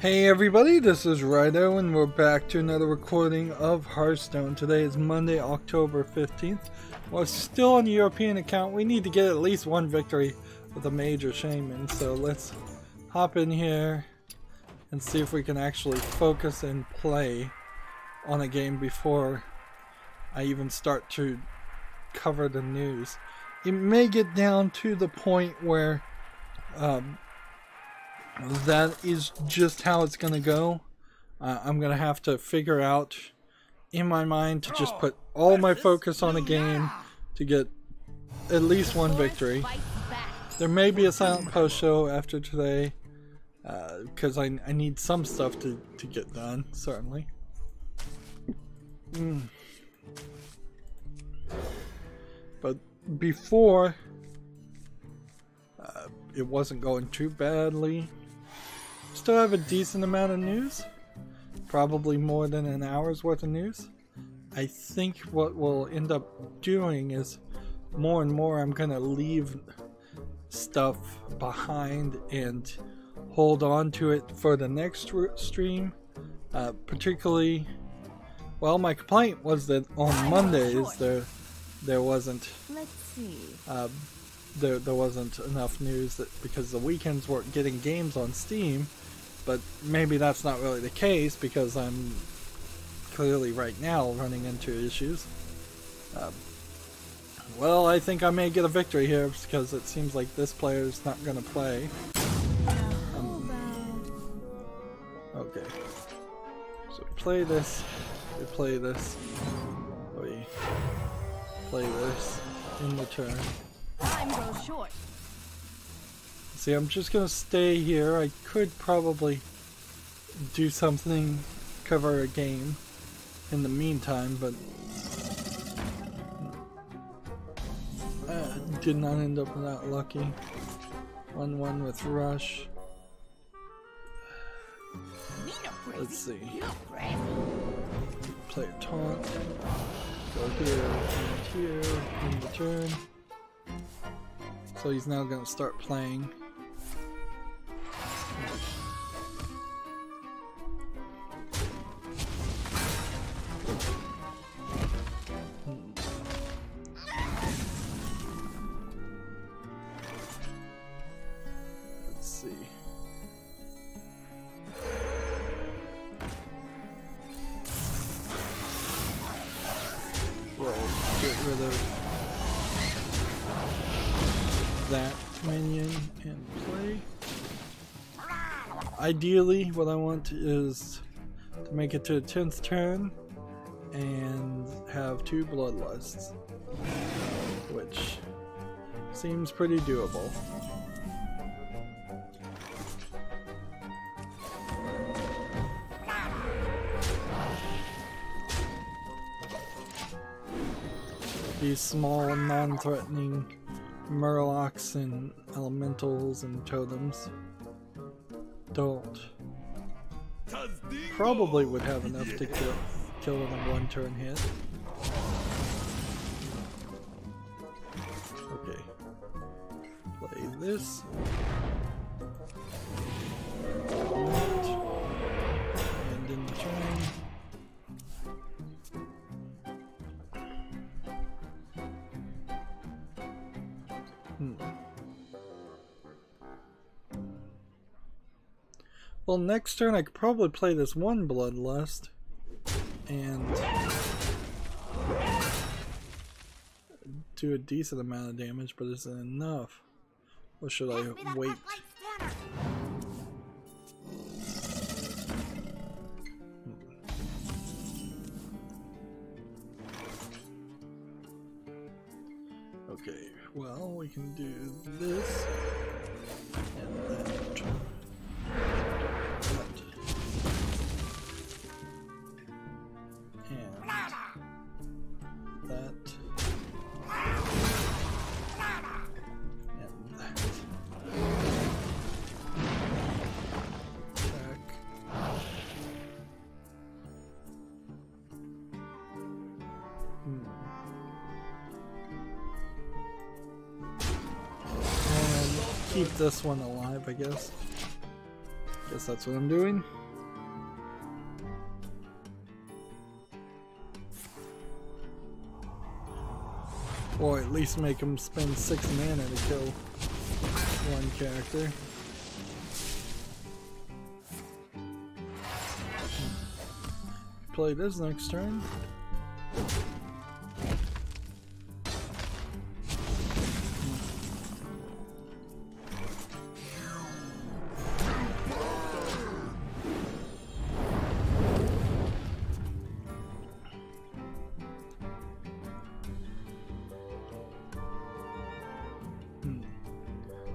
Hey everybody, this is Rydo and we're back to another recording of Hearthstone. Today is Monday, October 15th. We're still on the European account. We need to get at least one victory with a major shaman, so let's hop in here and see if we can actually focus and play on a game before I even start to cover the news. It may get down to the point where that is just how it's gonna go. I'm gonna have to figure out in my mind to just put all my focus on a game to get at least one victory. There may be a silent post show after today because I need some stuff to get done, certainly. But before, it wasn't going too badly. Still have a decent amount of news, probably more than an hour's worth of news. I think what we'll end up doing is more and more I'm gonna leave stuff behind and hold on to it for the next stream. Particularly, well, my complaint was that on Mondays there wasn't there wasn't enough news because the weekends weren't getting games on Steam. But maybe that's not really the case because I'm clearly right now running into issues. Well, I think I may get a victory here because it seems like this player is not going to play. Okay. So we play this, we play this, we play this in the turn. Time goes short. See, I'm just gonna stay here. I could probably do something, cover a game in the meantime, but did not end up that lucky. 1-1 with Rush. Let's see. Play a taunt. Go here and here in the turn. So he's now gonna start playing. Let's see. We'll get rid of that minion and play. Ideally, what I want is to make it to the 10th turn and have 2 bloodlusts, which seems pretty doable. These small, non-threatening Murlocs and elementals and totems probably would have enough to kill in a 1-turn hit. Okay. Play this. And in the turn. Well, next turn I could probably play this 1 Bloodlust and do a decent amount of damage, but is it enough? Or should I wait? Okay, well, we can do this and that. Keep this one alive, I guess. Guess that's what I'm doing. Or at least make him spend 6 mana to kill one character. Play this next turn.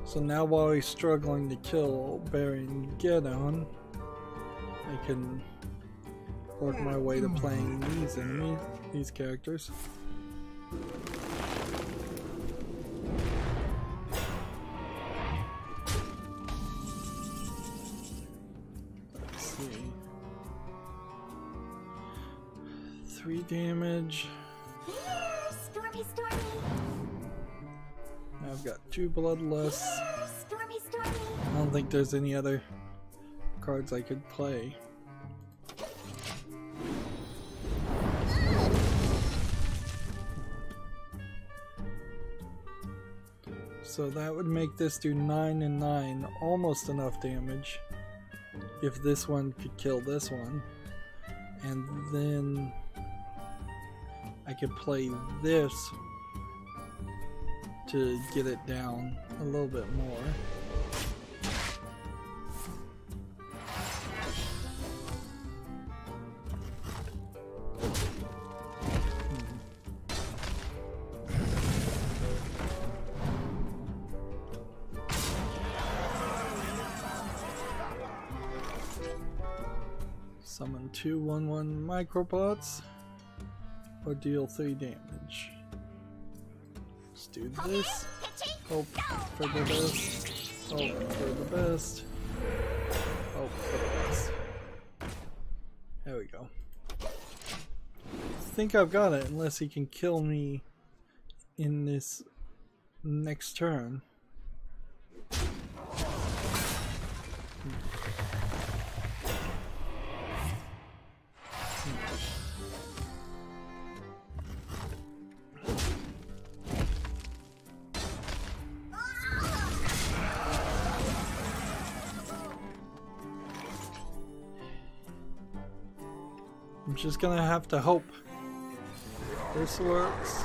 So now while he's struggling to kill Barry and Gedon, I can work my way to playing these enemies, these characters. Let's see. 3 damage. Stormy, stormy. I've got 2 bloodless. Stormy, stormy. I don't think there's any other cards I could play. So that would make this do 9 and 9, almost enough damage if this one could kill this one. And then I could play this to get it down a little bit more. Summon 2 1/1 microbots or deal 3 damage. Let's do this. Hope for the best. Hope for the best. Hope for the best. There we go. I think I've got it unless he can kill me in this next turn. I'm just gonna have to hope. This works.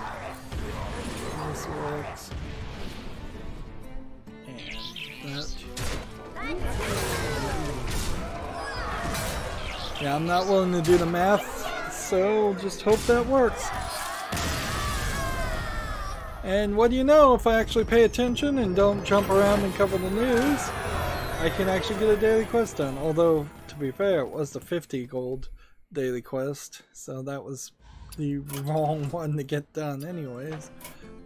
This works. And that. Yeah, I'm not willing to do the math, so just hope that works. And what do you know, if I actually pay attention and don't jump around and cover the news, I can actually get a daily quest done. Although, to be fair, it was the 50 gold daily quest, so that was the wrong one to get done anyways,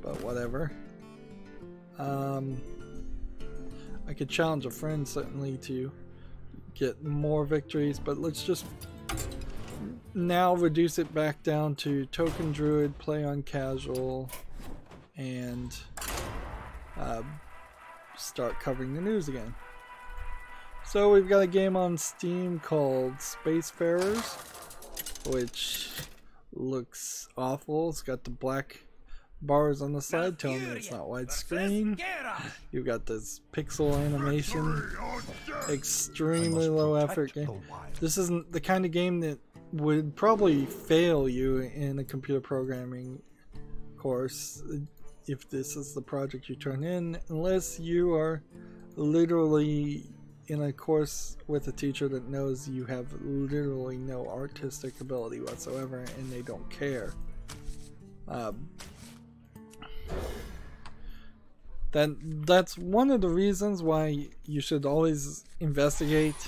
but whatever. I could challenge a friend certainly to get more victories, but let's just now reduce it back down to token druid, play on casual, and start covering the news again. So we've got a game on Steam called Spacefarers, which looks awful. It's got the black bars on the side telling me it's not widescreen. You've got this pixel animation, extremely low effort game. This isn't the kind of game that would probably fail you in a computer programming course if this is the project you turn in, unless you are literally in a course with a teacher that knows you have literally no artistic ability whatsoever and they don't care. That's one of the reasons why you should always investigate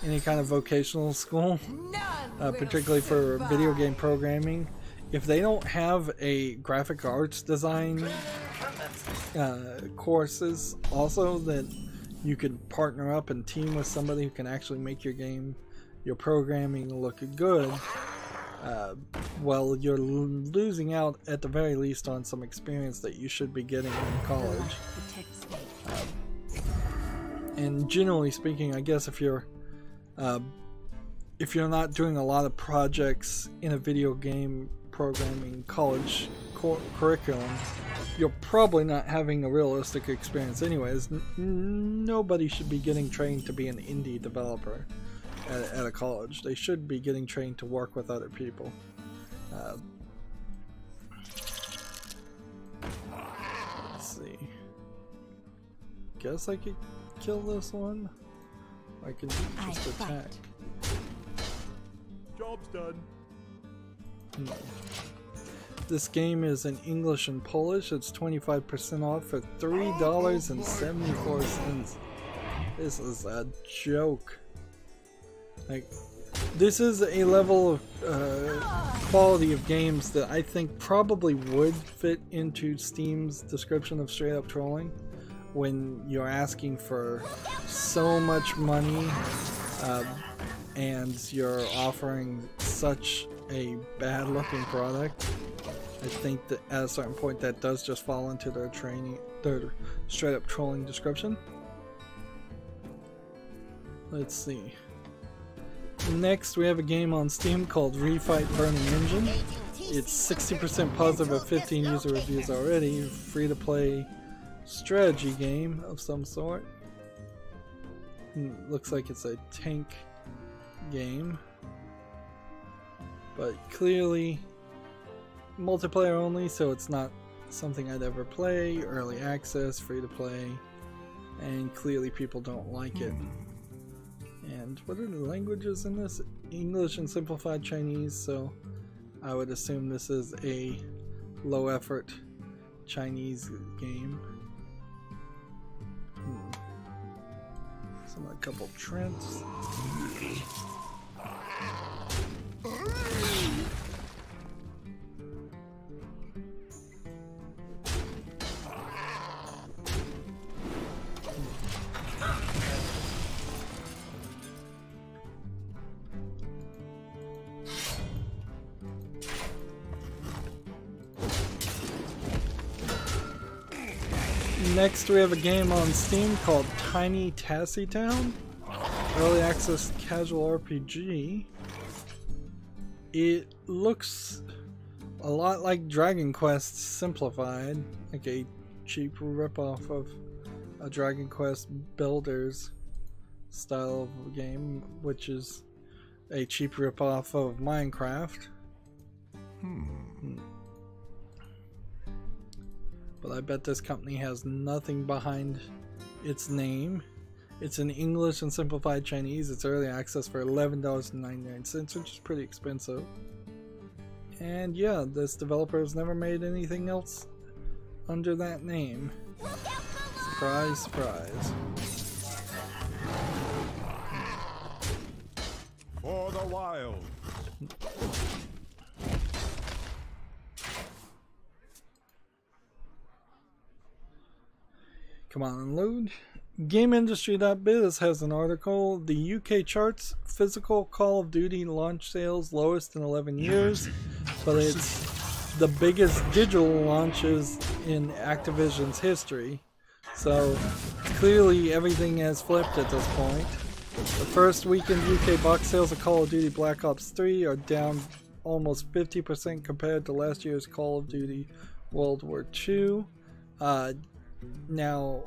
any kind of vocational school, particularly for video game programming. If they don't have a graphic arts design courses also that you could partner up and team with somebody who can actually make your game, your programming look good, well, you're losing out at the very least on some experience that you should be getting in college. And generally speaking, I guess if you're if you're not doing a lot of projects in a video game programming college curriculum, you're probably not having a realistic experience anyways. Nobody should be getting trained to be an indie developer at a college. They should be getting trained to work with other people. Let's see. Guess I could kill this one. I can just attack. Job's done. No. This game is in English and Polish. It's 25% off for $3.74. This is a joke. Like, this is a level of quality of games that I think probably would fit into Steam's description of straight up trolling, when you're asking for so much money and you're offering such a bad looking product. I think that at a certain point that does just fall into their straight up trolling description. Let's see. Next we have a game on Steam called Refight Burning Engine. It's 60% positive at 15 user reviews already. Free to play strategy game of some sort. Looks like it's a tank game, but clearly multiplayer only, so it's not something I'd ever play. Early access, free to play, and clearly people don't like it. And what are the languages in this? English and simplified Chinese, so I would assume this is a low effort Chinese game. A couple Trents. Next we have a game on Steam called Tiny Tassie Town. Early access casual RPG. It looks a lot like Dragon Quest simplified, like a cheap ripoff of a Dragon Quest Builders style of game, which is a cheap ripoff of Minecraft. But I bet this company has nothing behind its name. It's in English and simplified Chinese. It's early access for $11.99, which is pretty expensive. And yeah, this developer has never made anything else under that name. Surprise, surprise. For the wild. Come on and load. GameIndustry.biz has an article. The UK charts physical Call of Duty launch sales lowest in 11 years, but it's the biggest digital launches in Activision's history. So clearly everything has flipped at this point. The first weekend UK box sales of Call of Duty Black Ops 3 are down almost 50% compared to last year's Call of Duty World War II. Now,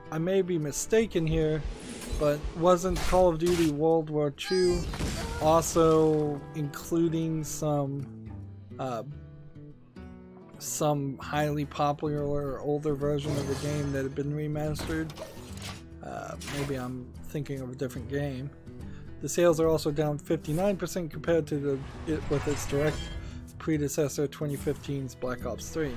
I may be mistaken here, but wasn't Call of Duty World War II also including some highly popular older version of the game that had been remastered? Maybe I'm thinking of a different game. The sales are also down 59% compared to with its direct predecessor 2015's Black Ops 3.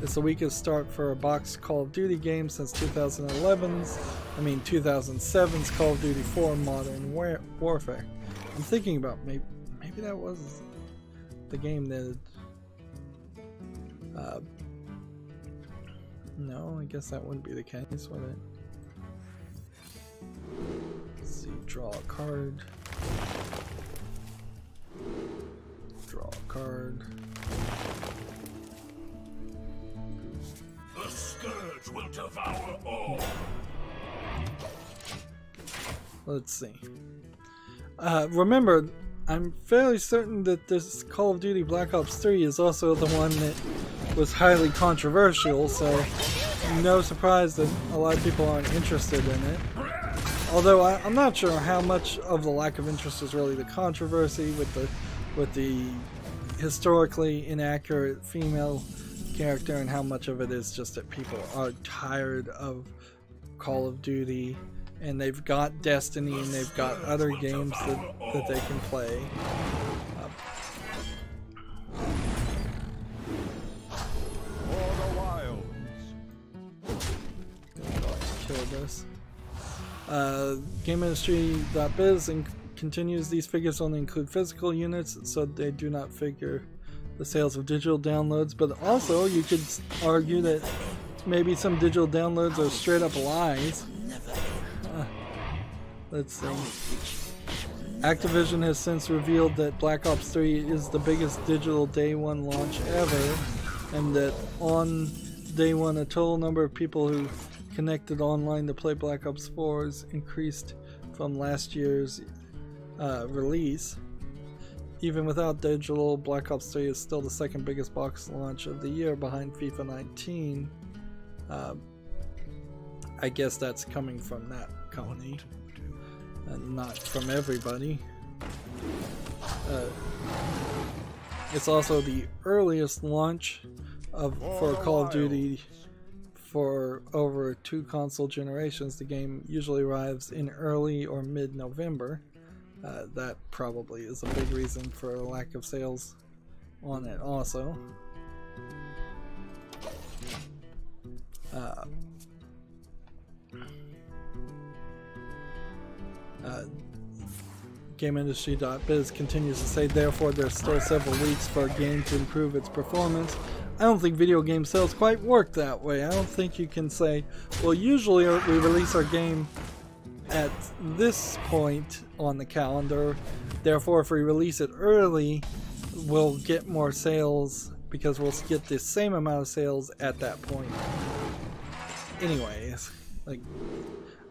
It's the weakest start for a boxed Call of Duty game since 2007's Call of Duty 4 Modern Warfare. I'm thinking about maybe that was the game that no, I guess that wouldn't be the case, would it? Let's see, draw a card. Draw a card. The scourge will devour all. Let's see. Remember, I'm fairly certain that this Call of Duty Black Ops 3 is also the one that was highly controversial, so no surprise that a lot of people aren't interested in it. Although I'm not sure how much of the lack of interest is really the controversy with the historically inaccurate female character, and how much of it is just that people are tired of Call of Duty and they've got Destiny and they've got other games that they can play. Kill this. GameIndustry.biz continues, these figures only include physical units, so they do not figure the sales of digital downloads, but also you could argue that maybe some digital downloads are straight up lies. Let's see. Activision has since revealed that Black Ops 3 is the biggest digital day one launch ever, and that on day one a total number of people who connected online to play Black Ops 4 is increased from last year's release. Even without digital, Black Ops 3 is still the second biggest box launch of the year, behind FIFA 19. I guess that's coming from that company and not from everybody. It's also the earliest launch for Call of Duty for over 2 console generations. The game usually arrives in early or mid-November. That probably is a big reason for a lack of sales on it also. GameIndustry.biz continues to say, therefore there's still several weeks for a game to improve its performance. I don't think video game sales quite work that way. I don't think you can say, well, usually we release our game at this point on the calendar, therefore if we release it early we'll get more sales because we'll get the same amount of sales at that point. Anyways, like,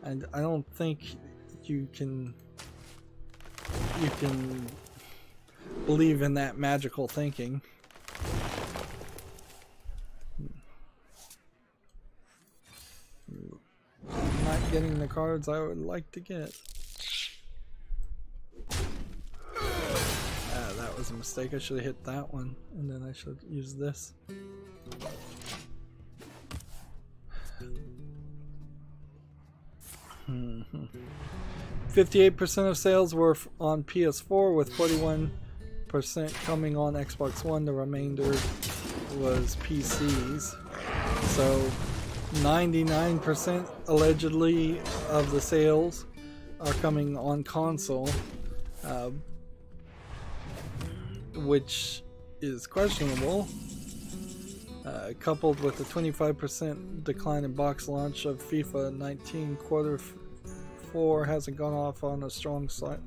and I don't think you can believe in that magical thinking. I'm not getting the cards I would like to get. That was a mistake. I should have hit that one, and then I should use this. 58% of sales were on PS4, with 41% coming on Xbox One. The remainder was PCs. So 99% allegedly of the sales are coming on console, which is questionable, coupled with a 25% decline in box launch of FIFA 19. Quarter 4 hasn't gone off on a strong site.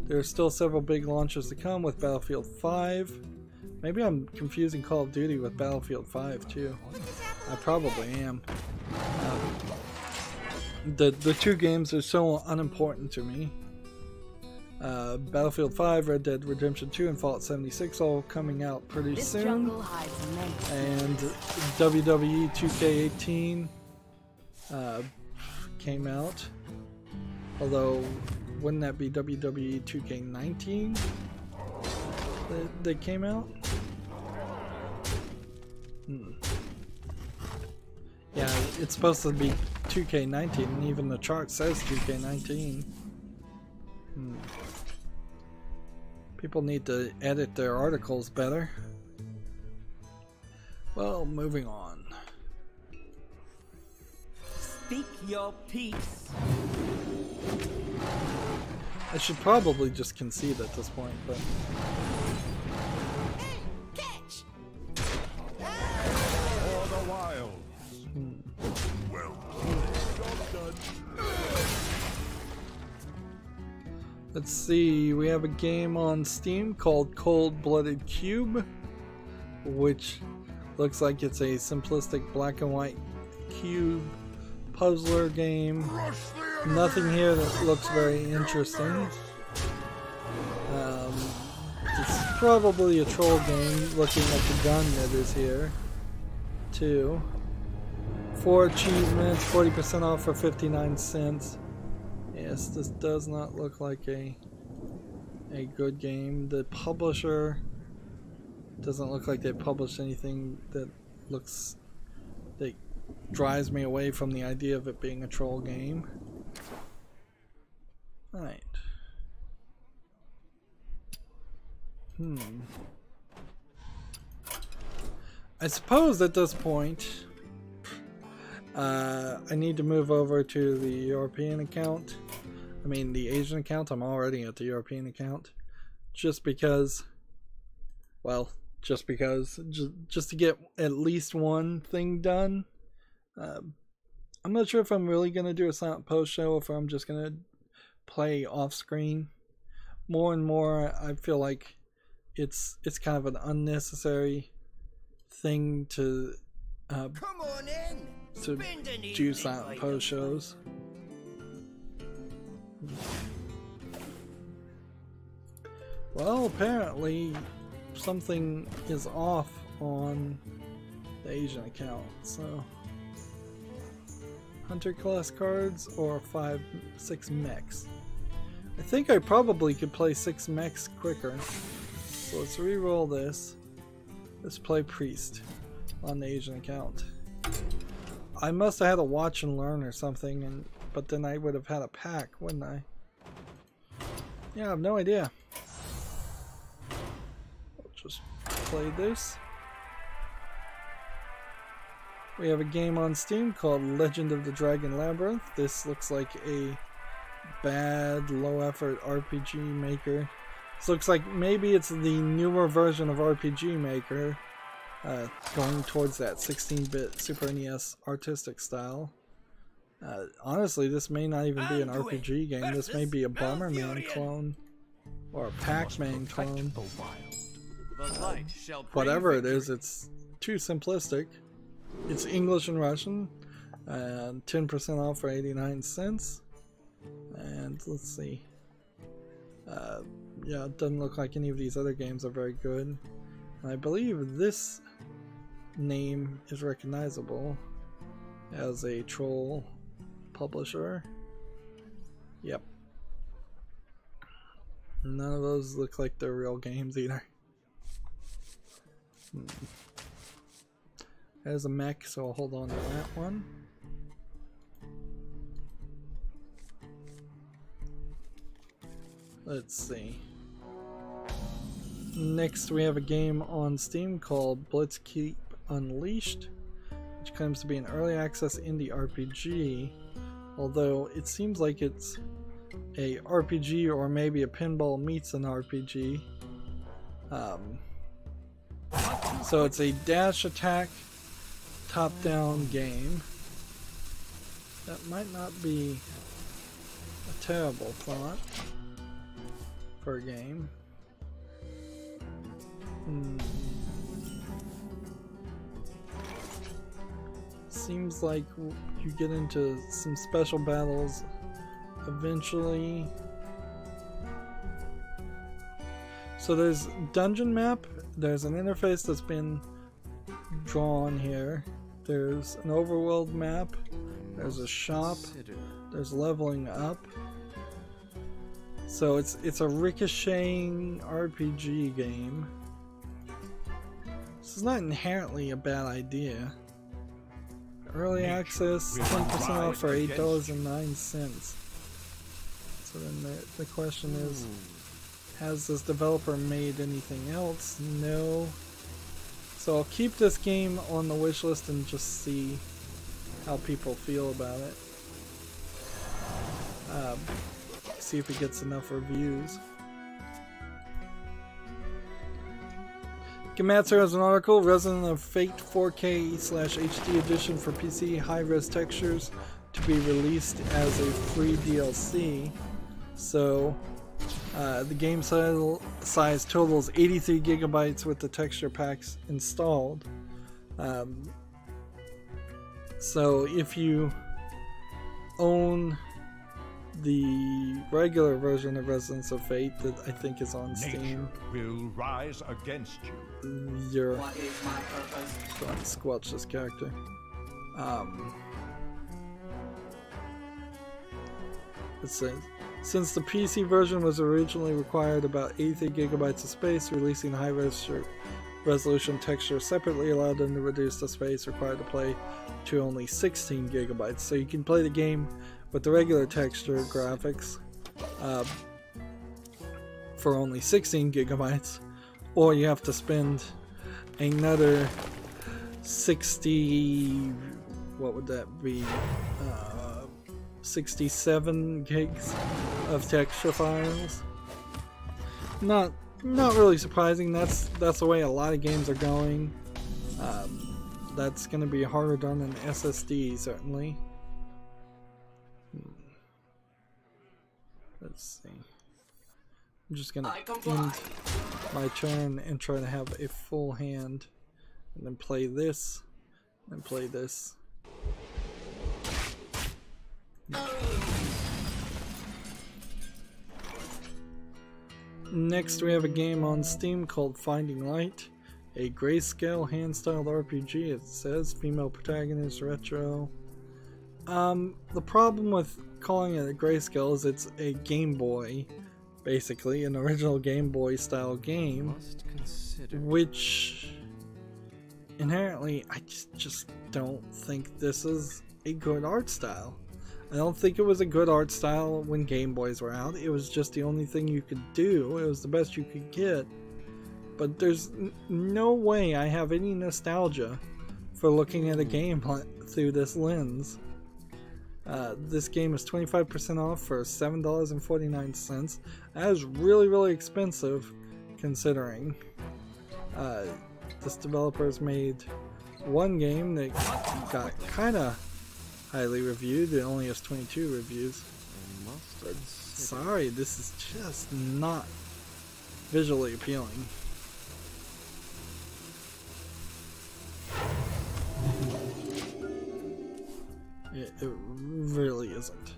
There's still several big launches to come, with Battlefield 5. Maybe I'm confusing Call of Duty with Battlefield 5 too. I probably am. The two games are so unimportant to me. Battlefield 5, Red Dead Redemption 2, and Fallout 76 all coming out pretty soon. And WWE 2K18 came out. Although, wouldn't that be WWE 2K19 that came out? Yeah, it's supposed to be 2K19, and even the chart says 2K19. People need to edit their articles better. Well, moving on. Speak your peace. I should probably just concede at this point, but... Hey, catch! For the wilds. Well, job done. Let's see, we have a game on Steam called Cold-Blooded Cube, which looks like it's a simplistic black and white cube puzzler game. Nothing here that looks very interesting. It's probably a troll game, looking at the gun that is here, too. 4 achievements, 40% off for 59 cents. Yes, this does not look like a good game. The publisher doesn't look like they published anything that drives me away from the idea of it being a troll game. Alright. I suppose at this point I need to move over to the European account. I mean the Asian account. I'm already at the European account. Just because, well, just to get at least one thing done. I'm not sure if I'm really going to do a silent post show, if I'm just going to play off screen. More and more I feel like it's kind of an unnecessary thing to Come on in. to do silent post shows. Well, apparently something is off on the Asian account, so hunter class cards or 6 mechs. I think I probably could play 6 mechs quicker. So let's re-roll this. Let's play priest on the Asian account. I must have had a watch and learn or something, but then I would have had a pack, wouldn't I? Yeah, I have no idea. I'll just play this. We have a game on Steam called Legend of the Dragon Labyrinth. This looks like a bad, low-effort RPG Maker. This looks like maybe it's the newer version of RPG Maker, going towards that 16-bit Super NES artistic style. Honestly, this may not even be an RPG game. This may be a Bomberman clone or a Pac-Man clone. Whatever it is, it's too simplistic. It's English and Russian, 10% off for 89 cents. And let's see. Yeah, it doesn't look like any of these other games are very good. I believe this name is recognizable as a troll publisher. Yep. None of those look like they're real games either. There's a mech, so I'll hold on to that one. Let's see. Next we have a game on Steam called Blitzkeep Unleashed, which claims to be an early access indie RPG, although it seems like it's a RPG or maybe a pinball meets an RPG. So it's a dash attack top-down game. That might not be a terrible thought for a game. Seems like you get into some special battles eventually. So there's dungeon map, there's an interface that's been drawn here, there's an overworld map, there's a shop, there's leveling up. So it's a ricocheting RPG game. This is not inherently a bad idea. Early access, 10% off for $8.09. So then the question is, has this developer made anything else? No. So I'll keep this game on the wish list and just see how people feel about it. See if it gets enough reviews. Gematsu has an article, Resident of Fate 4K/HD edition for PC, high-res textures to be released as a free DLC. So the game size totals 83 gigabytes with the texture packs installed. So if you own the regular version of Residence of Fate that I think is on Steam. Will rise against you. You're What is my purpose? trying to squelch this character. It says, since the PC version was originally required about 83 gigabytes of space, releasing the high resolution texture separately allowed them to reduce the space required to play to only 16 gigabytes. So you can play the game with the regular texture graphics for only 16 gigabytes, or you have to spend another 60, what would that be, 67 gigs of texture files. Not really surprising. That's the way a lot of games are going. That's going to be harder done than SSD, certainly. Let's see. I'm just going to end my turn and try to have a full hand, and then play this, and play this. Next we have a game on Steam called Finding Light, a grayscale hand-styled RPG. It says female protagonist, retro. The problem with calling it a grayscale is it's a Game Boy, basically an original Game Boy style game, which inherently I just don't think this is a good art style. I don't think it was a good art style when Game Boys were out. It was just the only thing you could do. It was the best you could get. But there's no way I have any nostalgia for looking at a game through this lens. This game is 25% off for $7.49. That is really expensive considering. This developer's made one game that got kinda highly reviewed. It only has 22 reviews. But sorry, this is just not visually appealing. It really isn't.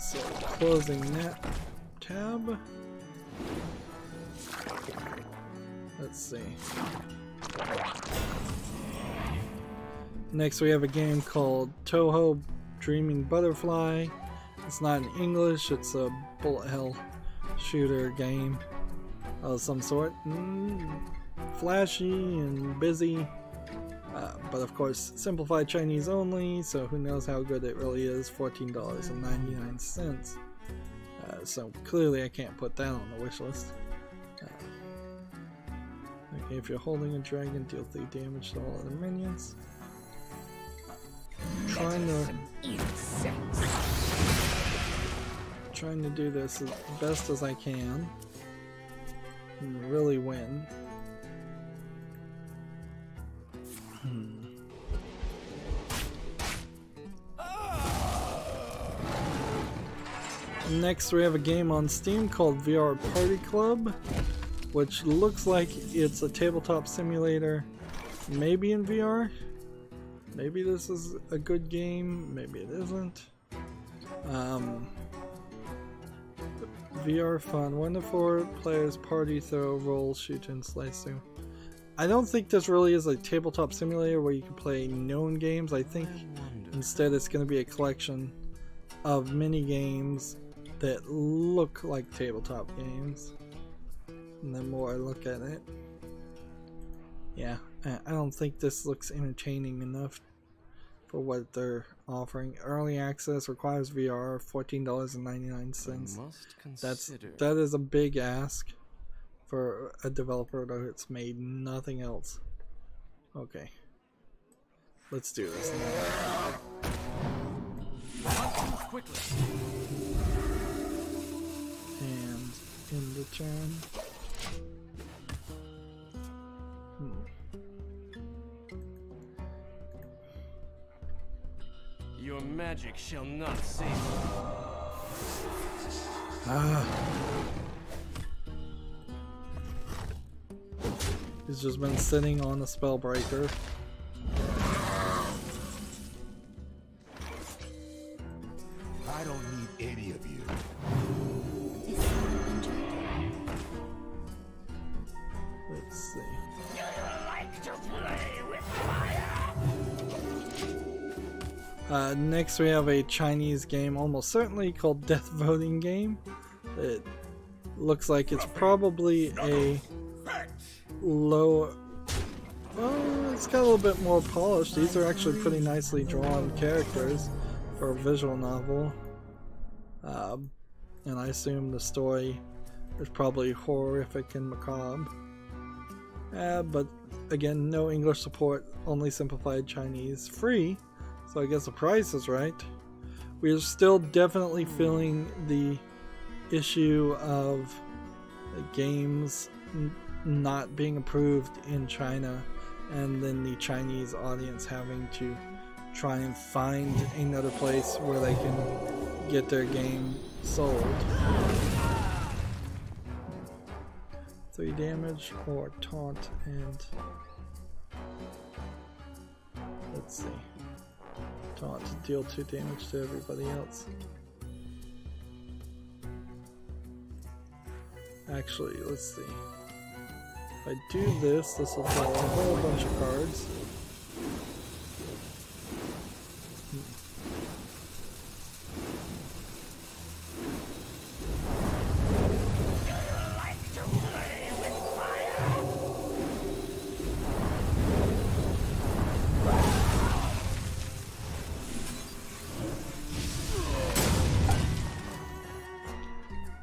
So closing that tab. Let's see. Next we have a game called Toho Dreaming Butterfly. It's not in English, it's a bullet hell shooter game of some sort. Flashy and busy, but of course simplified Chinese only, so who knows how good it really is. $14.99. So clearly I can't put that on the wish list. Okay, if you're holding a dragon, deal 3 damage to all other minions. Trying to do this as best as I can and really win. Next we have a game on Steam called VR Party Club, which looks like it's a tabletop simulator, maybe in VR. Maybe this is a good game, maybe it isn't. VR fun, 1 to 4 players party, throw, roll, shoot, and slice through. I don't think this really is a tabletop simulator where you can play known games. I think instead it's going to be a collection of mini games that look like tabletop games. And the more I look at it, yeah, I don't think this looks entertaining enough for what they're offering. Early access requires VR, $14.99. That is a big ask for a developer that's made nothing else. Okay, let's do this now. And in the turn. Your magic shall not save you. He's just been sitting on a spell breaker. Next we have a Chinese game, almost certainly called Death Voting Game. It looks like it's probably a low... Well, it's got a little bit more polished. These are actually pretty nicely drawn characters for a visual novel. And I assume the story is probably horrific and macabre. But again, no English support, only simplified Chinese. Free, so I guess the price is right. We are still definitely feeling the issue of games not being approved in China, and then the Chinese audience having to try and find another place where they can get their game sold. 3 damage or taunt, and let's see. Taunt to deal 2 damage to everybody else. Actually, let's see. If I do this, this will draw a whole bunch of cards.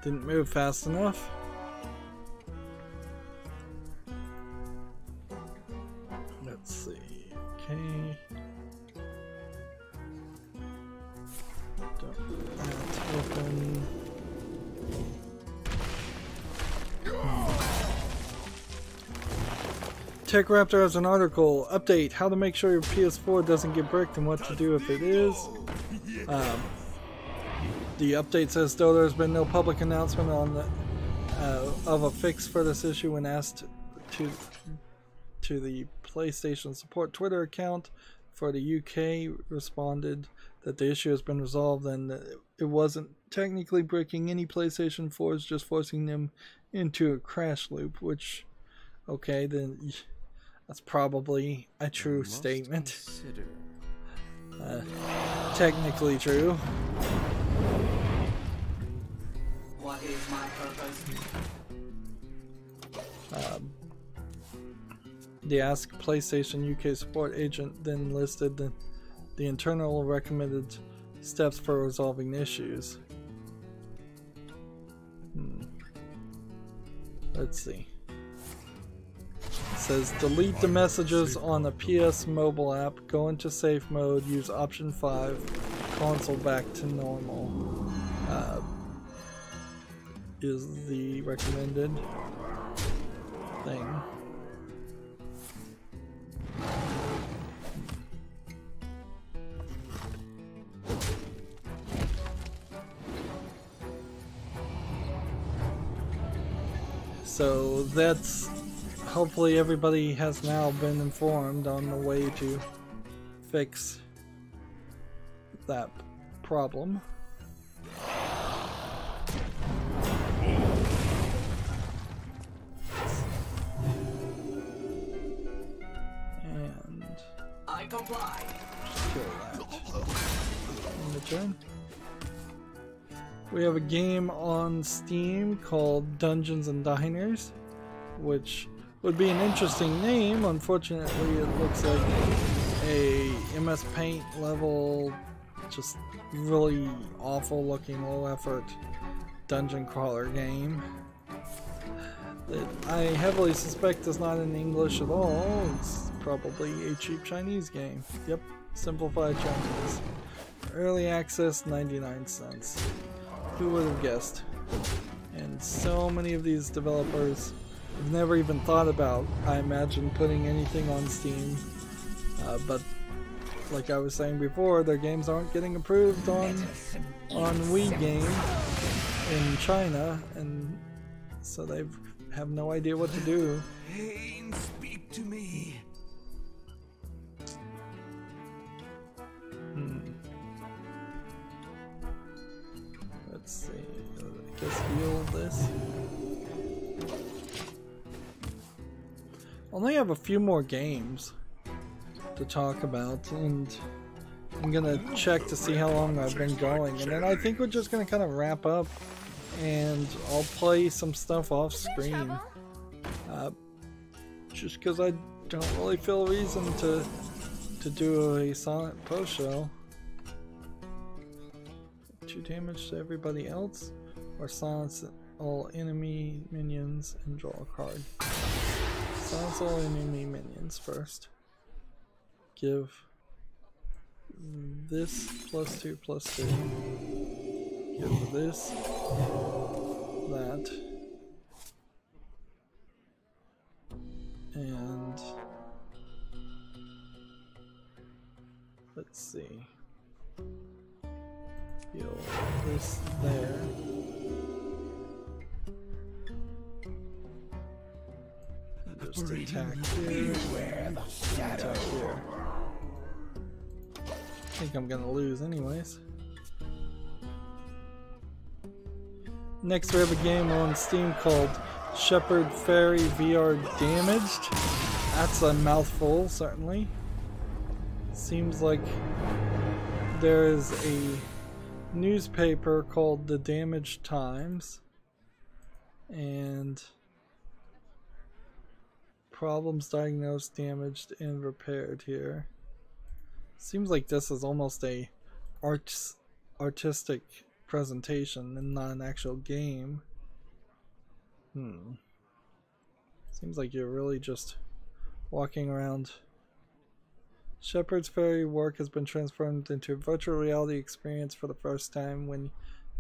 Didn't move fast enough. Let's see. Okay. Don't open. Tech Raptor has an article. Update: how to make sure your PS4 doesn't get bricked and what to do if it is. The update says, though there's been no public announcement on the, of a fix for this issue when asked to the PlayStation support Twitter account for the UK, responded that the issue has been resolved and that it wasn't technically breaking any PlayStation 4s, just forcing them into a crash loop, which, okay, then that's probably a true statement. Technically true. What is my purpose? The Ask PlayStation UK support agent then listed the internal recommended steps for resolving issues. Let's see. It says delete the messages on the PS mobile app, go into safe mode, use option 5, console back to normal. Is the recommended thing. So that's, hopefully everybody has now been informed on the way to fix that problem. And I comply. kill that. In return, we have a game on Steam called Dungeons and Diners, which would be an interesting name. Unfortunately, it looks like a MS Paint level, just really awful looking, low effort dungeon crawler game that I heavily suspect is not in English at all. It's probably a cheap Chinese game. Yep, simplified Chinese. Early access, 99 cents. Who would have guessed? And so many of these developers have never even thought about, I imagine, putting anything on Steam. But like I was saying before, their games aren't getting approved on Wii Game in China, and so they have no idea what to do. Pain, speak to me. Let's see. I guess heal this. Only have a few more games to talk about, and I'm gonna check to see how long I've been going, and then I think we're just gonna kind of wrap up, and I'll play some stuff off screen. Just because I don't really feel a reason to do a silent post show. 2 damage to everybody else, or silence all enemy minions and draw a card. Silence all enemy minions first. Give this +2/+2. Give this that. And let's see. Heal this there. And just attack here. Attack here. I think I'm gonna lose anyways. Next we have a game on Steam called Shepherd Fairy VR Damaged. That's a mouthful, certainly. Seems like there is a newspaper called The Damaged Times, and problems diagnosed, damaged, and repaired here. Seems like this is almost a artistic presentation and not an actual game. Seems like you're really just walking around. Shepherd's Fairy work has been transformed into a virtual reality experience for the first time when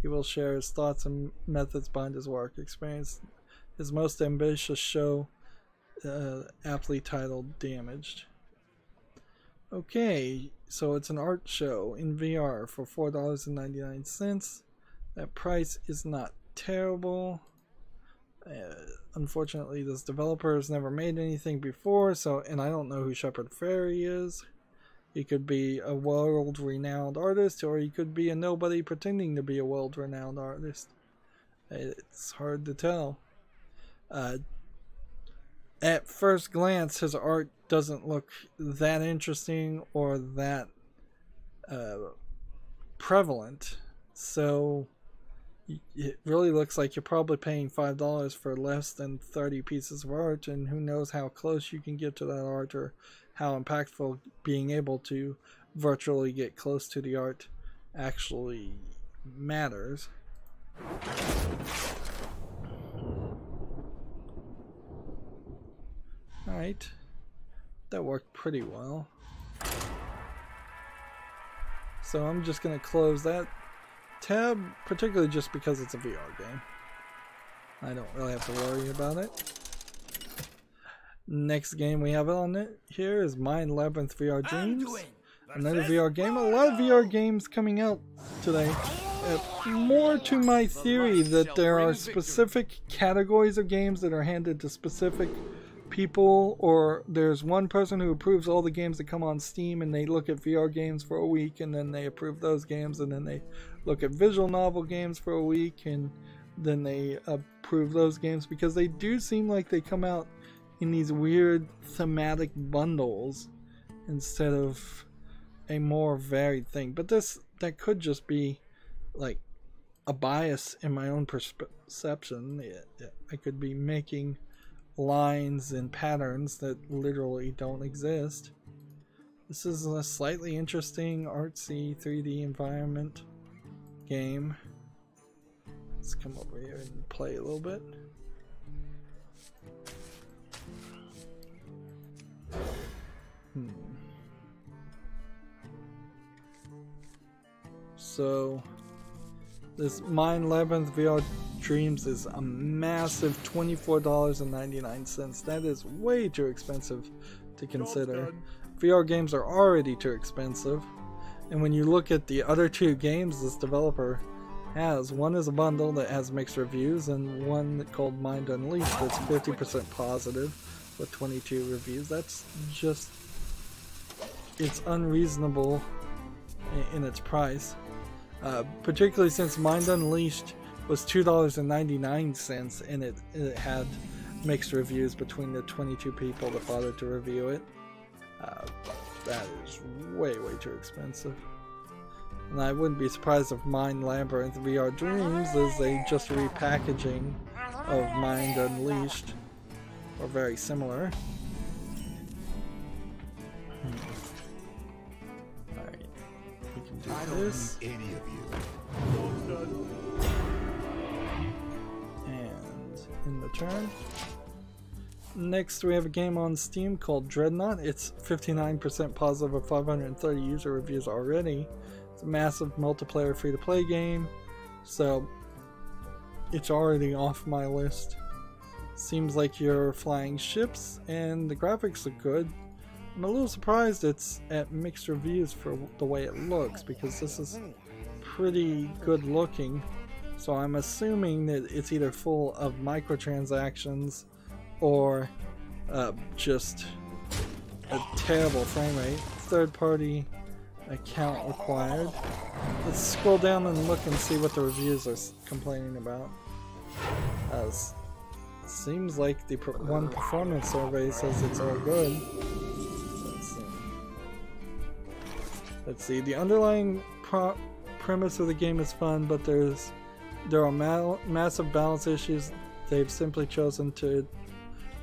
he will share his thoughts and methods behind his work. Experience his most ambitious show, aptly titled Damaged. Okay, so it's an art show in VR for $4.99. That price is not terrible. Unfortunately, this developer has never made anything before, and I don't know who Shepherd Fairy is. He could be a world-renowned artist, or he could be a nobody pretending to be a world-renowned artist. It's hard to tell. At first glance, his art doesn't look that interesting or that prevalent, so it really looks like you're probably paying $5 for less than 30 pieces of art, and who knows how close you can get to that art or how impactful being able to virtually get close to the art actually matters. Alright, that worked pretty well. So I'm just going to close that tab, particularly just because it's a VR game. I don't really have to worry about it. Next game we have on it here is Mind Labyrinth VR Dreams. Another VR game. A lot of VR games coming out today. More to my theory that there are specific categories of games that are handed to specific people, or there's one person who approves all the games that come on Steam, and they look at VR games for a week, and then they approve those games, and then they look at visual novel games for a week, and then they approve those games, because they do seem like they come out in these weird thematic bundles instead of a more varied thing. But that could just be like a bias in my own perception. I could be making lines and patterns that literally don't exist. This is a slightly interesting artsy 3D environment game. Let's come over here and play a little bit. So this Mind Labyrinth VR Dreams is a massive $24.99. That is way too expensive to consider. VR games are already too expensive, and when you look at the other two games this developer has, one is a bundle that has mixed reviews, and one called Mind Unleashed that's 50% positive with 22 reviews. That's just, it's unreasonable in its price, particularly since Mind Unleashed was $2.99 and it had mixed reviews between the 22 people that bothered to review it. That is way too expensive. And I wouldn't be surprised if Mind Labyrinth VR Dreams is a just repackaging of Mind Unleashed, or very similar. Alright, we can do this. Any of you. And in the turn. Next, we have a game on Steam called Dreadnought. It's 59% positive with 530 user reviews already. It's a massive multiplayer free-to-play game, so it's already off my list. Seems like you're flying ships, and the graphics look good. I'm a little surprised it's at mixed reviews for the way it looks, because this is pretty good looking. So I'm assuming that it's either full of microtransactions or just a terrible frame rate. Third-party account required. Let's scroll down and look and see what the reviews are complaining about. Seems like the one performance survey says it's all good. Let's see. The underlying premise of the game is fun, but there are massive balance issues they've simply chosen to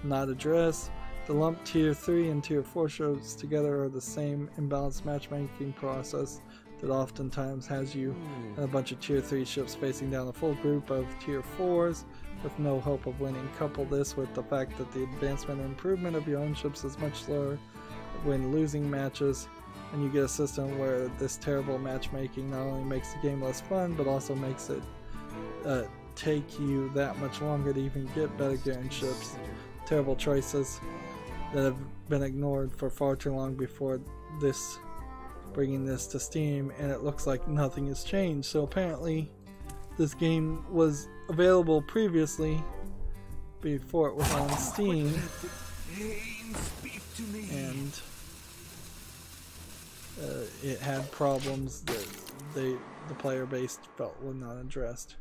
not address. The lump tier 3 and tier 4 shows together are the same imbalanced matchmaking process that oftentimes has you and a bunch of tier 3 ships facing down a full group of tier 4s with no hope of winning. Couple this with the fact that the advancement and improvement of your own ships is much slower when losing matches, and you get a system where this terrible matchmaking not only makes the game less fun, but also makes it take you that much longer to even get better gearing ships. Terrible choices that have been ignored for far too long before this, bringing this to Steam, and it looks like nothing has changed. So apparently this game was available previously before it was on Steam, and it had problems that the player base felt were not addressed.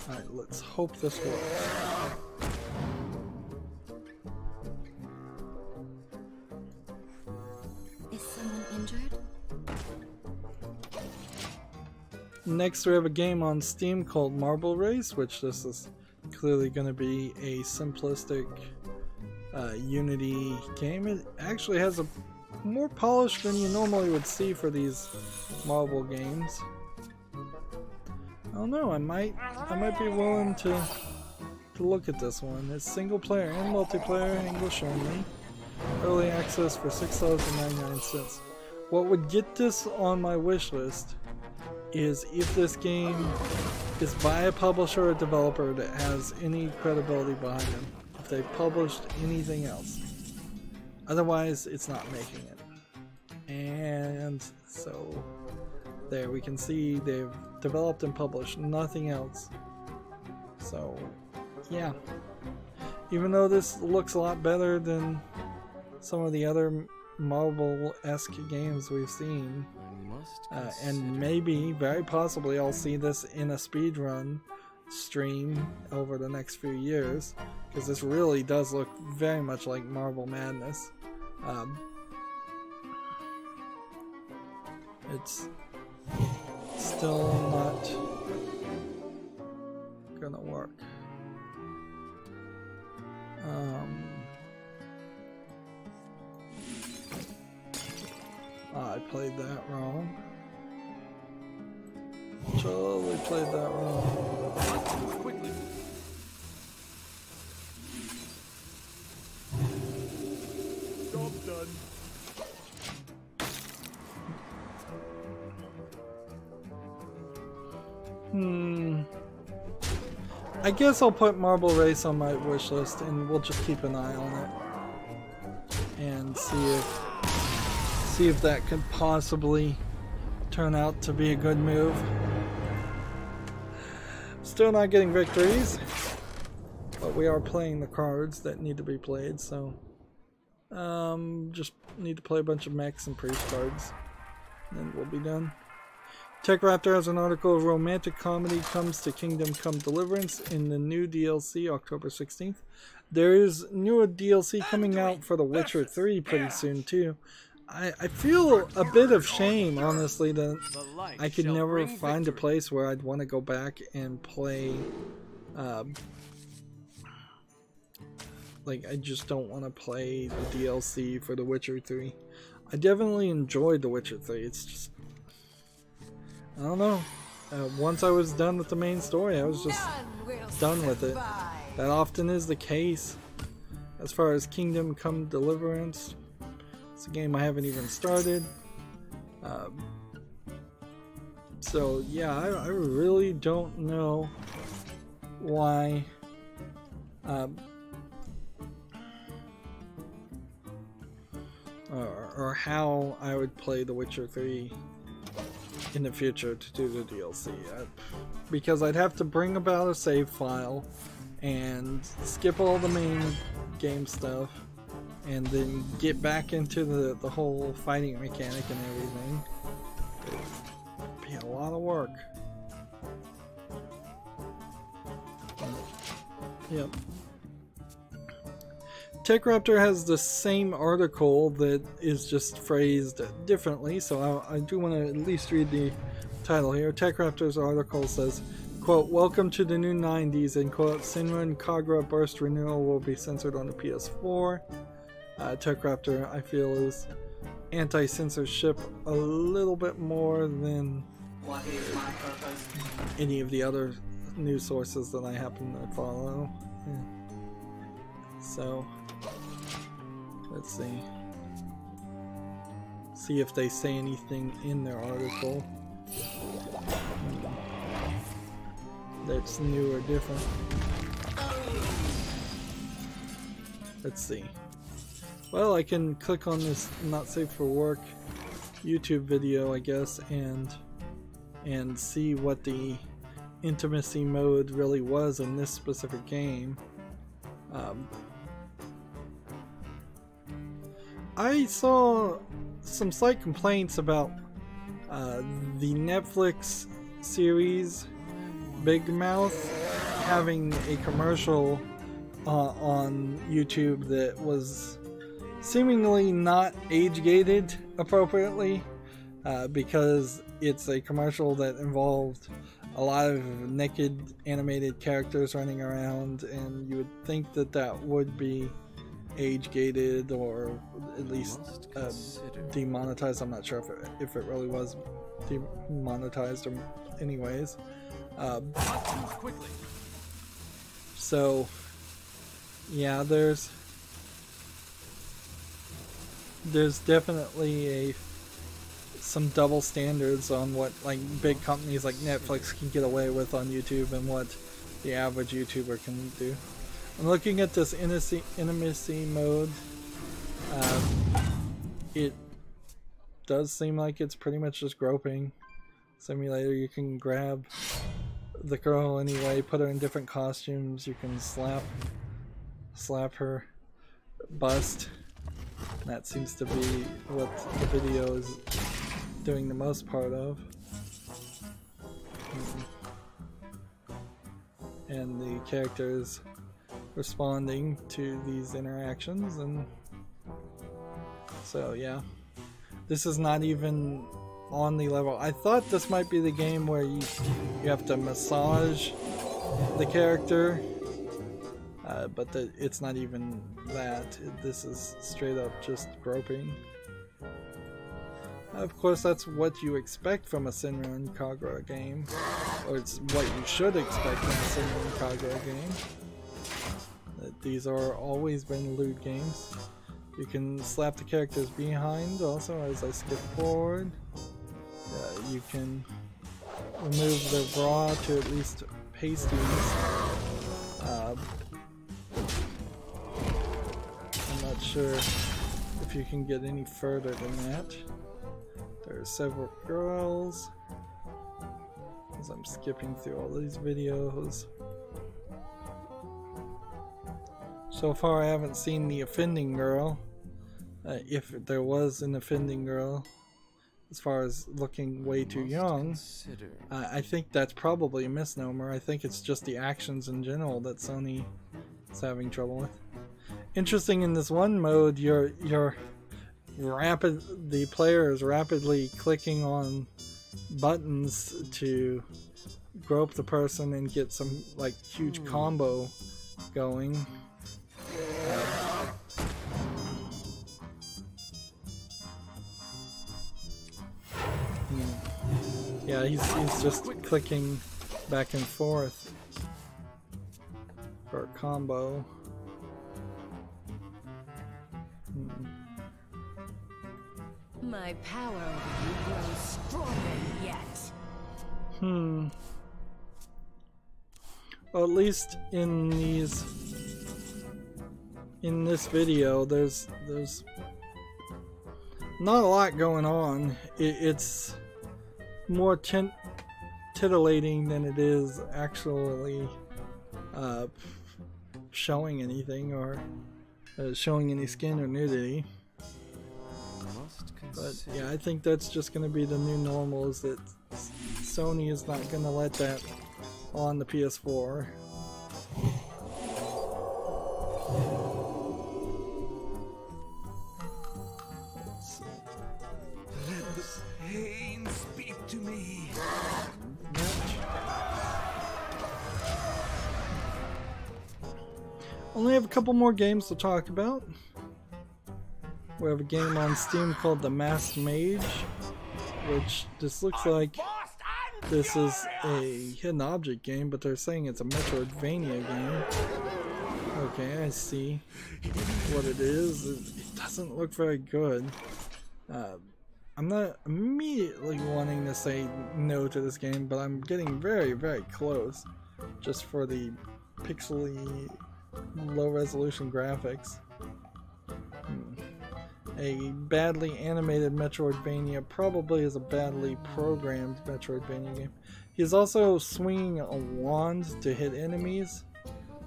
Alright, let's hope this works. Is someone injured? Next, we have a game on Steam called Marble Race, which this is clearly going to be a simplistic Unity game. It actually has a more polish than you normally would see for these marble games. I don't know. I might be willing to look at this one. It's single player and multiplayer, English only. Early access for $6.99. What would get this on my wish list is if this game is by a publisher or developer that has any credibility behind them. If they published anything else. Otherwise, it's not making it. And so there we can see they've developed and published nothing else. So yeah, even though this looks a lot better than some of the other Marvel-esque games we've seen, and maybe, very possibly, I'll see this in a speedrun stream over the next few years, because this really does look very much like Marble Madness. It's still not gonna work. I played that wrong. Totally played that wrong. Quickly. Job done. I guess I'll put Marble Race on my wish list, and we'll just keep an eye on it and see if that could possibly turn out to be a good move. Still not getting victories. but we are playing the cards that need to be played, so just need to play a bunch of mechs and priest cards, and we'll be done. Tech Raptor has an article: romantic comedy comes to Kingdom Come Deliverance in the new DLC October 16th. There is new DLC coming out for The Witcher 3 pretty soon too. I feel a bit of shame, honestly, that I could never find a place where I'd want to go back and play. Like, I just don't want to play the DLC for The Witcher 3. I definitely enjoyed The Witcher 3. It's just, I don't know. Once I was done with the main story, I was just done with it. That often is the case. As far as Kingdom Come Deliverance, it's a game I haven't even started. So yeah, I really don't know why or how I would play The Witcher 3 in the future to do the DLC. Because I'd have to bring about a save file and skip all the main game stuff and then get back into the whole fighting mechanic and everything. It'd be a lot of work. Yep. TechRaptor has the same article that is just phrased differently, so I do want to at least read the title here. TechRaptor's article says, quote, "Welcome to the new 90s," and quote, "Senran Kagura Burst Renewal will be censored on the PS4. TechRaptor, I feel, is anti-censorship a little bit more than What is my purpose? any of the other news sources that I happen to follow. Yeah. So, let's see. See if they say anything in their article that's new or different. Let's see. Well, I can click on this not safe for work YouTube video, I guess, and see what the intimacy mode really was in this specific game. I saw some slight complaints about the Netflix series Big Mouth having a commercial on YouTube that was seemingly not age-gated appropriately, because it's a commercial that involved a lot of naked animated characters running around, and you would think that that would be age-gated or at least demonetized. I'm not sure if it really was demonetized or anyways. So yeah, there's definitely some double standards on what like big companies like Netflix can get away with on YouTube and what the average YouTuber can do. I'm looking at this intimacy mode. It does seem like it's pretty much just groping simulator. You can grab the girl anyway, put her in different costumes. You can slap her bust. And that seems to be what the video is doing the most part of. And the characters responding to these interactions, and so yeah, this is not even on the level. I thought this might be the game where you have to massage the character, but it's not even that. This is straight up just groping. Of course, that's what you expect from a Senran Kagura game, or it's what you should expect from a Senran Kagura game. These are always been lewd games. You can slap the characters behind also as I skip forward. You can remove the bra to at least pasties. I'm not sure if you can get any further than that. There are several girls. As I'm skipping through all these videos. So far I haven't seen the offending girl, if there was an offending girl, as far as looking way too young. I think that's probably a misnomer. I think it's just the actions in general that Sony is having trouble with. Interesting, in this one mode, the player is rapidly clicking on buttons to grope the person and get some like huge combo going. Yeah, he's just clicking back and forth for a combo. My power over you grows stronger yet. Well, at least in this video, there's not a lot going on. It's more titillating than it is actually showing anything or showing any skin or nudity. But yeah, I think that's just going to be the new normal, is that Sony is not going to let that on the PS4. Let the pain speak to me. Only have a couple more games to talk about. We have a game on Steam called The Masked Mage, which this looks like this is a hidden object game, but they're saying it's a Metroidvania game. Okay, I see what it is. It doesn't look very good. I'm not immediately wanting to say no to this game, but I'm getting very, very close just for the pixely, low-resolution graphics. A badly animated Metroidvania probably is a badly programmed Metroidvania game. He's also swinging a wand to hit enemies,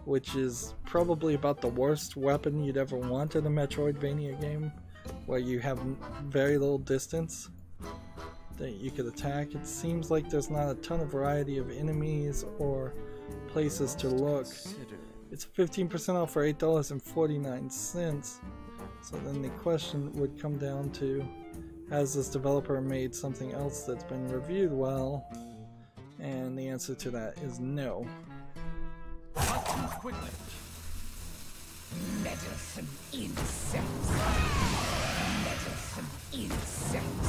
which is probably about the worst weapon you'd ever want in a Metroidvania game, where you have very little distance that you could attack. It seems like there's not a ton of variety of enemies or places to look. It's 15% off for $8.49. So then the question would come down to, has this developer made something else that's been reviewed well? And the answer to that is no. Medicine insects. Medicine insects.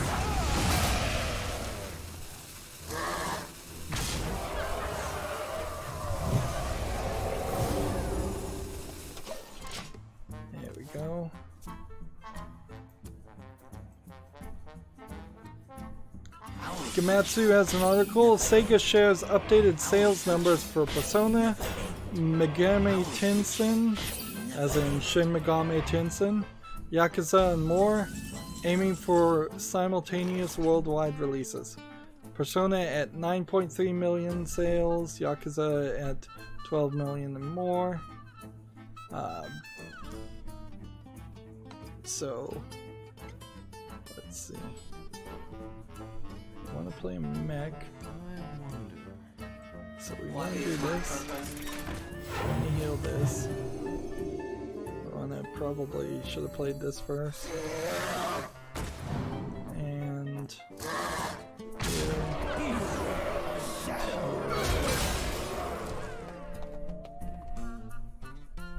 There we go. Gematsu has an article. Sega shares updated sales numbers for Persona, Megami Tensei, as in Shin Megami Tensei, Yakuza, and more, aiming for simultaneous worldwide releases. Persona at 9.3 million sales, Yakuza at 12 million and more. So, let's see. I want to play mech. So we want to do this. Let me heal this. I probably should have played this first. And here.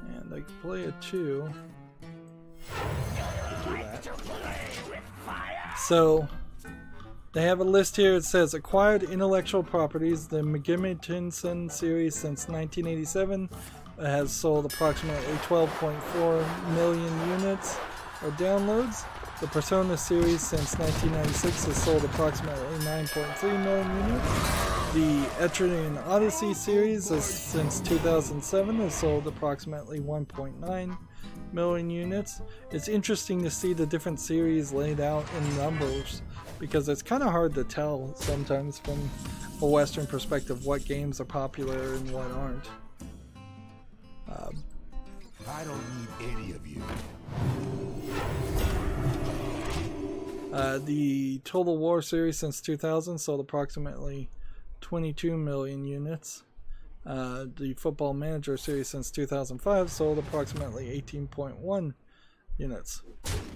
And I could play a 2. Do that. So they have a list here. It says acquired intellectual properties. The Megami Tensei series since 1987 has sold approximately 12.4 million units or downloads. The Persona series since 1996 has sold approximately 9.3 million units. The Etrian Odyssey series since 2007 has sold approximately 1.9 million units. It's interesting to see the different series laid out in numbers, because it's kind of hard to tell sometimes from a Western perspective what games are popular and what aren't. I don't need any of you. The Total War series since 2000 sold approximately 22 million units. The Football Manager series since 2005 sold approximately 18.1 units.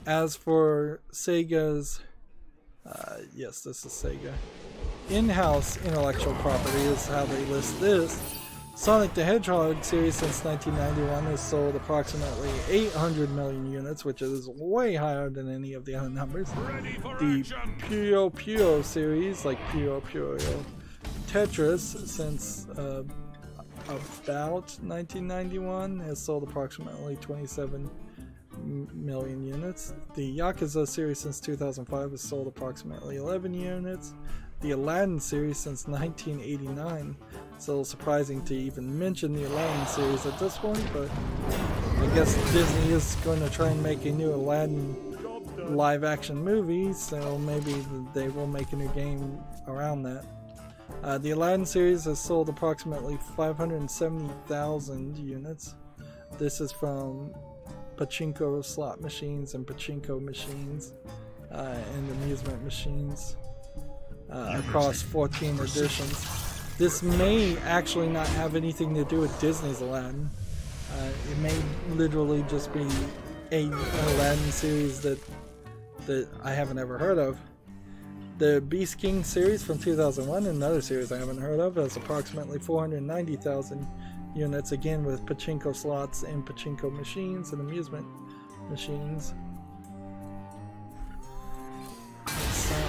As for Sega's, yes, this is Sega, in-house intellectual property is how they list this. Sonic the Hedgehog series since 1991 has sold approximately 800 million units, which is way higher than any of the other numbers. The Puyo Puyo series, like Puyo Puyo Tetris, since about 1991 has sold approximately 27 million units. The Yakuza series since 2005 has sold approximately 11 units. The Aladdin series since 1989. It's a little surprising to even mention the Aladdin series at this point, but I guess Disney is going to try and make a new Aladdin live action movie, so maybe they will make a new game around that. The Aladdin series has sold approximately 570,000 units. This is from pachinko slot machines and pachinko machines and amusement machines across 14 editions. This may actually not have anything to do with Disney's Aladdin. It may literally just be an Aladdin series that I haven't ever heard of. The Beast King series from 2001, another series I haven't heard of, has approximately 490,000 units, again with pachinko slots and pachinko machines and amusement machines.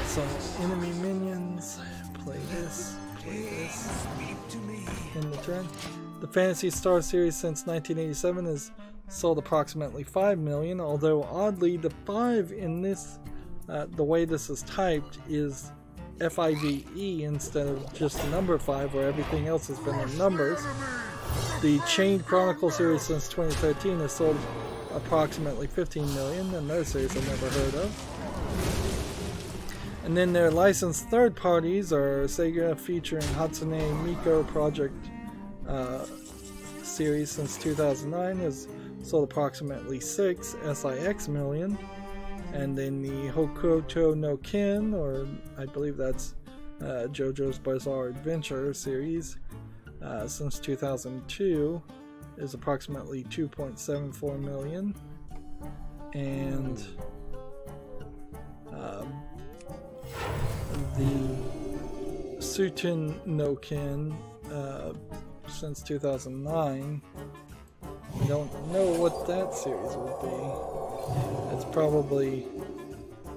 Some enemy minions. Play this in the turn. The Phantasy Star series since 1987 has sold approximately 5 million, although oddly the 5 in this, the way this is typed, is F-I-V-E instead of just the number 5, where everything else has been in numbers. The Chained Chronicle series since 2013 has sold approximately 15 million, another series I've never heard of. And then their licensed third parties are Sega, featuring Hatsune Miku Project series since 2009 has sold approximately 6 SIX million. And then the Hokuto no Ken, or I believe that's JoJo's Bizarre Adventure series, since 2002 is approximately 2.74 million. And the Suten no Ken since 2009. I don't know what that series would be. It's probably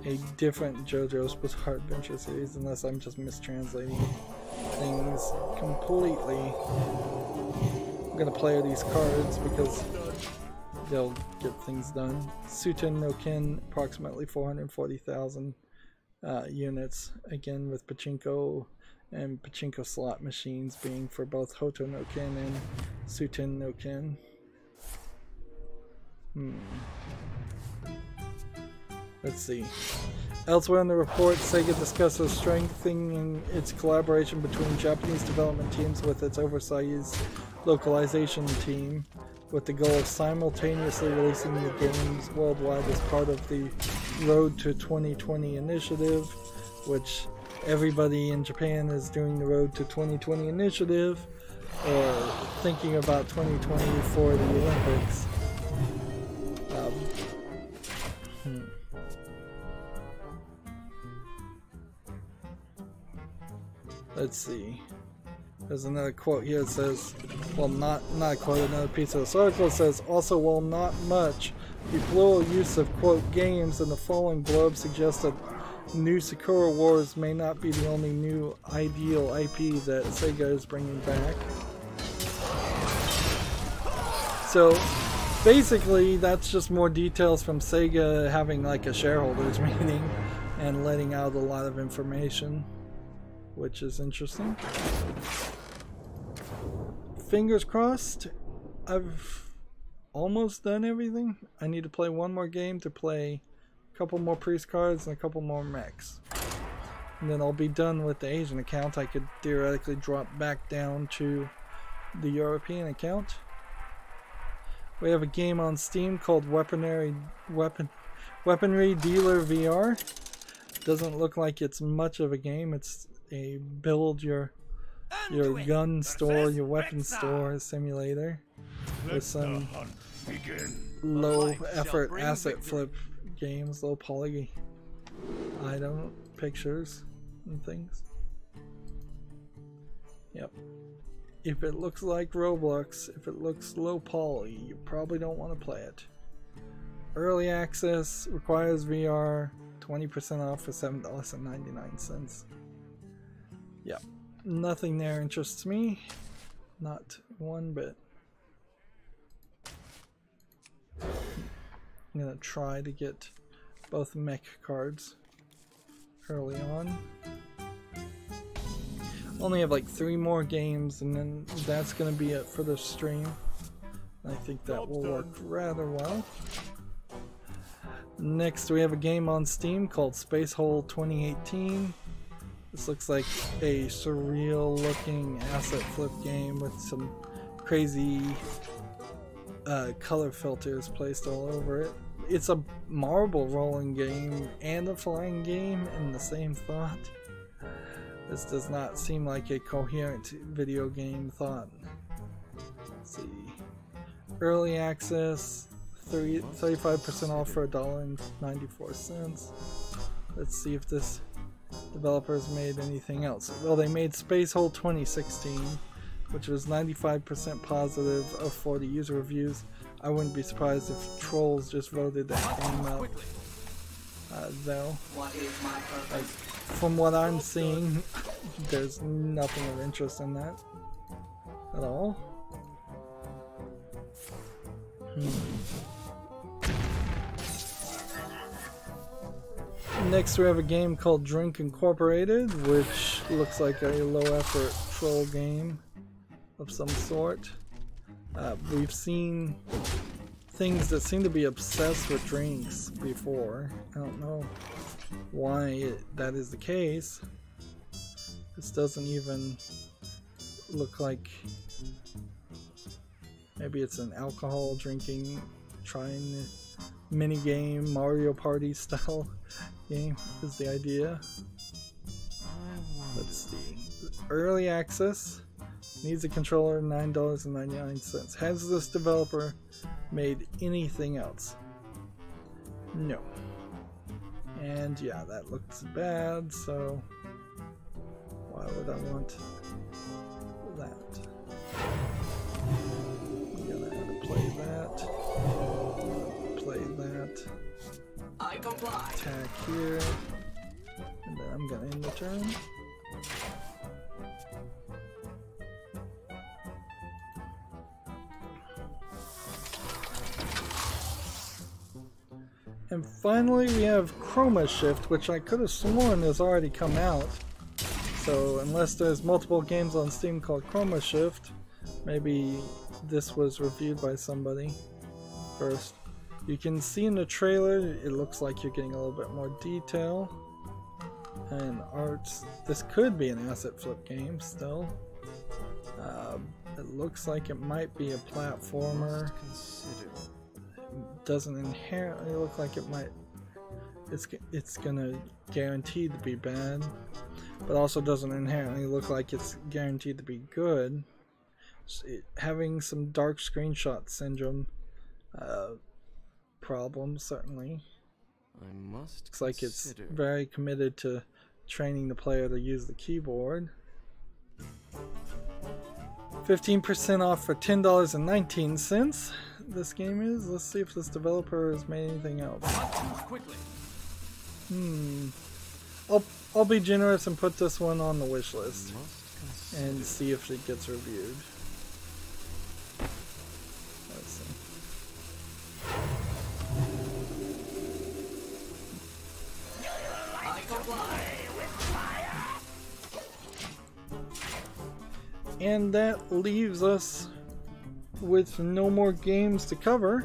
a different JoJo's Bizarre Adventure series, unless I'm just mistranslating things completely. I'm gonna play these cards because they'll get things done. Suten no Ken, approximately 440,000 units, again with pachinko and pachinko slot machines being for both Hoto no Ken and Suten no Ken. Let's see. Elsewhere in the report, Sega discusses strengthening its collaboration between Japanese development teams with its oversized localization team, with the goal of simultaneously releasing the games worldwide as part of the Road to 2020 initiative, which everybody in Japan is doing the Road to 2020 initiative, or thinking about 2020 for the Olympics. Let's see. There's another quote here that says, well, not a quote, another piece of this article says, also, while not much, the plural use of, quote, games in the following blurb suggests that new Sakura Wars may not be the only new ideal IP that Sega is bringing back. So, basically, that's just more details from Sega having like a shareholders meeting and letting out a lot of information, which is interesting. Fingers crossed. I've almost done everything. I need to play one more game to play a couple more priest cards and a couple more mechs. And then I'll be done with the Asian account. I could theoretically drop back down to the European account. We have a game on Steam called Weaponry Dealer VR. Doesn't look like it's much of a game. It's a build your gun store, your weapon store simulator with some low effort asset flip games, low poly item pictures and things. Yep. If it looks like Roblox, if it looks low poly, you probably don't want to play it. Early access requires VR, 20% off for $7.99. Yep. Nothing there interests me. Not one bit. I'm gonna try to get both mech cards early on. Only have like 3 more games and then that's gonna be it for the stream. I think that will work rather well. Next we have a game on Steam called Space Hole 2018. This looks like a surreal looking asset flip game with some crazy color filters placed all over it. It's a marble rolling game and a flying game in the same thought. This does not seem like a coherent video game thought. Let's see. Early access, 35% off for $1.94. Let's see if this developer's made anything else. Well, they made Space Hole 2016, which was 95% positive of 40 user reviews. I wouldn't be surprised if trolls just voted that game out, though. Like, from what I'm seeing, there's nothing of interest in that at all. Next we have a game called Drink Incorporated, which looks like a low effort troll game of some sort. We've seen things that seem to be obsessed with drinks before. I don't know why that is the case. This doesn't even look like, maybe it's an alcohol drinking, trying the mini game, Mario Party style game is the idea. Let's see. Early access. Needs a controller, $9.99. Has this developer made anything else? No. And yeah, that looks bad, so why would I want that? I'm gonna have to play that. Play that. I comply. Attack here. And then I'm gonna end the turn. And finally we have Chroma Shift, which I could have sworn has already come out. So unless there's multiple games on Steam called Chroma Shift, maybe this was reviewed by somebody first. You can see in the trailer, it looks like you're getting a little bit more detail and art. This could be an asset flip game still. It looks like it might be a platformer. Doesn't inherently look like it might. It's gonna guaranteed to be bad, but also doesn't inherently look like it's guaranteed to be good. Having some dark screenshot syndrome problems certainly. Looks like it's very committed to training the player to use the keyboard. 15% off for $10.19. This game is. Let's see if this developer has made anything else. I'll be generous and put this one on the wish list and see if it gets reviewed. Let's see. And that leaves us with no more games to cover.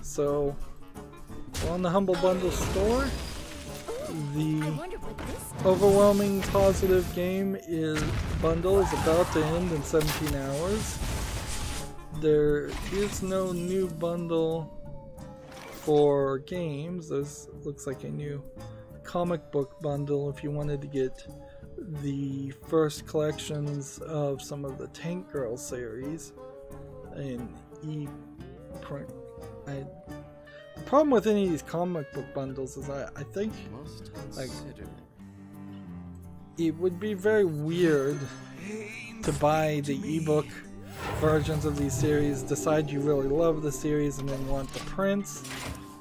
So on the Humble Bundle store, the overwhelming positive game bundle is about to end in 17 hours. there is no new bundle for games. This looks like a new comic book bundle if you wanted to get the first collections of some of the Tank Girl series in e-print. The problem with any of these comic book bundles is I think like it would be very weird to buy the ebook versions of these series, decide you really love the series and then want the prints,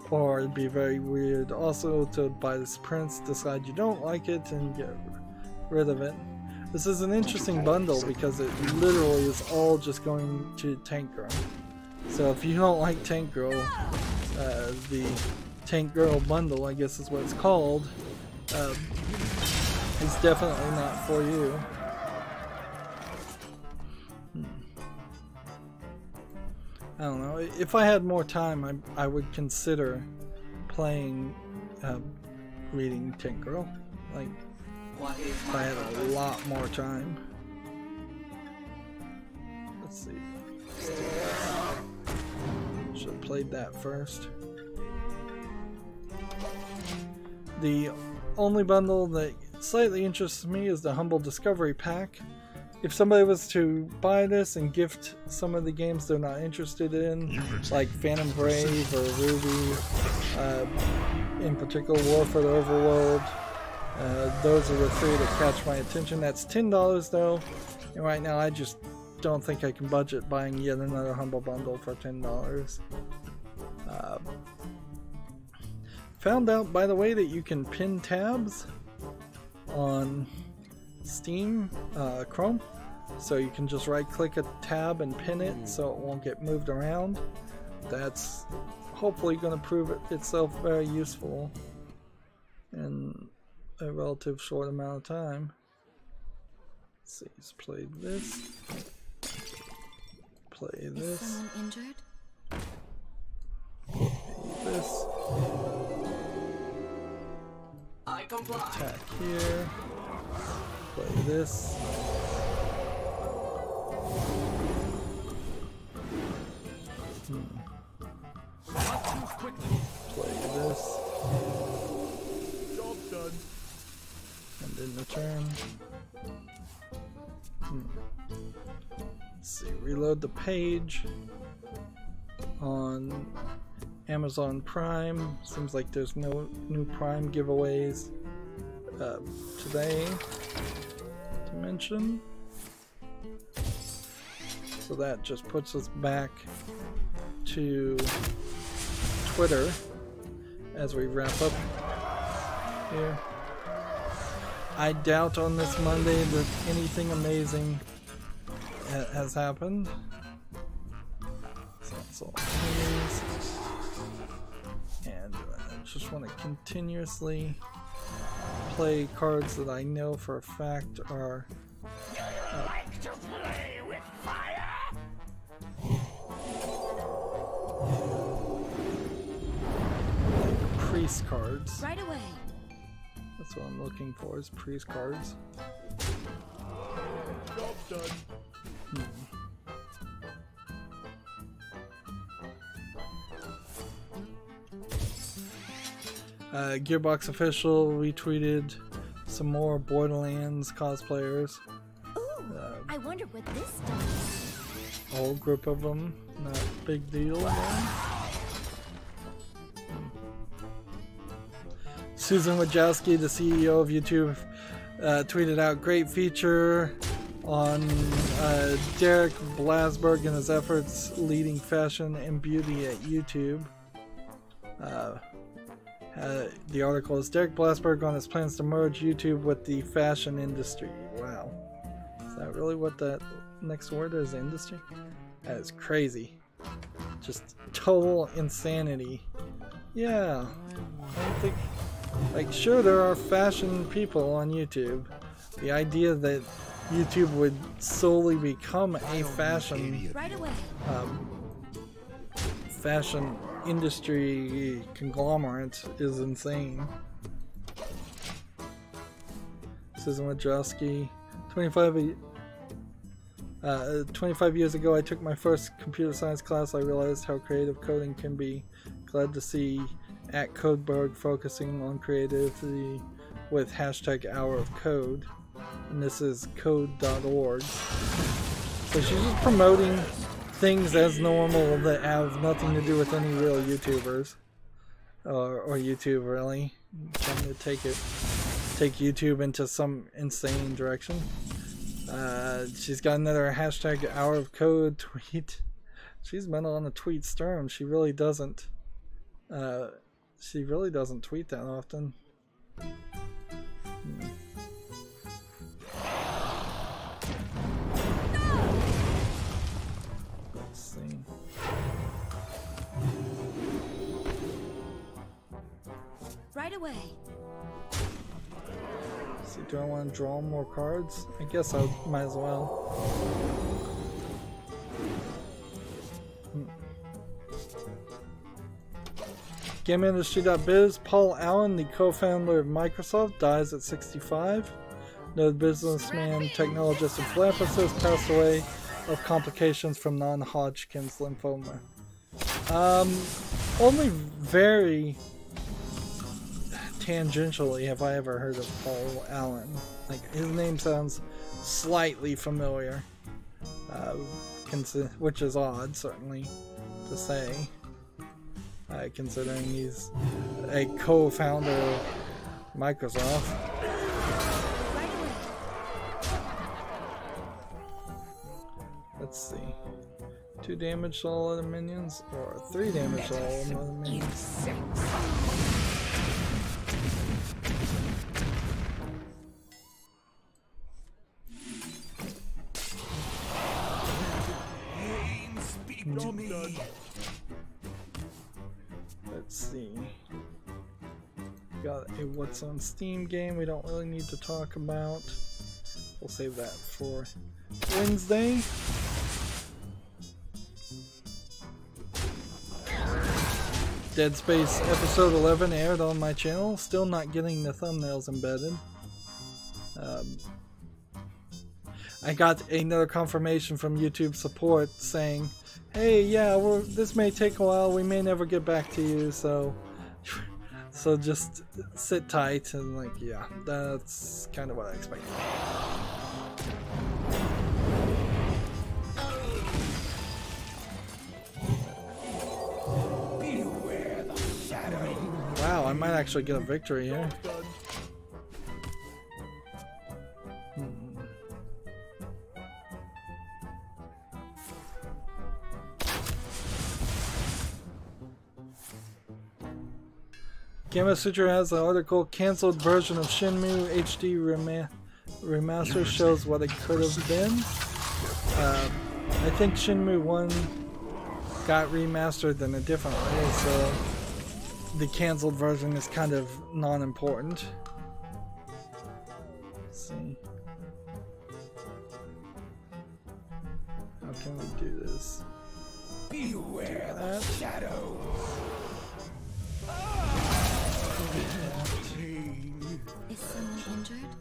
or it'd be very weird also to buy this prints, decide you don't like it and get rid of it. This is an interesting bundle because it literally is all just going to Tank Girl. So if you don't like Tank Girl, the Tank Girl bundle, I guess is what it's called, is definitely not for you. I don't know. If I had more time, I would consider playing, reading Tank Girl. Like, if I had a lot more time. Let's see. Should have played that first. The only bundle that slightly interests me is the Humble Discovery Pack. If somebody was to buy this and gift some of the games they're not interested in, like Phantom Brave or Ruby, in particular War for the Overworld, those are the three that catch my attention. That's $10 though, and right now I just don't think I can budget buying yet another Humble Bundle for $10. Found out, by the way, that you can pin tabs on Steam, Chrome, so you can just right click a tab and pin it so it won't get moved around. That's hopefully going to prove itself very useful in a relative short amount of time. Let's see, let's play this. Play this. Is someone injured? Play this. I comply. Attack here. Play this. Play this. Job done. And in return. Let's see, reload the page on Amazon Prime. Seems like there's no new Prime giveaways today to mention. So that just puts us back to Twitter as we wrap up here. I doubt on this Monday that anything amazing has happened. So that's all news. And I just want to continuously play cards that I know for a fact are Like to play with fire? like priest cards. Right away. That's what I'm looking for, is priest cards. Job done. Gearbox Official retweeted some more Borderlands cosplayers. Ooh, I wonder what this does. A whole group of them. Not a big deal then. Susan Wojcicki, the CEO of YouTube, tweeted out great feature on Derek Blasberg and his efforts leading fashion and beauty at YouTube. The article is Derek Blasberg on his plans to merge YouTube with the fashion industry. Wow. Is that really what that next word is, industry? That is crazy. Just total insanity. Yeah. I don't think... Like, sure, there are fashion people on YouTube. The idea that YouTube would solely become a fashion... Right away. fashion industry conglomerate is insane. Susan Wojcicki, 25 25 years ago, I took my first computer science class. I realized how creative coding can be. Glad to see at Codeberg focusing on creativity with hashtag Hour of Code. And this is code.org. So she's just promoting things as normal that have nothing to do with any real YouTubers. Or YouTube, really. Trying to take YouTube into some insane direction. She's got another hashtag Hour of Code tweet. She's been on a tweet storm. She really doesn't tweet that often. Let's see. Right away. See, do I want to draw more cards? I guess I might as well. GameIndustry.biz, Paul Allen, the co-founder of Microsoft, dies at 65. Noted businessman, technologist, and philanthropist, passed away of complications from non-Hodgkin's lymphoma. Only very tangentially have I ever heard of Paul Allen. Like, his name sounds slightly familiar, which is odd, certainly, to say, considering he's a co-founder of Microsoft. Let's see. 2 damage to all other minions, or 3 damage to all other minions. Let's see. Got a what's on Steam game we don't really need to talk about. We'll save that for Wednesday. Dead Space Episode 11 aired on my channel. Still not getting the thumbnails embedded. I got another confirmation from YouTube support saying, hey, yeah, this may take a while, we may never get back to you, so just sit tight. And like, yeah, that's kind of what I expected. Beware the shadow. Wow, I might actually get a victory here. Gamma Sutra has an article, cancelled version of Shenmue HD remaster shows what it could have been. I think Shenmue 1 got remastered in a different way, so the cancelled version is kind of non-important. Let's see. How can we do this? Beware the shadow. Is someone injured?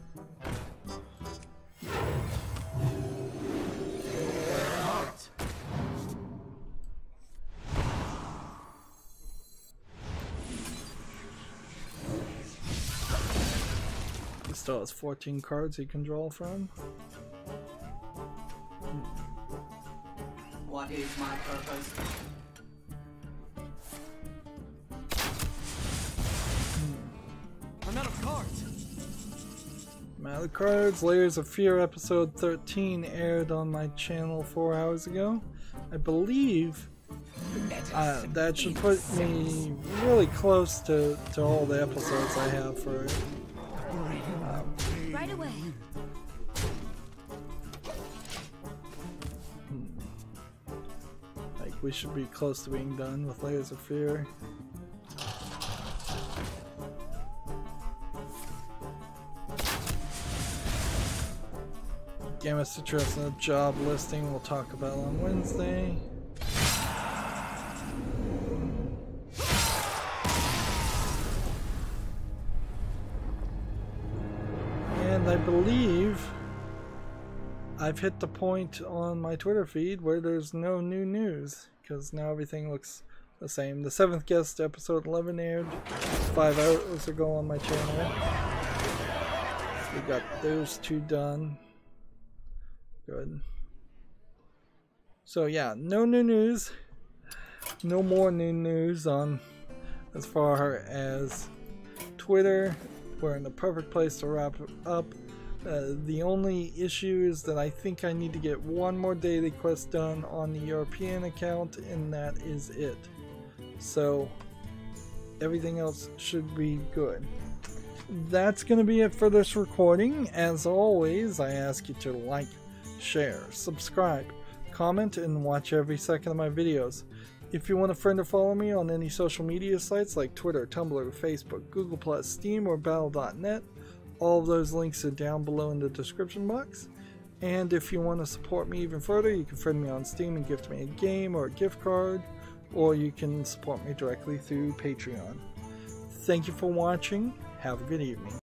He still has 14 cards he can draw from. What is my purpose? I'm out of cards. I'm out of cards. Layers of Fear episode 13 aired on my channel 4 hours ago. I believe that should put me really close to all the episodes I have for it. Right away. Like, we should be close to being done with Layers of Fear. Gamma Citrus and a job listing we'll talk about on Wednesday. And I believe I've hit the point on my Twitter feed where there's no new news, because now everything looks the same. The 7th Guest episode 11 aired 5 hours ago on my channel. We got those 2 done. Good. So yeah, no new news. No more new news on as far as Twitter. We're in the perfect place to wrap it up. The only issue is that I think I need to get one more daily quest done on the European account, and that is it. So everything else should be good. That's going to be it for this recording. As always, I ask you to like, share, subscribe, comment, and watch every second of my videos. If you want a friend or follow me on any social media sites like Twitter, Tumblr, Facebook, Google+, Steam, or Battle.net, all of those links are down below in the description box. And if you want to support me even further, you can friend me on Steam and gift me a game or a gift card, or you can support me directly through Patreon. Thank you for watching. Have a good evening.